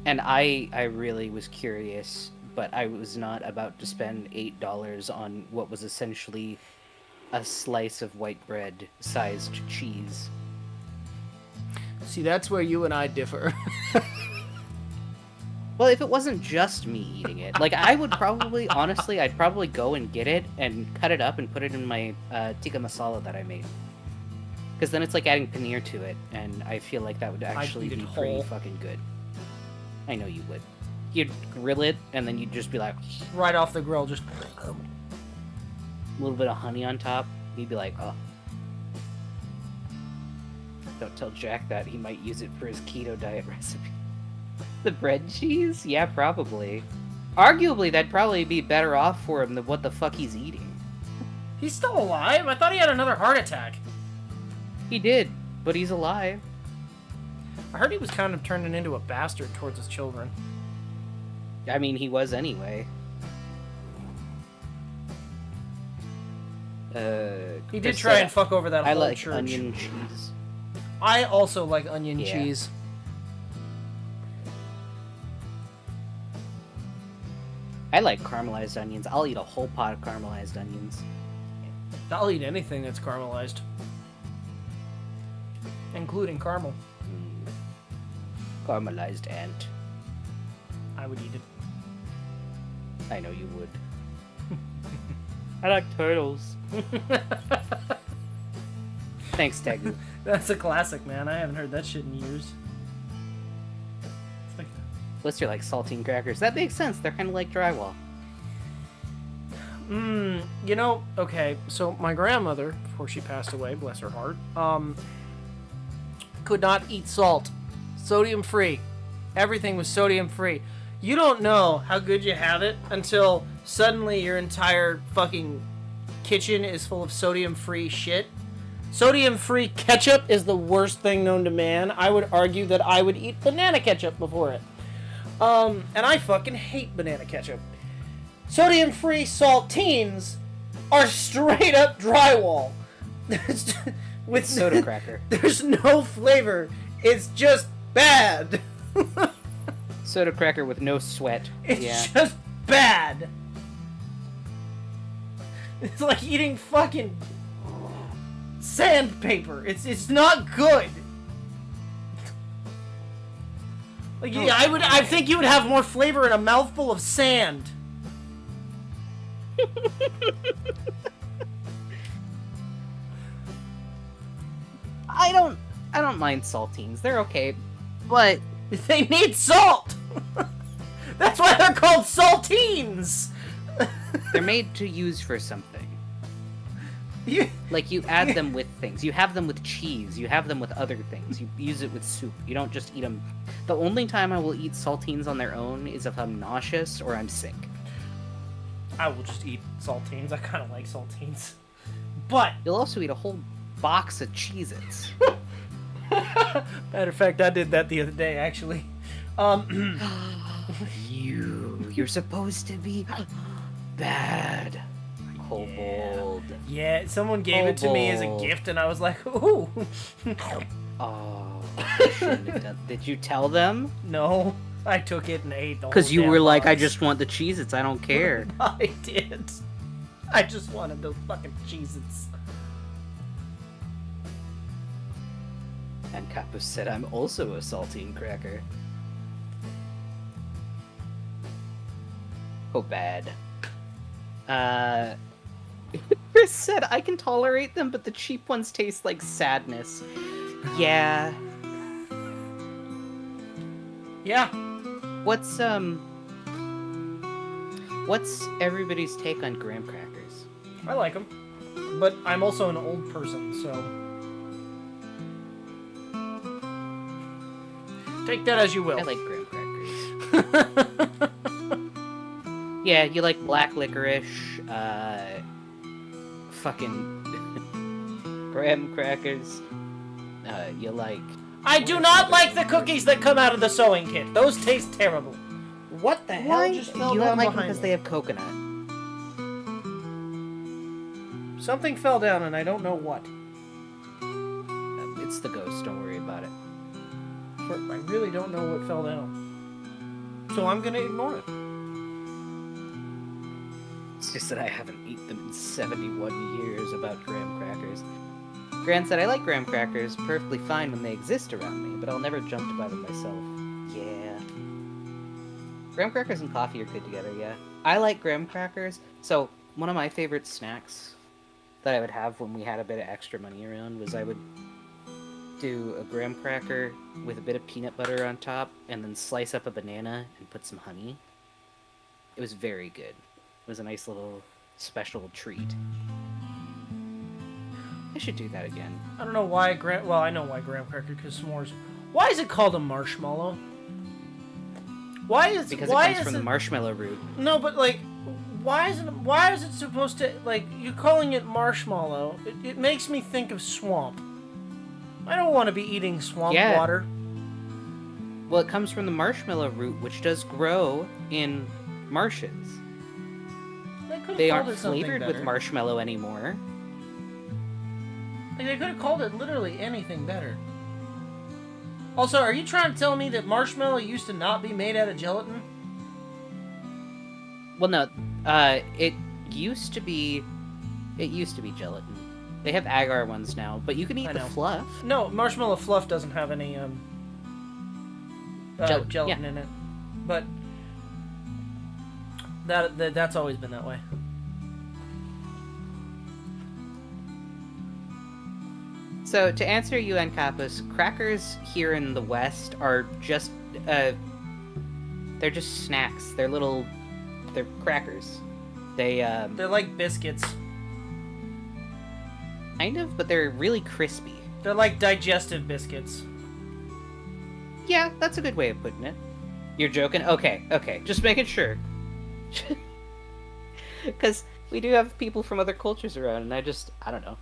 And I really was curious, but I was not about to spend $8 on what was essentially a slice of white bread sized cheese. See, that's where you and I differ. Well, if it wasn't just me eating it, like I would probably, honestly, I'd probably go and get it and cut it up and put it in my tikka masala that I made. Because then it's like adding paneer to it, and I feel like that would actually eat it be pretty whole. fucking good. I know you would. You'd grill it, and then you'd just be like, Right off the grill, just... a little bit of honey on top. You'd be like, oh. Don't tell Jack that. He might use it for his keto diet recipe. The bread cheese? Yeah, probably. Arguably, that'd probably be better off for him than what the fuck he's eating. He's still alive? I thought he had another heart attack. He did, but he's alive. I heard he was kind of turning into a bastard towards his children. I mean, he was anyway. He did try and fuck over that I whole like church. onion cheese. I also like onion Yeah. cheese. I like caramelized onions. I'll eat a whole pot of caramelized onions. I'll eat anything that's caramelized. Including caramel. Caramelized ant. I would eat it. I know you would. I like turtles. Thanks, Tegu. That's a classic, man. I haven't heard that shit in years. It's like... Blister like saltine crackers. That makes sense. They're kind of like drywall. You know, okay, so my grandmother, before she passed away, bless her heart, could not eat salt. Sodium free. Everything was sodium free. You don't know how good you have it until suddenly your entire fucking kitchen is full of sodium free shit. Sodium free ketchup is the worst thing known to man. I would argue that I would eat banana ketchup before it. And I fucking hate banana ketchup. Sodium free saltines are straight up drywall. With soda cracker. There's no flavor. It's just bad. Soda cracker with no sweat. It's just bad. It's like eating fucking sandpaper. It's not good. Like I think you would have more flavor in a mouthful of sand. I don't mind saltines. They're okay, but they need salt. That's why they're called saltines. They're made to use for something. Like, you add them with things. You have them with cheese. You have them with other things. You use it with soup. You don't just eat them. The only time I will eat saltines on their own is if I'm nauseous or I'm sick. I will just eat saltines. I kind of like saltines. But you'll also eat a whole box of Cheez-Its. Matter of fact, I did that the other day, actually. You're supposed to be bad. Kobold. Yeah, someone gave it to me as a gift, and I was like, ooh. Oh, I shouldn't have done. Did you tell them? No, I took it and ate the whole Because you were like, box. I just want the Cheez-Its, I don't care. I did. I just wanted those fucking Cheez-Its. And Kapus said, I'm also a saltine cracker. Oh, bad. Chris said, I can tolerate them, but the cheap ones taste like sadness. Yeah. Yeah. What's everybody's take on graham crackers? I like them, but I'm also an old person, so take that as you will. I like graham crackers. Yeah, you like black licorice, fucking graham crackers. You like... I do not like the cookies that come out of the sewing kit. Those taste terrible. What the hell just fell you down don't like them behind because me? they have coconut. Something fell down and I don't know what. It's the ghost, don't worry about it. I really don't know what fell down. So I'm gonna ignore it. It's just that I haven't eaten them in 71 years about graham crackers. Gran said, I like graham crackers perfectly fine when they exist around me, but I'll never jump to buy them myself. Yeah. Graham crackers and coffee are good together, yeah. I like graham crackers. So, one of my favorite snacks that I would have when we had a bit of extra money around was I would do a graham cracker with a bit of peanut butter on top, and then slice up a banana and put some honey. It was very good. It was a nice little special treat. I should do that again. I don't know why well, I know why graham cracker, because s'mores. Why is it called a marshmallow? Because it comes from the marshmallow root. No, but like, why is it supposed to, like, you calling it marshmallow? It makes me think of swamp. I don't want to be eating swamp water. Well, it comes from the marshmallow root, which does grow in marshes. They aren't flavored with marshmallow anymore. Like, they could have called it literally anything better. Also, are you trying to tell me that marshmallow used to not be made out of gelatin? Well, no. It used to be gelatin. They have agar ones now, but you can eat the fluff. No, marshmallow fluff doesn't have any gelatin in it. But that's always been that way. So to answer you, Capus, crackers here in the West are just they're just snacks. They're crackers. They're like biscuits. Kind of, but they're really crispy. They're like digestive biscuits. Yeah, that's a good way of putting it. You're joking? Okay. Just making sure. Because we do have people from other cultures around, and I don't know.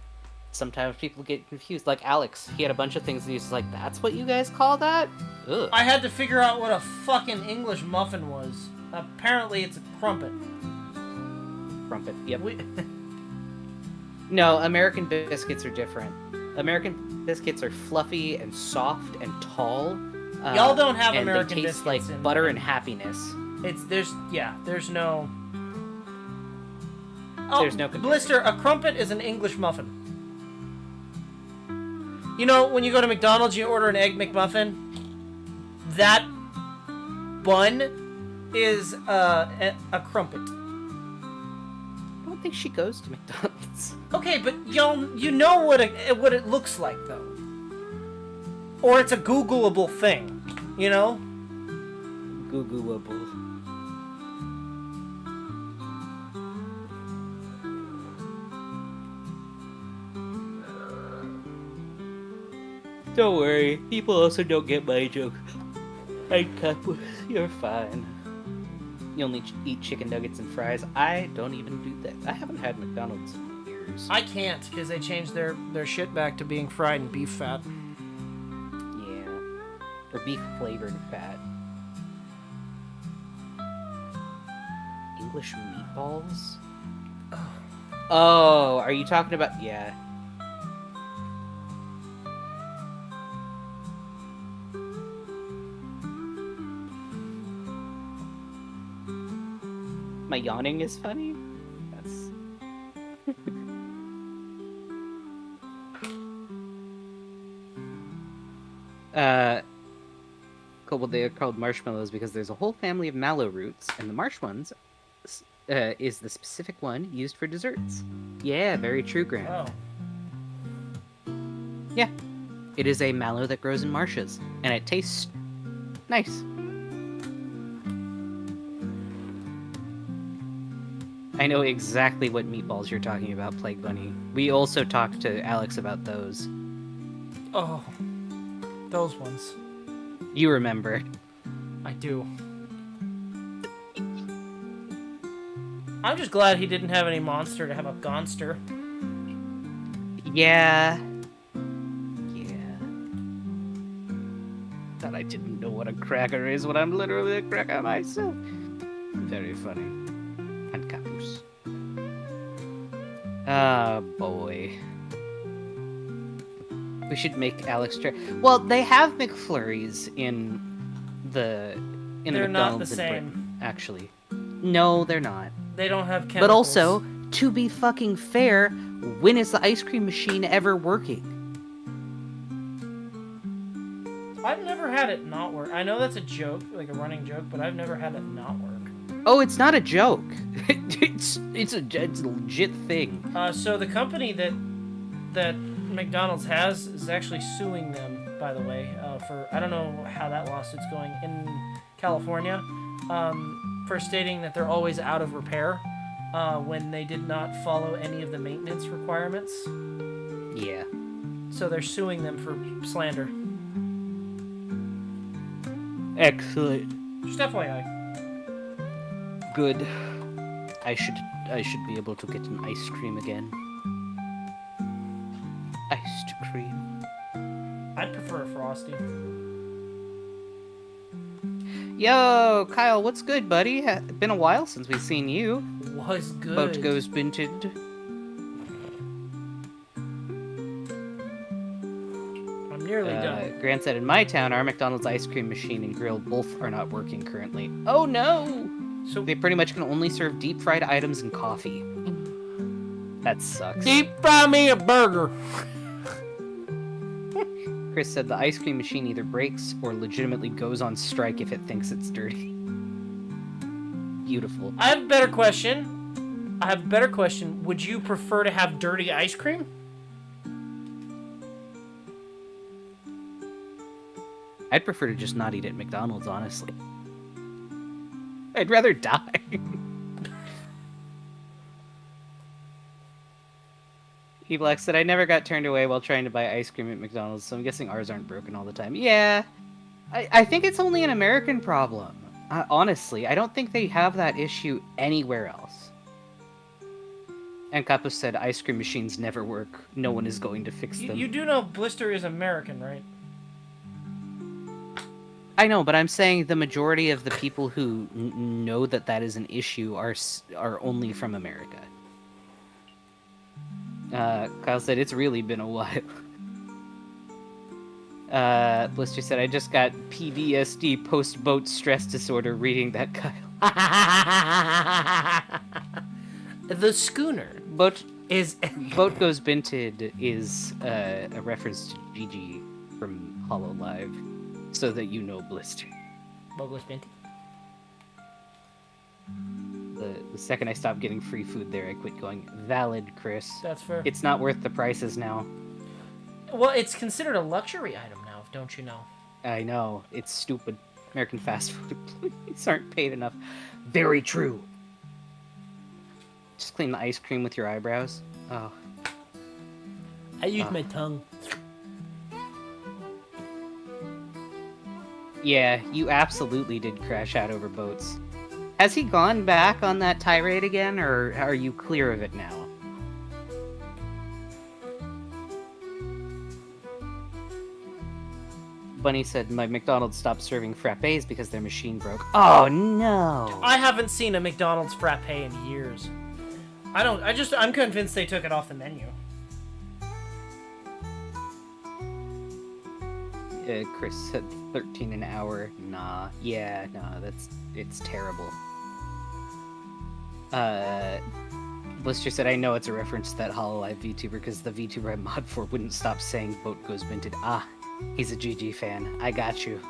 Sometimes people get confused. Like Alex, he had a bunch of things, and he's like, that's what you guys call that? Ugh. I had to figure out what a fucking English muffin was. Apparently it's a crumpet. Crumpet, yep. No, American biscuits are different. American biscuits are fluffy and soft and tall. Y'all don't have and American they taste biscuits like butter and happiness. There's no... There's no comparison. Blister, a crumpet is an English muffin. You know, when you go to McDonald's, you order an Egg McMuffin? That bun is a crumpet. I don't think she goes to McDonald's. Okay, but you know what it looks like, though. Or it's a Googleable thing, you know? Googleable. Don't worry, people also don't get my joke. You're fine. You only eat chicken nuggets and fries. I don't even do that. I haven't had McDonald's in years. I can't, because they changed their shit back to being fried and beef fat. Yeah. Or beef flavored fat. English meatballs? Oh, are you talking about... Yeah. My yawning is funny? That's... Kobold, they are called marshmallows because there's a whole family of mallow roots, and the marsh ones is the specific one used for desserts. Yeah, very true, Graham. Oh. Yeah. It is a mallow that grows in marshes, and it tastes nice. I know exactly what meatballs you're talking about, Plague Bunny. We also talked to Alex about those. Oh, those ones. You remember. I do. I'm just glad he didn't have any monster to have a gonster. Yeah. Thought I didn't know what a cracker is when I'm literally a cracker myself. Very funny. And Capus. Ah, boy. We should make Alex try. Well, they have McFlurries in They're McDonald's not the in same. Britain, actually. No, they're not. They don't have chemicals. But also, to be fucking fair, when is the ice cream machine ever working? I've never had it not work. I know that's a joke, like a running joke, but I've never had it not work. Oh, it's not a joke. it's a legit thing. So the company that McDonald's has is actually suing them, by the way, for, I don't know how that lawsuit's going, in California, for stating that they're always out of repair when they did not follow any of the maintenance requirements. Yeah. So they're suing them for slander. Excellent. Just FYI. Good. I should be able to get an ice cream again. Iced cream. I'd prefer a Frosty. Yo, Kyle, what's good, buddy? Been a while since we've seen you. Was good. Boat goes binted. I'm nearly done. Grant said, in my town, our McDonald's ice cream machine and grill both are not working currently. Oh no! So they pretty much can only serve deep fried items and coffee. That sucks. Deep fry me a burger. Chris said the ice cream machine either breaks or legitimately goes on strike if it thinks it's dirty. Beautiful. I have a better question. Would you prefer to have dirty ice cream? I'd prefer to just not eat at McDonald's, honestly. I'd rather die. Eblack said, I never got turned away while trying to buy ice cream at McDonald's, so I'm guessing ours aren't broken all the time. Yeah, I think it's only an American problem. Honestly, I don't think they have that issue anywhere else. And Kappa said, ice cream machines never work. No one is going to fix them. You do know Blister is American, right? I know, but I'm saying the majority of the people who know that that is an issue are only from America. Kyle said, it's really been a while. Blister said, I just got PTSD post-boat stress disorder reading that, Kyle. The schooner. Boat Goes Binted is a reference to Gigi from HoloLive. So that you know, Blister. Boat Goes Binted? The second I stopped getting free food there, I quit going. Valid, Chris. That's fair. It's not worth the prices now. Well, it's considered a luxury item now, don't you know? I know. It's stupid. American fast food employees aren't paid enough. Very true. Just clean the ice cream with your eyebrows. Oh. I use my tongue. Yeah, you absolutely did crash out over boats. Has he gone back on that tirade again, or are you clear of it now? Bunny said, my McDonald's stopped serving frappes because their machine broke. Oh, no! I haven't seen a McDonald's frappe in years. I'm convinced they took it off the menu. Chris said 13 an hour. Nah. Yeah, no, it's terrible. Blister said, I know it's a reference to that HoloLive VTuber because the VTuber I mod for wouldn't stop saying Boat Goes Binted. Ah, he's a GG fan. I got you.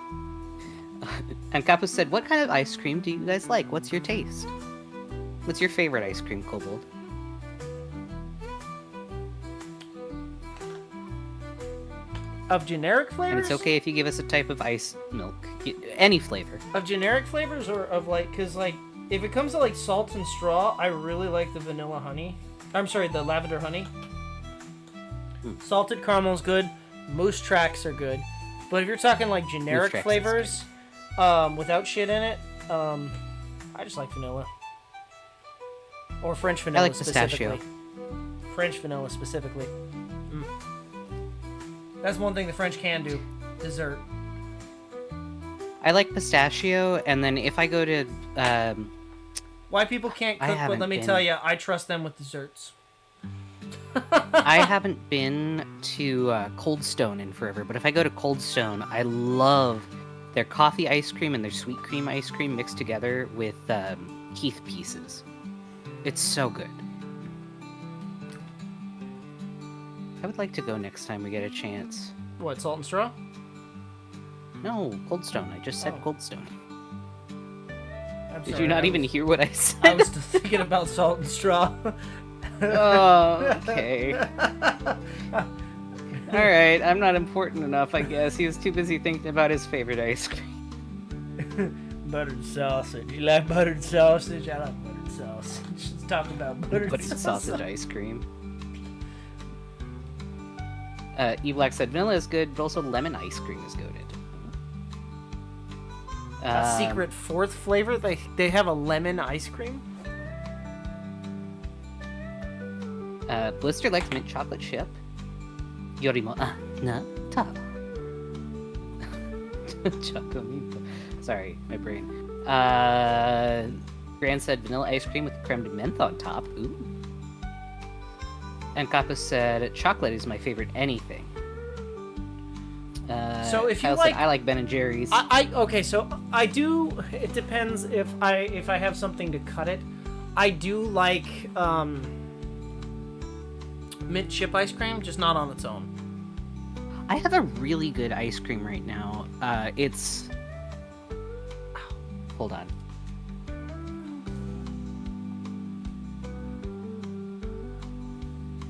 And Kappa said, what kind of ice cream do you guys like? What's your taste? What's your favorite ice cream, Kobold? Of generic flavors? And it's okay if you give us a type of ice milk. Any flavor. Of generic flavors or of like, because like, if it comes to like salt and straw, I really like the vanilla honey. I'm sorry, the lavender honey. Salted caramel's good. Moose tracks are good. But if you're talking like generic flavors, without shit in it, I just like vanilla. Or French vanilla I like pistachio. French vanilla specifically. That's one thing the French can do. Dessert. I like pistachio, and then if I go to... Why people can't cook, but let me tell you, I trust them with desserts. I haven't been to Cold Stone in forever, but if I go to Cold Stone, I love their coffee ice cream and their sweet cream ice cream mixed together with Keith pieces. It's so good. I would like to go next time we get a chance. What, Salt and Straw? No, Cold Stone. I just said Cold Stone. Did Did you not even hear what I said? I was thinking about Salt and Straw. Oh, okay. Alright, I'm not important enough, I guess. He was too busy thinking about his favorite ice cream. Buttered sausage. You like buttered sausage? I like buttered sausage. Let's talk about buttered sausage ice cream. E-Black said, vanilla is good, but also lemon ice cream is goated. A secret fourth flavor? They have a lemon ice cream? Blister likes mint chocolate chip. Yorimo na ta. Chocomito. Sorry, my brain. Gran said vanilla ice cream with creme de menthe on top. Ooh. And Kappa said chocolate is my favorite anything. So if you Kyle like, said, I like Ben and Jerry's. Okay, so I do. It depends if I have something to cut it. I do like mint chip ice cream, just not on its own. I have a really good ice cream right now. It's... Hold on.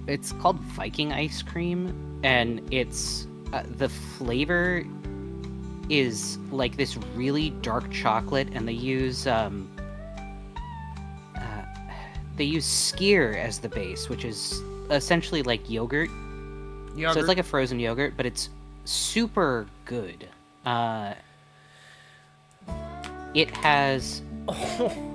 It's called Viking ice cream, and it's... the flavor is like this really dark chocolate, and they use skyr as the base, which is essentially like yogurt. So it's like a frozen yogurt, but it's super good. It has...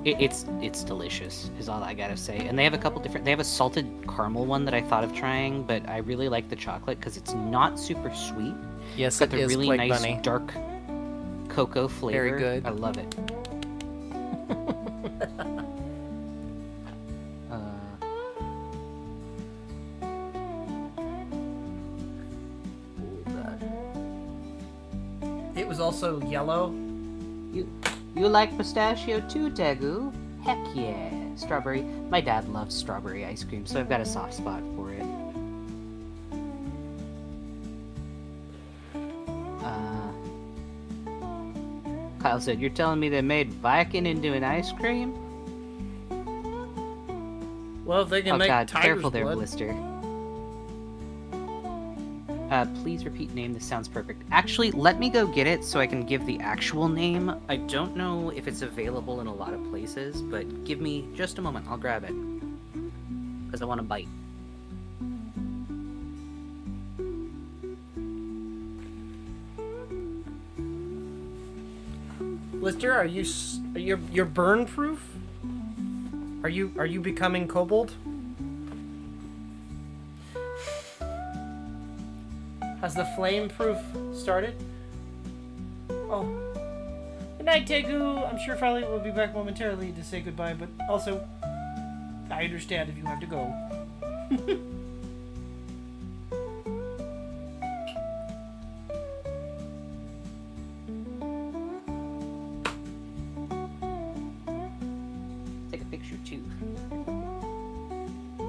It's delicious, is all I gotta say. And they have a couple different... They have a salted caramel one that I thought of trying, but I really like the chocolate because it's not super sweet. Yes, It's got the it is, really Plague nice Bunny. dark cocoa flavor. Very good. I love it. It was also yellow. You like pistachio too, Tegu? Heck yeah. Strawberry. My dad loves strawberry ice cream, so I've got a soft spot for it. Kyle said, "You're telling me they made Viking into an ice cream?" Well, if they can Oh make god, tiger's careful there, blood. Blister. Please repeat name. This sounds perfect. Actually, let me go get it so I can give the actual name. I don't know if it's available in a lot of places, but give me just a moment. I'll grab it. Because I want to bite. Lister, are you're burn proof? Are you becoming Kobold? Has the flame proof started? Oh. Good night, Tegu. I'm sure Farley will be back momentarily to say goodbye, but also, I understand if you have to go. Take a picture too.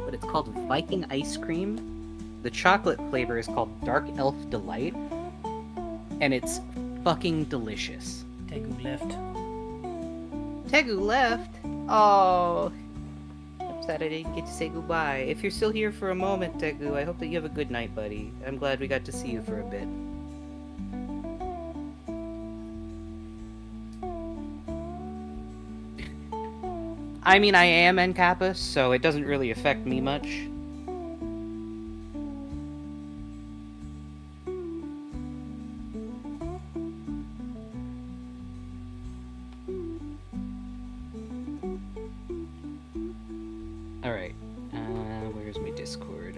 But it's called Viking ice cream. The chocolate flavor is called Dark Elf Delight, and it's fucking delicious. Tegu left. Tegu left? Oh, upset I didn't get to say goodbye. If you're still here for a moment, Tegu, I hope that you have a good night, buddy. I'm glad we got to see you for a bit. I mean, I am N-Kappa, so it doesn't really affect me much. Alright, where's my Discord?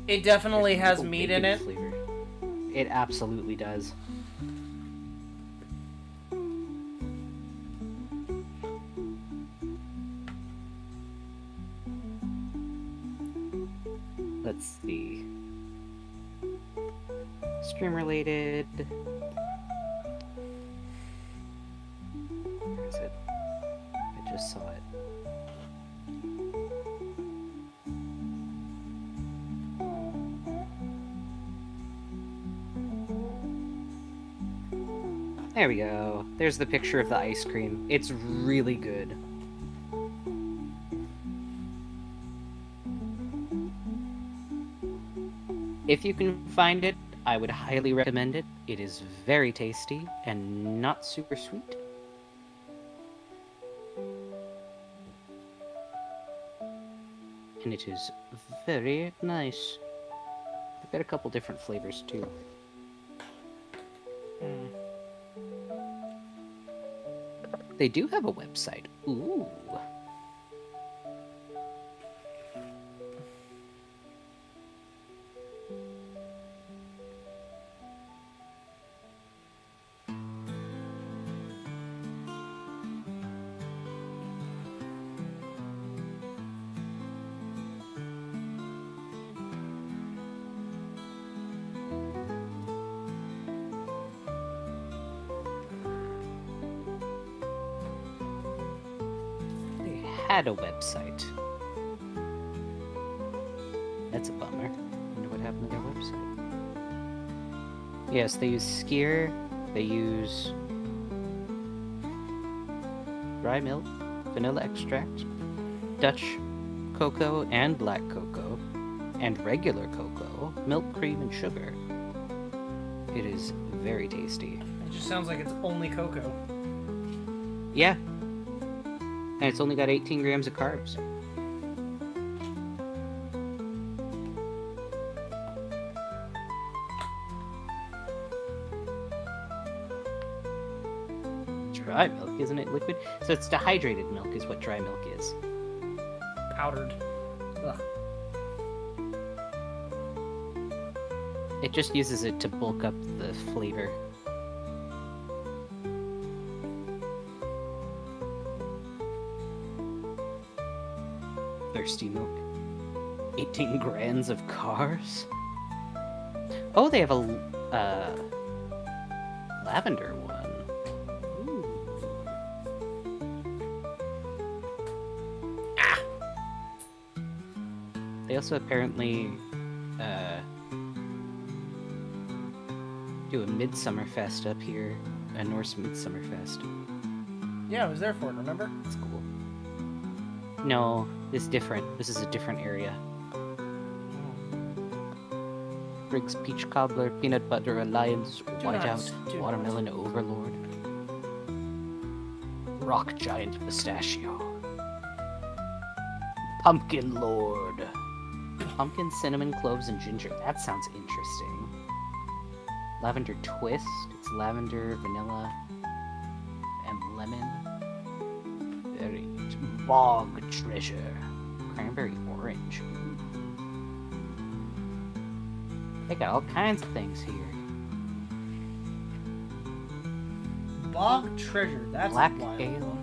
It definitely There's has maple meat in bacon it. Flavor. It absolutely does. Let's see. Stream related. Where is it? I just saw it. There we go. There's the picture of the ice cream. It's really good. If you can find it, I would highly recommend it. It is very tasty and not super sweet. And it is very nice. I've got a couple different flavors too. They do have a website. Ooh. Had a website. That's a bummer. Wonder what happened to their website. Yes, they use skyr, they use dry milk, vanilla extract, Dutch cocoa and black cocoa, and regular cocoa, milk, cream, and sugar. It is very tasty. It just sounds like it's only cocoa. Yeah. And it's only got 18 grams of carbs. Dry milk, isn't it liquid? So it's dehydrated milk is what dry milk is. Powdered. Ugh. It just uses it to bulk up the flavor. Thirsty milk. 18 grams of carbs? Oh, they have a lavender one. Ooh. Ah! They also apparently do a Midsummer Fest up here, a Norse Midsummer Fest. Yeah, I was there for it, remember? That's cool. No, it's different. This is a different area. Briggs Peach Cobbler, Peanut Butter Alliance, Whiteout, Watermelon Overlord, Rock Giant Pistachio, Pumpkin Lord, Pumpkin, Cinnamon, Cloves, and Ginger. That sounds interesting. Lavender Twist. It's lavender, vanilla, and lemon. Very Bog Treasure. Cranberry Orange. They got all kinds of things here. Bog Treasure. That's Black wild. Ale.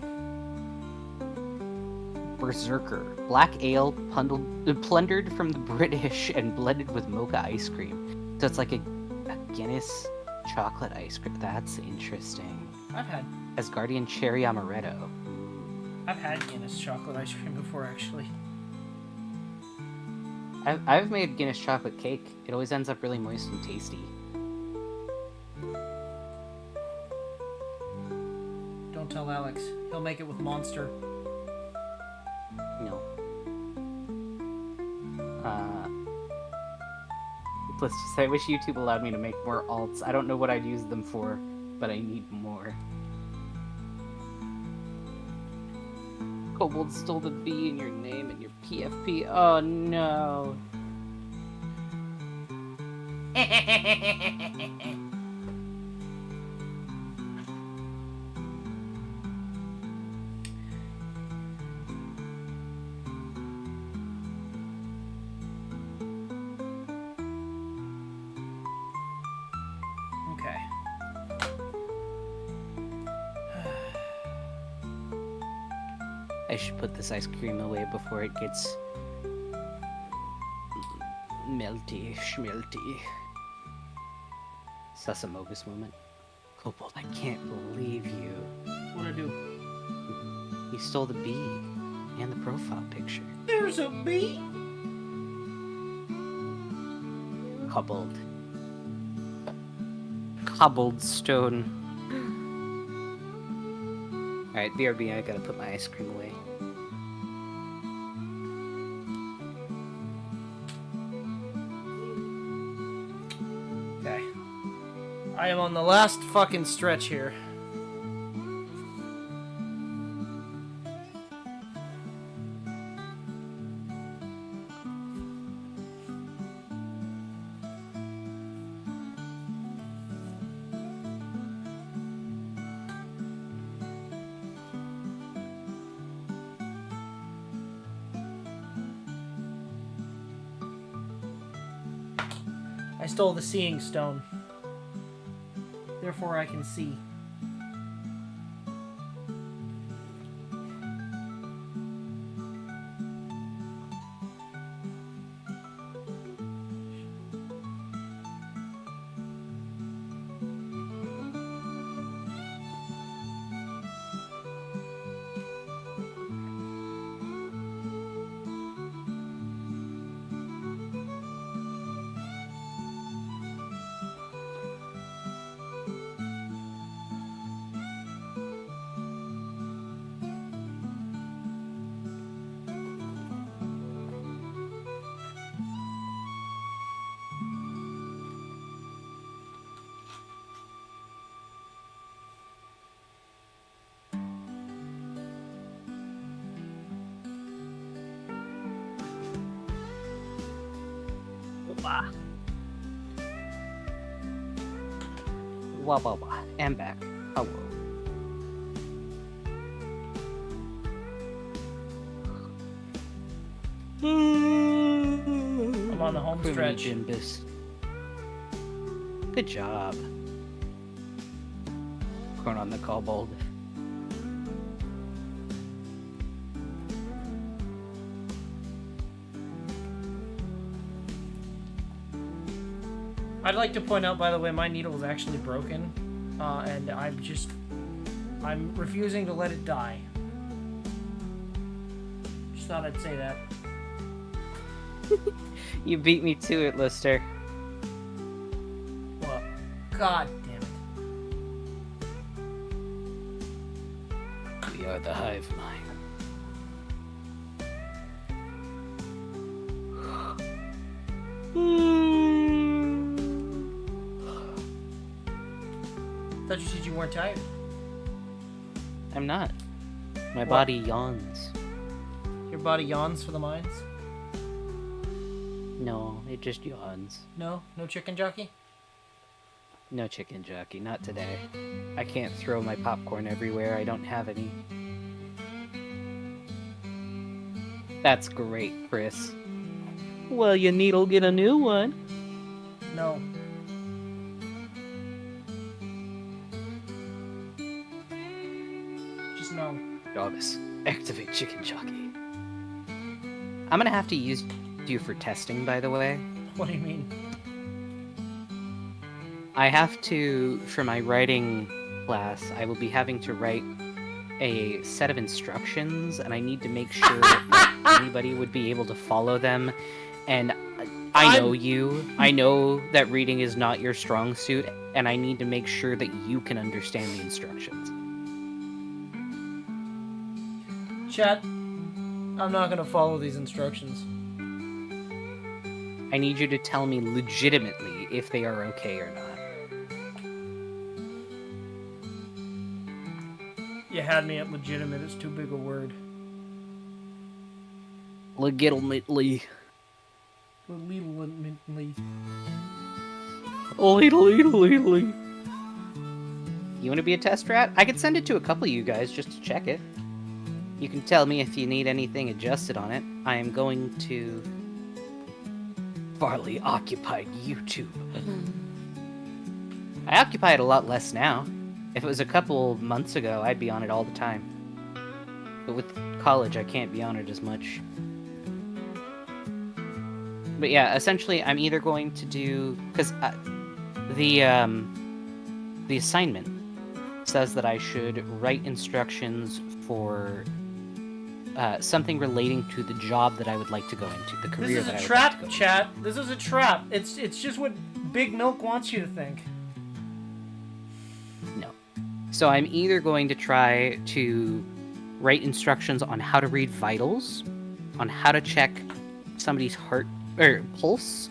Berserker. Black ale plundered from the British and blended with mocha ice cream. So it's like a Guinness chocolate ice cream. That's interesting. Asgardian Cherry Amaretto. I've had Guinness chocolate ice cream before, actually. I've made Guinness chocolate cake. It always ends up really moist and tasty. Don't tell Alex. He'll make it with Monster. No. Let's just say I wish YouTube allowed me to make more alts. I don't know what I'd use them for, but I need more. Kobold stole the B in your name and your PFP. Oh no. Okay. I should put this ice cream away before it gets melty, schmelty. Sasamogus moment. Kobold, I can't believe you. What'd I do? You stole the bee and the profile picture. There's a bee? Kobold. Cobbled stone. Alright, BRB, I gotta put my ice cream away. Okay. I am on the last fucking stretch here. I stole the seeing stone. Therefore I can see. Wah. Wah wah wah. And back. Hello. I'm on the home stretch. Jimbus. Good job. Going on the Kobold. I'd like to point out, by the way, my needle is actually broken, and I'm refusing to let it die. Just thought I'd say that. You beat me to it, Lister. Well, God damn it. We are the hive mind. I thought you said you weren't tired. I'm not. My body yawns. Your body yawns for the mines? No, it just yawns. No? No chicken jockey? No chicken jockey, not today. I can't throw my popcorn everywhere, I don't have any. That's great, Chris. Well, you need'll get a new one. No. Just no. Jarvis, activate chicken jockey. I'm gonna have to use you for testing, by the way. What do you mean? I have to, for my writing class, I will be having to write a set of instructions, and I need to make sure that anybody would be able to follow them. And I know you. I know that reading is not your strong suit, and I need to make sure that you can understand the instructions. Chat, I'm not gonna follow these instructions. I need you to tell me legitimately if they are okay or not. You had me at legitimate. It's too big a word. Legitimately. Legitimately. Legitimately. You want to be a test rat? I could send it to a couple of you guys just to check it. You can tell me if you need anything adjusted on it. I am going to farly occupied YouTube. I occupy it a lot less now. If it was a couple months ago, I'd be on it all the time. But with college, I can't be on it as much. But yeah, essentially, I'm either going to do... Because the assignment says that I should write instructions for something relating to the job that I would like to go into, the career that I would like to go into. This is a trap, chat. This is a trap. It's just what Big Milk wants you to think. No. So I'm either going to try to write instructions on how to read vitals, on how to check somebody's heart or pulse,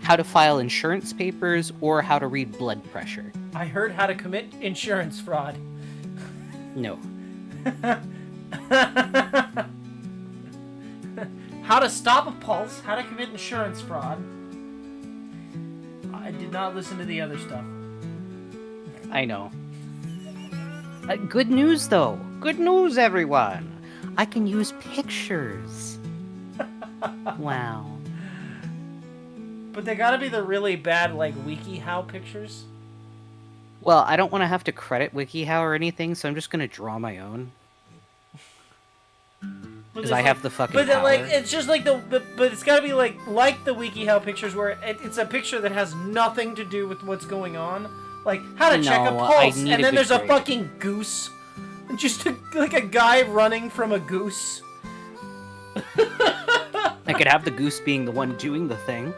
how to file insurance papers, or how to read blood pressure. I heard how to commit insurance fraud. No. How to stop a pulse, how to commit insurance fraud. I did not listen to the other stuff. I know. Good news, though. Good news, everyone. I can use pictures. Wow. But they gotta be the really bad, like, WikiHow pictures. Well, I don't want to have to credit WikiHow or anything, so I'm just gonna draw my own. Because I have the fucking power. Like, it's just like but it's gotta be like the WikiHow pictures where it's a picture that has nothing to do with what's going on. Like, how to check a pulse, and then there's a fucking goose. Just like a guy running from a goose. I could have the goose being the one doing the thing.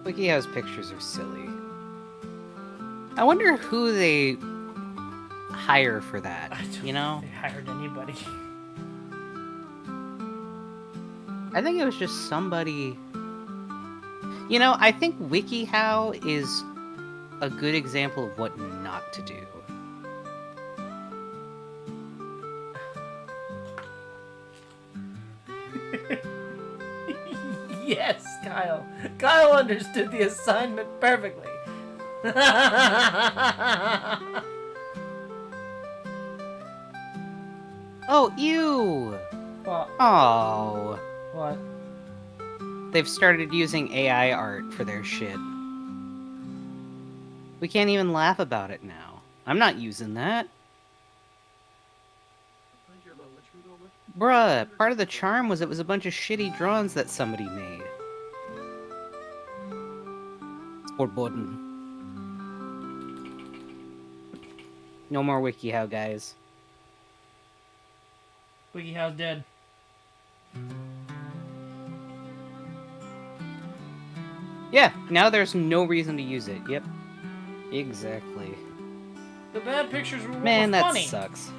WikiHow's pictures are silly. I wonder who they hire for that, you know? They hired anybody. I think it was just somebody You know, I think WikiHow is a good example of what not to do. Yes, Kyle. Kyle understood the assignment perfectly. Oh, ew! What? Oh. What? They've started using AI art for their shit. We can't even laugh about it now. I'm not using that. Bruh, part of the charm was it was a bunch of shitty drawings that somebody made. Sportboden. No more WikiHow, guys. WikiHow's dead. Yeah, now there's no reason to use it. Yep. Exactly. The bad pictures were Man, that funny. sucks.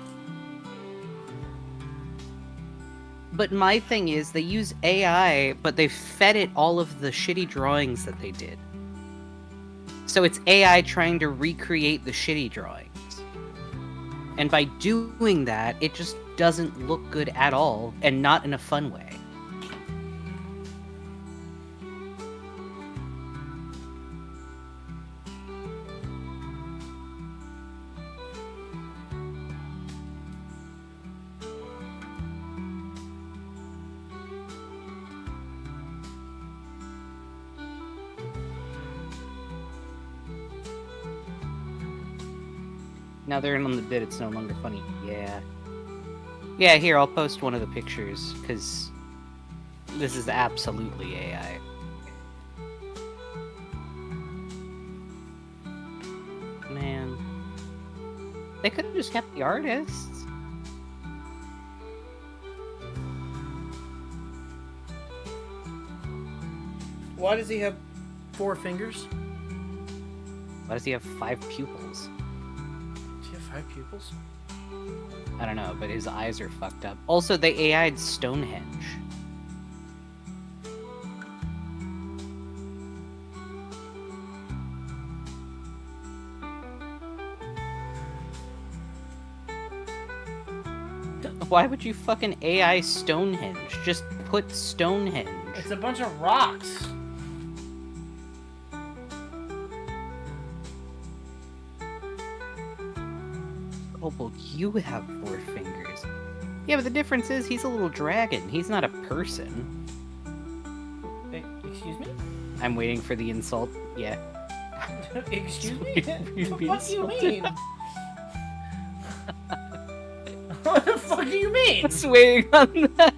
But my thing is, they use AI, but they fed it all of the shitty drawings that they did. So it's AI trying to recreate the shitty drawings. And by doing that, it just doesn't look good at all, and not in a fun way. Now they're in on the bit, it's no longer funny. Yeah. Yeah, here, I'll post one of the pictures, because this is absolutely AI. Man. They could have just kept the artists. Why does he have 4 fingers? Why does he have 5 pupils? Does he have 5 pupils? I don't know, but his eyes are fucked up. Also, they AI'd Stonehenge. Why would you fucking AI Stonehenge? Just put Stonehenge. It's a bunch of rocks. Kobold, you have 4 fingers. Yeah, but the difference is he's a little dragon. He's not a person. Excuse me? I'm waiting for the insult. Yeah. Excuse me? What do you mean? What the fuck do you mean? Just waiting on that.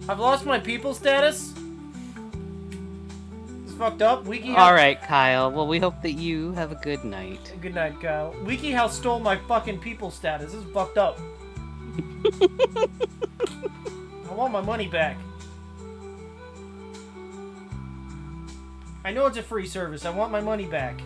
I've lost my people status? It's fucked up. Alright, Kyle. Well, we hope that you have a good night. Good night, Kyle. WikiHow stole my fucking people status. This is fucked up. I want my money back. I know it's a free service. I want my money back.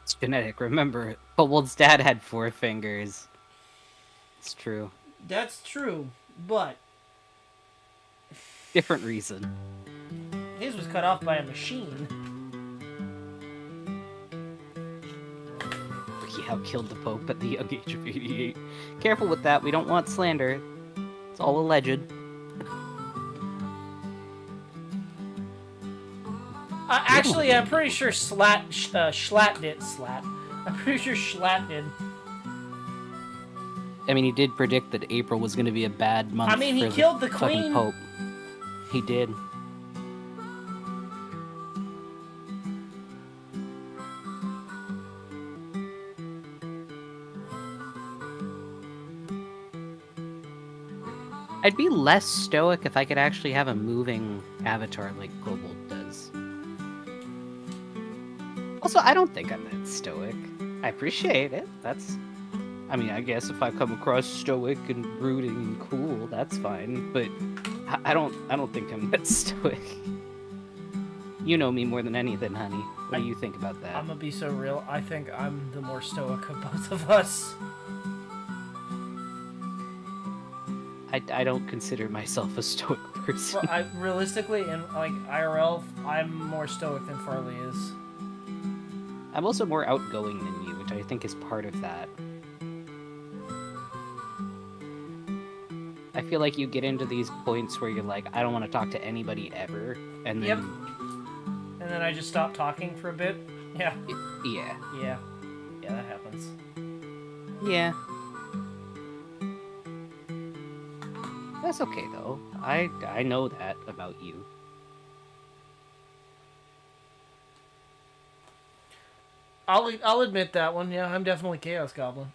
It's genetic, remember. Kobold's dad had 4 fingers. It's true. That's true, but... Different reason. His was cut off by a machine. WikiHow killed the Pope at the young age of 88. Careful with that, we don't want slander. It's all alleged. Actually, I'm pretty sure Schlatt did. I'm pretty sure Schlatt did. I mean, he did predict that April was going to be a bad month. I mean, he killed the queen. Pope. He did. I'd be less stoic if I could actually have a moving avatar like Kobold does. Also, I don't think I'm that stoic. I appreciate it. That's I mean, I guess if I come across stoic and brooding and cool, that's fine. But I don't think I'm that stoic. You know me more than anything, honey. What do you think about that? I'm gonna be so real. I think I'm the more stoic of both of us. I don't consider myself a stoic person. Well, realistically, in like IRL, I'm more stoic than Farley is. I'm also more outgoing than you, which I think is part of that. I feel like you get into these points where you're like, I don't want to talk to anybody ever, and then... Yep. And then I just stop talking for a bit. Yeah. Yeah. Yeah. Yeah, that happens. Yeah. That's okay, though. I know that about you. I'll admit that one. Yeah, I'm definitely Chaos Goblin.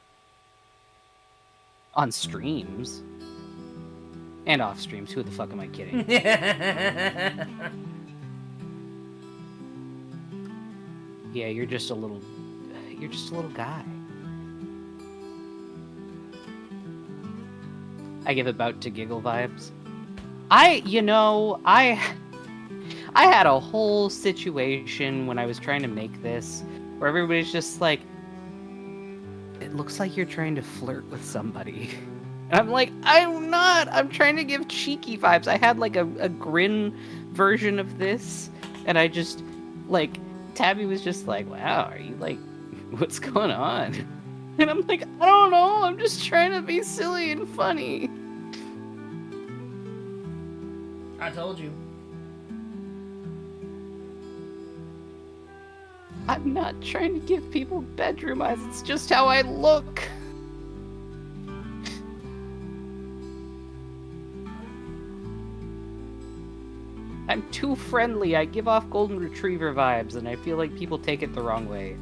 On streams. And off streams. Who the fuck am I kidding? Yeah, you're just a little guy. I give about to giggle vibes. I had a whole situation when I was trying to make this where everybody's just like, it looks like you're trying to flirt with somebody. And I'm like, I'm not. I'm trying to give cheeky vibes. I had like a grin version of this, and I just like, Tabby was just like, wow, are you like, what's going on? And I'm like, I don't know, I'm just trying to be silly and funny. I told you. I'm not trying to give people bedroom eyes, it's just how I look. I'm too friendly, I give off golden retriever vibes, and I feel like people take it the wrong way.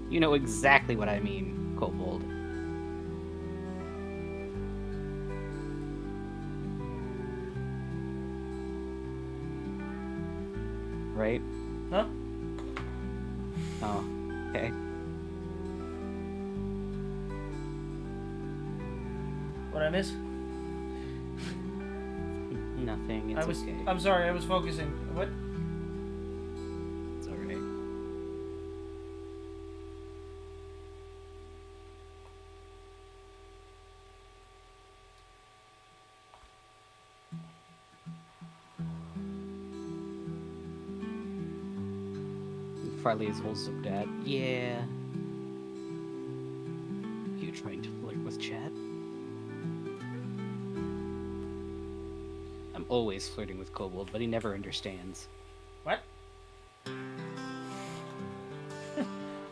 You know exactly what I mean, Kobold. Right? Huh? Oh, okay. What'd I miss? Nothing, it's okay. I'm sorry, I was focusing. What? It's alright. Farley is wholesome, Dad. Yeah. You trying to flirt with Chad? I'm always flirting with Kobold, but he never understands. What?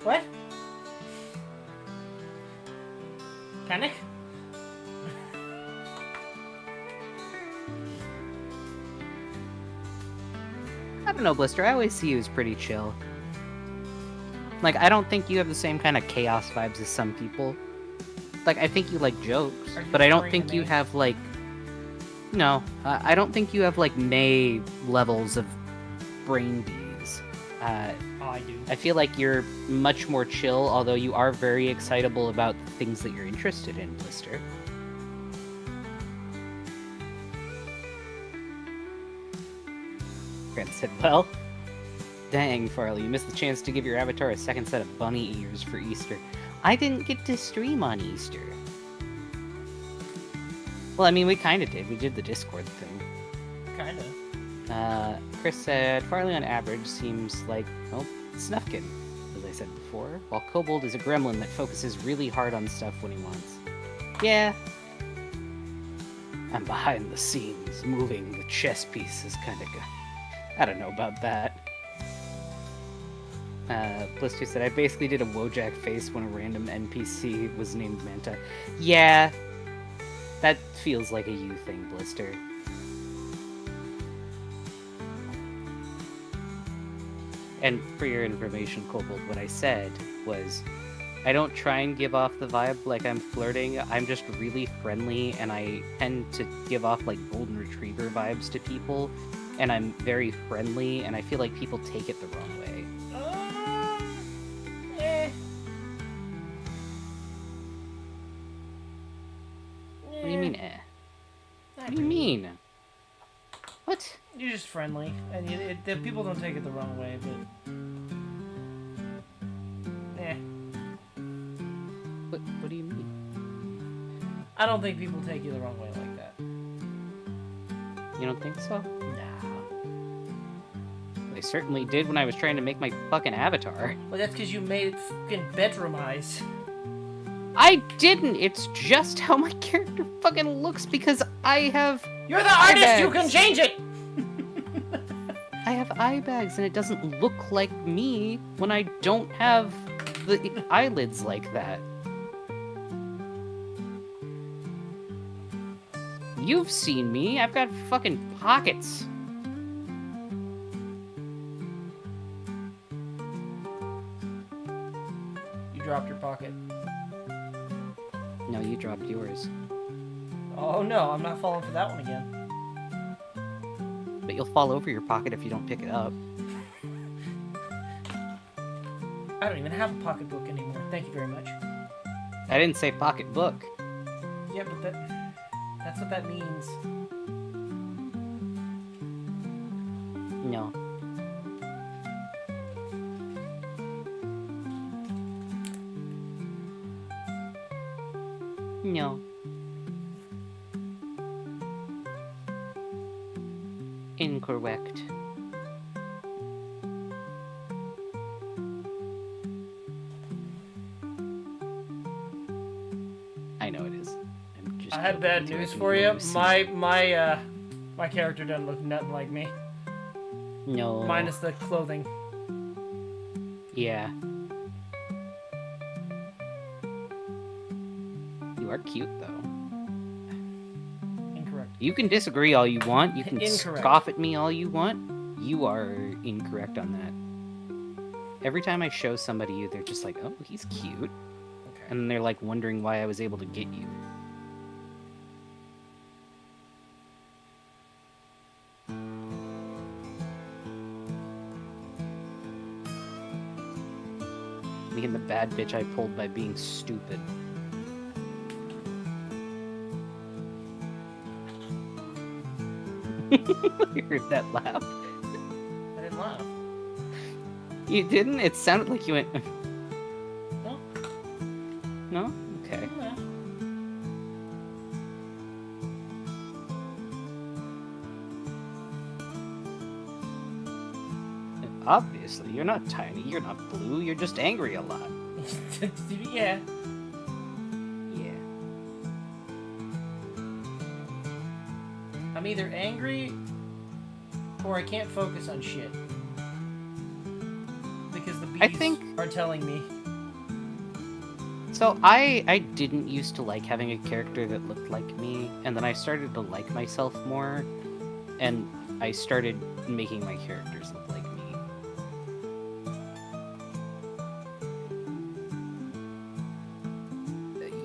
What? Panic? I don't know, Blister. I always see you as pretty chill. Like, I don't think you have the same kind of chaos vibes as some people. Like, I think you like jokes, but I don't think you have, like... No, I don't think you have, like, May levels of brain bees. I do. I feel like you're much more chill, although you are very excitable about the things that you're interested in, Blister. Grant said, well... Dang, Farley, you missed the chance to give your avatar a second set of bunny ears for Easter. I didn't get to stream on Easter. Well, I mean, we kind of did. We did the Discord thing. Kind of. Chris said, Farley on average seems like, well, Snufkin, as I said before, while Kobold is a gremlin that focuses really hard on stuff when he wants. Yeah. I'm behind the scenes, moving the chess pieces kind of guy. I don't know about that. Blister said, I basically did a Wojak face when a random NPC was named Manta. Yeah, that feels like a you thing, Blister. And for your information, Kobold, what I said was, I don't try and give off the vibe like I'm flirting, I'm just really friendly, and I tend to give off, like, golden retriever vibes to people, and I'm very friendly, and I feel like people take it the wrong way. What do you mean, eh? What do you mean? What? You're just friendly, and the people don't take it the wrong way, but... What do you mean? I don't think people take you the wrong way like that. You don't think so? Nah. They certainly did when I was trying to make my fucking avatar. Well, that's because you made it fucking bedroom eyes. I didn't! It's just how my character fucking looks because I have... You're the artist! You can change it! I have eye bags and it doesn't look like me when I don't have the eyelids like that. You've seen me. I've got fucking pockets. You dropped your pocket. No, you dropped yours. Oh no, I'm not falling for that one again. But you'll fall over your pocket if you don't pick it up. I don't even have a pocketbook anymore. Thank you very much. I didn't say pocketbook. Yeah, but that's what that means. No. No. Incorrect. I know it is. I'm just I had bad news for you. My character doesn't look nothing like me. No. Minus the clothing. Yeah. You are cute, though. Incorrect. You can disagree all you want. You can Incorrect. scoff at me all you want. You are incorrect on that. Every time I show somebody you, they're just like, oh, he's cute. Okay. And they're like wondering why I was able to get you. Me and the bad bitch I pulled by being stupid. You heard that laugh? I didn't laugh. You didn't? It sounded like you went... No. No? Okay. I didn't laugh. Obviously, you're not tiny, you're not blue, you're just angry a lot. Yeah. Yeah. I'm either angry or I can't focus on shit. Because the bees are telling me. So I didn't used to like having a character that looked like me, and then I started to like myself more, and I started making my characters look like me.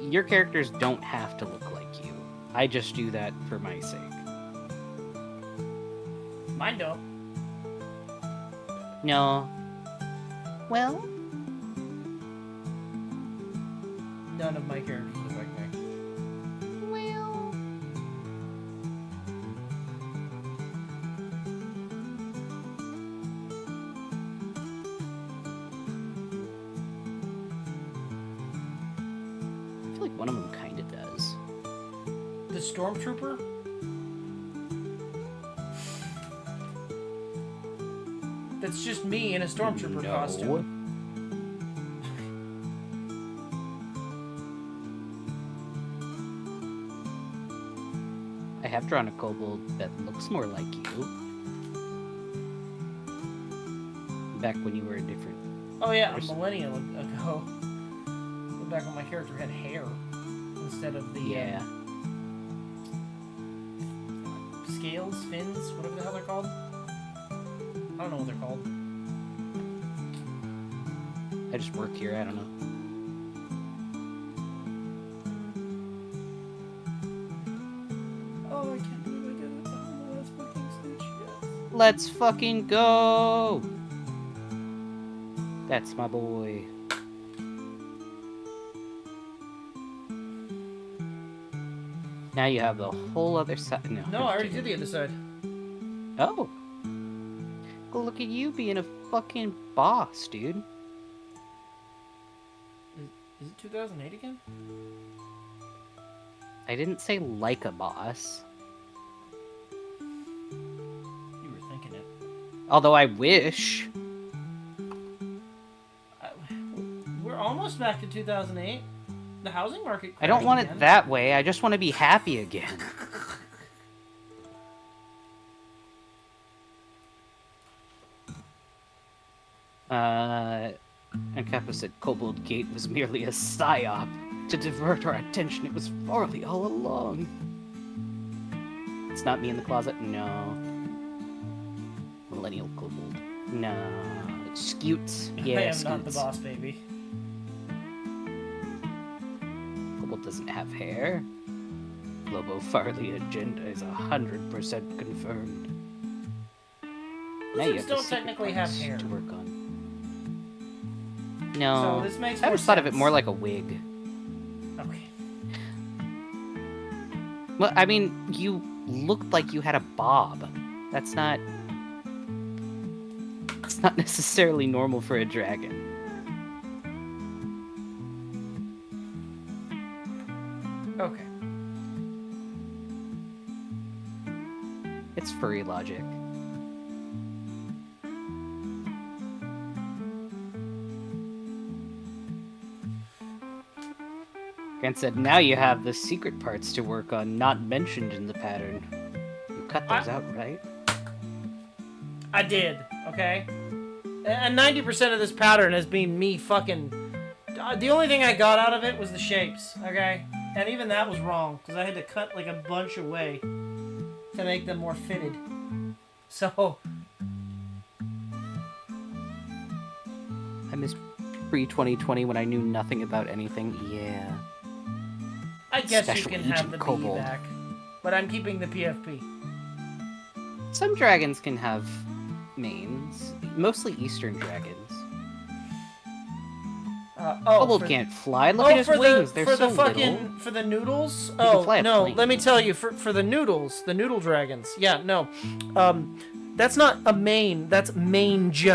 Your characters don't have to look like you. I just do that for my sake. Mine don't. No. Well, None of my characters look like me. well. I feel like one of them kind of does. The Stormtrooper? That's just me in a Stormtrooper costume. I have drawn a kobold that looks more like you. Back when you were a different... Oh yeah, person. a millennia ago. Back when my character had hair instead of the scales, fins, whatever the hell they're called. I don't know what they're called. I just work here, I don't know. Oh, I can't believe I did it. Oh, that's fucking stitch, yes. Let's fucking go! That's my boy. Now you have the whole other side. No, I already did the other side. Oh. Well, look at you being a fucking boss, dude. Is it 2008 again? I didn't say like a boss. You were thinking it. Although I wish. We're almost back to 2008. The housing market. I don't want again. it that way. I just want to be happy again. And Kappa said Kobold Gate was merely a psyop to divert our attention. It was Farley all along. It's not me in the closet? No. Millennial Kobold. No. It's Scoots. Yeah, I am Scoots. not the boss, baby. Kobold doesn't have hair. Lobo Farley agenda is 100% confirmed. Now you have don't the secret technically have parts hair to work on. No, So this makes I more always thought of it sense. more like a wig. Okay. Well, I mean, you looked like you had a bob. That's not... It's not necessarily normal for a dragon. Okay. It's furry logic. Grant said, now you have the secret parts to work on, not mentioned in the pattern. You cut those out, right? I did, okay? And 90% of this pattern has been me fucking... The only thing I got out of it was the shapes, okay? And even that was wrong, because I had to cut like a bunch away to make them more fitted. So... I miss pre-2020 when I knew nothing about anything. Yeah. I guess Special you can Agent have the Kobold. piggyback. But I'm keeping the PFP. Some dragons can have manes. Mostly Eastern dragons. Kobold can't fly. Look at his wings. They're so little. For the noodles? can Oh, fly a no, plane. let me tell you, for the noodles, the noodle dragons. Yeah, no. That's not a mane, that's mange.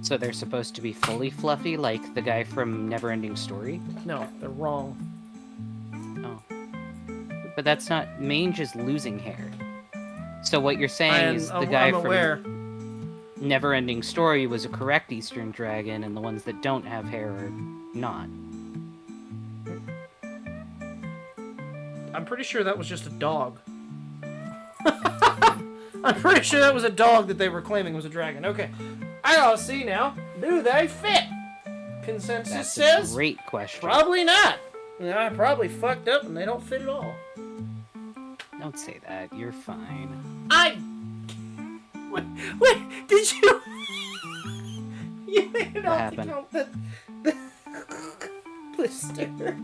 So they're supposed to be fully fluffy, like the guy from Neverending Story? No, they're wrong. Oh. But that's not... Mange is losing hair. So what you're saying is the guy I'm aware. from Neverending Story was a correct Eastern dragon, and the ones that don't have hair are not. I'm pretty sure that was just a dog. I'm pretty sure that was a dog that they were claiming was a dragon. Okay. I gotta see now. Do they fit? Consensus That's says a great question. probably not. I probably fucked up and they don't fit at all. Don't say that. You're fine. Wait, did you... You made it What off happened? the count the blister.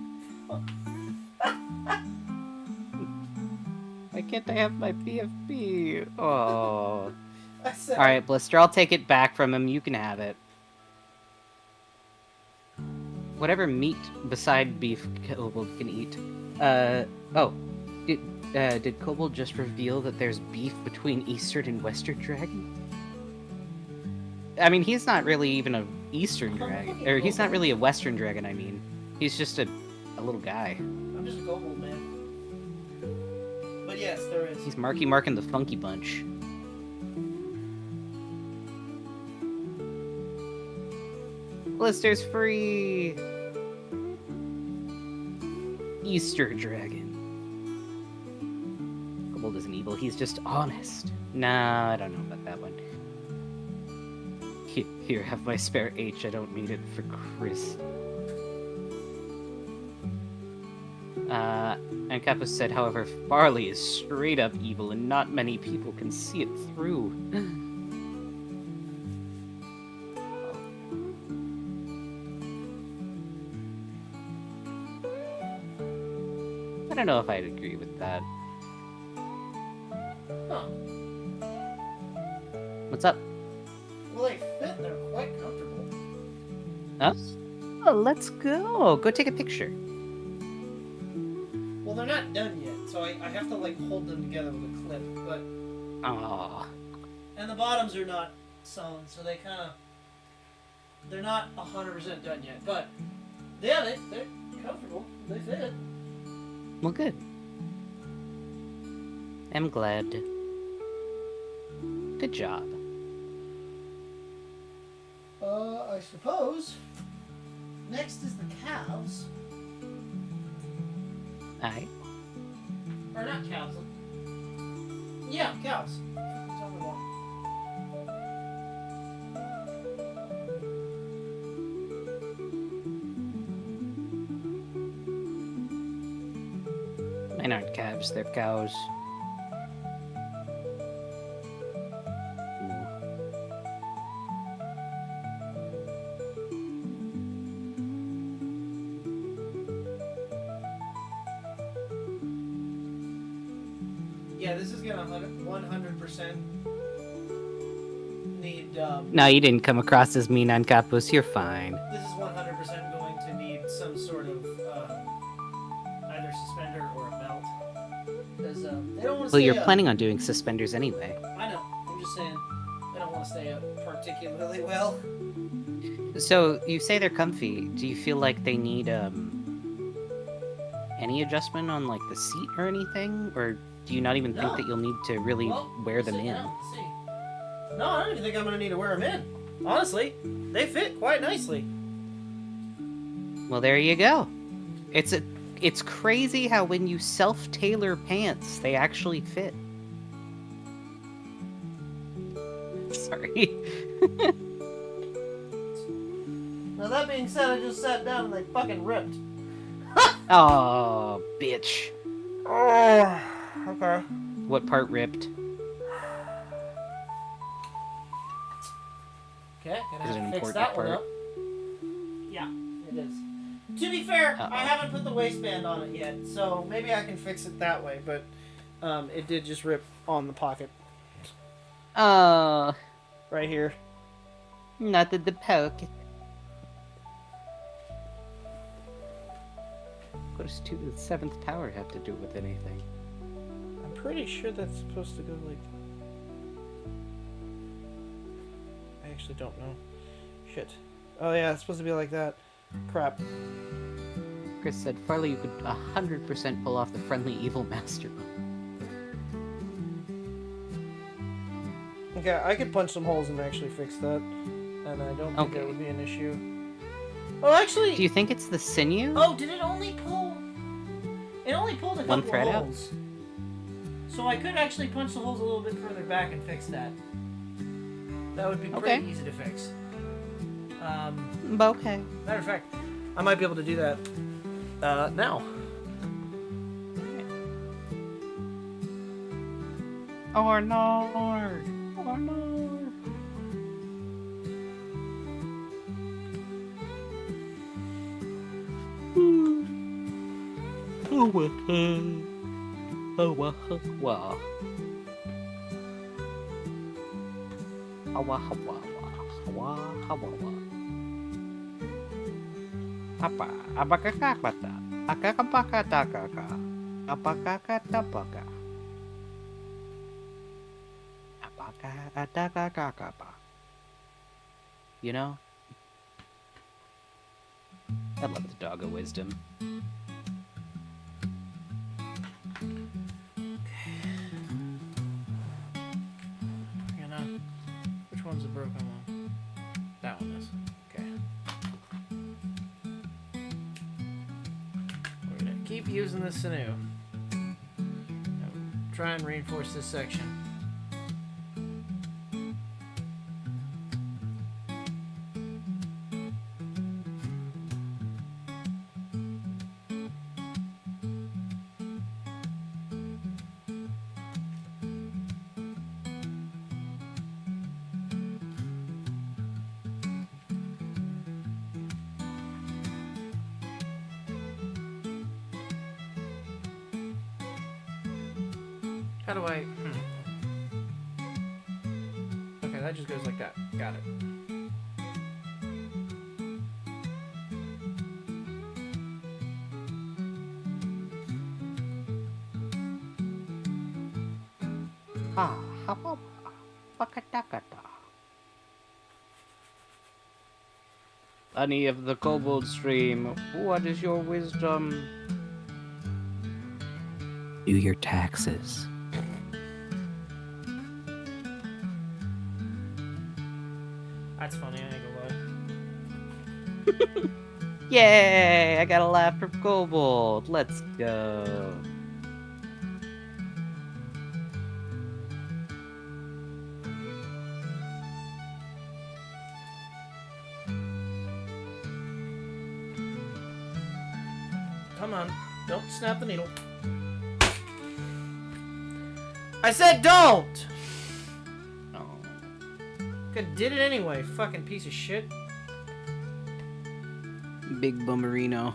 Why can't I have my PFP? Oh. I said, Alright, Blister, I'll take it back from him. You can have it. Whatever meat beside beef Kobold can eat. Did Kobold just reveal that there's beef between Eastern and Western dragon? I mean, he's not really even a Eastern dragon. Or he's not really a Western dragon, I mean. He's just a little guy. I'm just a Kobold, man. But yes, there is. He's Marky Mark and the Funky Bunch. Blister's free! Easter dragon. Kobold isn't evil, he's just honest. Nah, I don't know about that one. Here, have my spare H, I don't need it for Chris. And Kappa said, however, Farley is straight up evil and not many people can see it through. I don't know if I'd agree with that. Oh, Huh. What's up? Well, they fit. They're quite comfortable. Huh? Oh, let's go. Go take a picture. Well, they're not done yet, so I have to like hold them together with a clip. But and the bottoms are not sewn, so they're not 100% done yet. But yeah, they're comfortable. They fit. Well, good. I'm glad. Good job. I suppose. Next is the calves. Aye. Or not calves. Yeah, calves. Tell me what. Mine aren't calves, they're cows. Yeah, this is gonna 100% need. No, you didn't come across as mean on Capos. You're fine. This is 100% going to need some sort of either suspender or a belt. Because they don't want to Well, stay you're up. planning on doing suspenders anyway. I know. I'm just saying they don't want to stay up particularly well. So, you say they're comfy. Do you feel like they need any adjustment on like the seat or anything? Or do you not even think that you'll need to really wear them in? No, I don't even think I'm going to need to wear them in. Honestly, they fit quite nicely. Well, there you go. It's crazy how when you self-tailor pants, they actually fit. Sorry. Now that being said, I just sat down and they fucking ripped. Oh, bitch. Oh, okay. What part ripped? Okay, gonna Is it have an to fix important that one part? up. Yeah, it is. To be fair, I haven't put the waistband on it yet, so maybe I can fix it that way, but it did just rip on the pocket. Right here. Not the pocket. What does 2 to the 7th power have to do with anything? I'm pretty sure that's supposed to go like... I actually don't know. Shit. Oh yeah, it's supposed to be like that. Crap. Chris said, Farley, you could 100% pull off the friendly evil master. Okay, I could punch some holes and actually fix that. And I don't think that would be an issue. Oh, actually... Do you think it's the sinew? Oh, did it only pull... It only pulled a couple One thread out? holes. So I could actually punch the holes a little bit further back and fix that. That would be pretty easy to fix. Okay. Matter of fact, I might be able to do that now. Or no. Or no. Oh, wow. Apa? Apakah kata? Apakah kata kakak? Apakah kata baka? Apakah ada kakak apa? You know? I love the dog of wisdom. Which one's the broken one? That one is. Okay. We're gonna keep using this sinew. Try and reinforce this section. How do I... that just goes like that. Got it. Honey of the Kobold stream, what is your wisdom? Do your taxes. That's funny, I ain't gonna lie. Yay! I got a laugh from Kobold. Let's go. Come on, don't snap the needle. I said don't! Oh. Could did it anyway, fucking piece of shit. Big bummerino.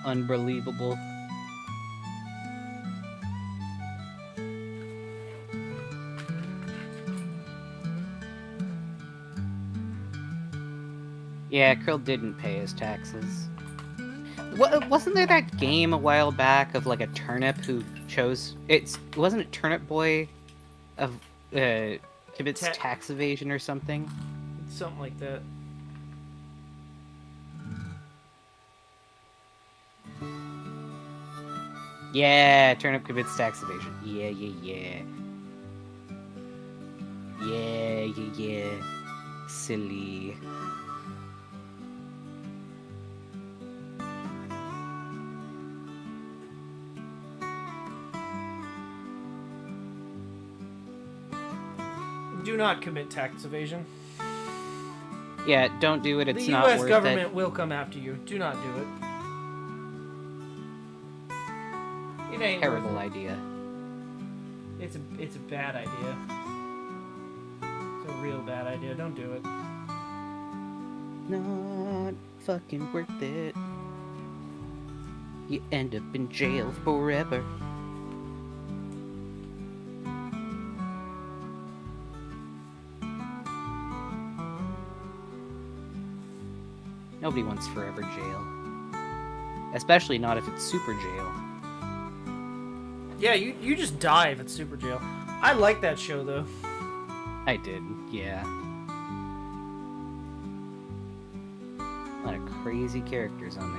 Unbelievable. Yeah, Krill didn't pay his taxes. Wasn't there that game a while back of like a turnip who chose... Wasn't it Turnip Boy of commits tax evasion or something? Something like that. Yeah, Turnip commits tax evasion. Yeah, yeah, yeah. Yeah, yeah, yeah. Silly. Do not commit tax evasion. Yeah, don't do it. It's the not US worth government it. will come after you. Do not do it. It ain't Terrible idea. It's a bad idea. It's a real bad idea. Don't do it. Not fucking worth it. You end up in jail forever. Nobody wants forever jail. Especially not if it's super jail. Yeah, you just die if it's super jail. I like that show though. I did, yeah. A lot of crazy characters on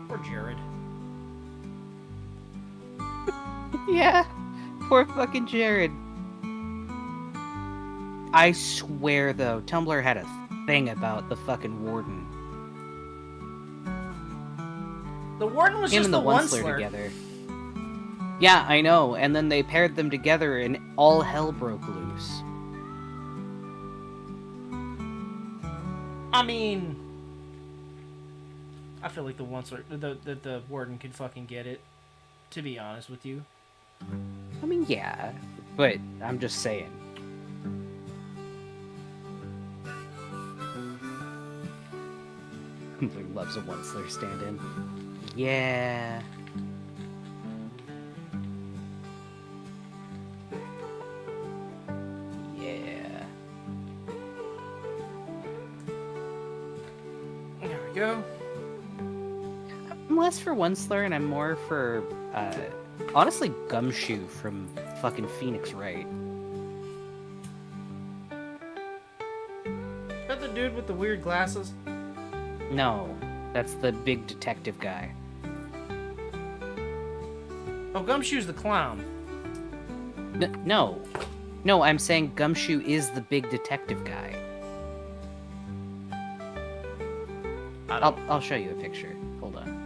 there. Or Jared. Yeah, poor fucking Jared. I swear though, Tumblr had a thing about the fucking warden. The warden was Him just and the Onceler together. Yeah, I know. And then they paired them together, and all hell broke loose. I mean, I feel like the Onceler, the warden could fucking get it. To be honest with you. I mean, yeah, but I'm just saying. Tumblr loves a Onceler stand-in. Yeah. Yeah. There we go. I'm less for Onceler and I'm more for, honestly, Gumshoe from fucking Phoenix Wright. Is that the dude with the weird glasses? No, that's the big detective guy. Oh, Gumshoe's the clown. No. No, I'm saying Gumshoe is the big detective guy. I'll show you a picture. Hold on.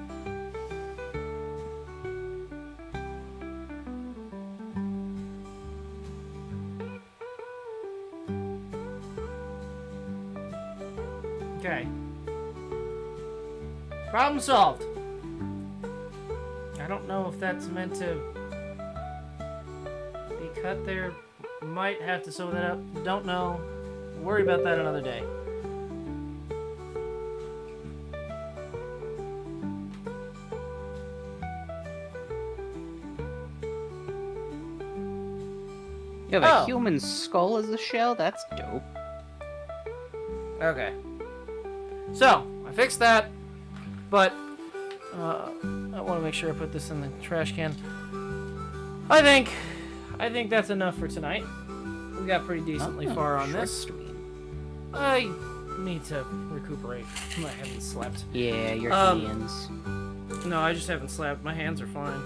Okay. Problem solved. I don't know if that's meant to be cut there. Might have to sew that up. Don't know. Worry about that another day. You have a human skull as a shell? That's dope. Okay. So, I fixed that, but I want to make sure I put this in the trash can. I think that's enough for tonight. We got pretty decently far on this. Sweet. I need to recuperate. I haven't slept. Yeah, your hands. No, I just haven't slept. My hands are fine.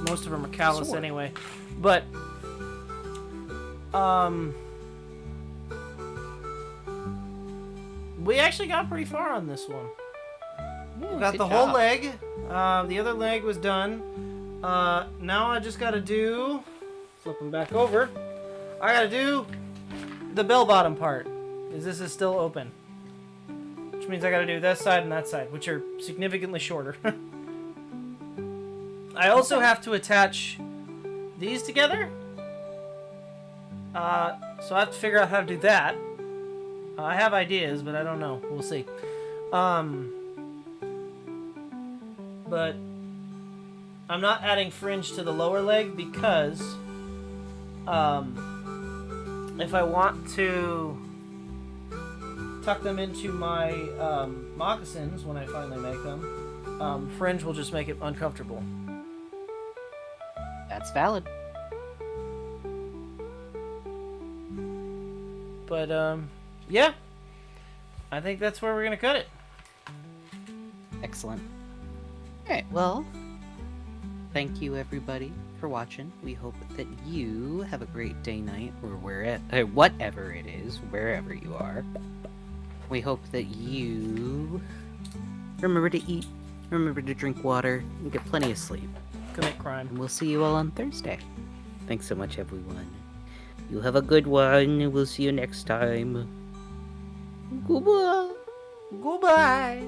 Most of them are callous anyway. But, we actually got pretty far on this one. Yeah, We got the whole leg. The other leg was done. Now I just gotta do... Flip them back over. I gotta do the bell bottom part. This is still open. Which means I gotta do this side and that side, which are significantly shorter. I also have to attach these together. So I have to figure out how to do that. I have ideas, but I don't know. We'll see. But I'm not adding fringe to the lower leg because if I want to tuck them into my moccasins when I finally make them, fringe will just make it uncomfortable. That's valid. But yeah, I think that's where we're gonna cut it. Excellent. Alright, well, thank you everybody for watching. We hope that you have a great day, night, or whatever it is, wherever you are. We hope that you remember to eat, remember to drink water, and get plenty of sleep. Commit crime. And we'll see you all on Thursday. Thanks so much, everyone. You have a good one. We'll see you next time. Goodbye. Goodbye.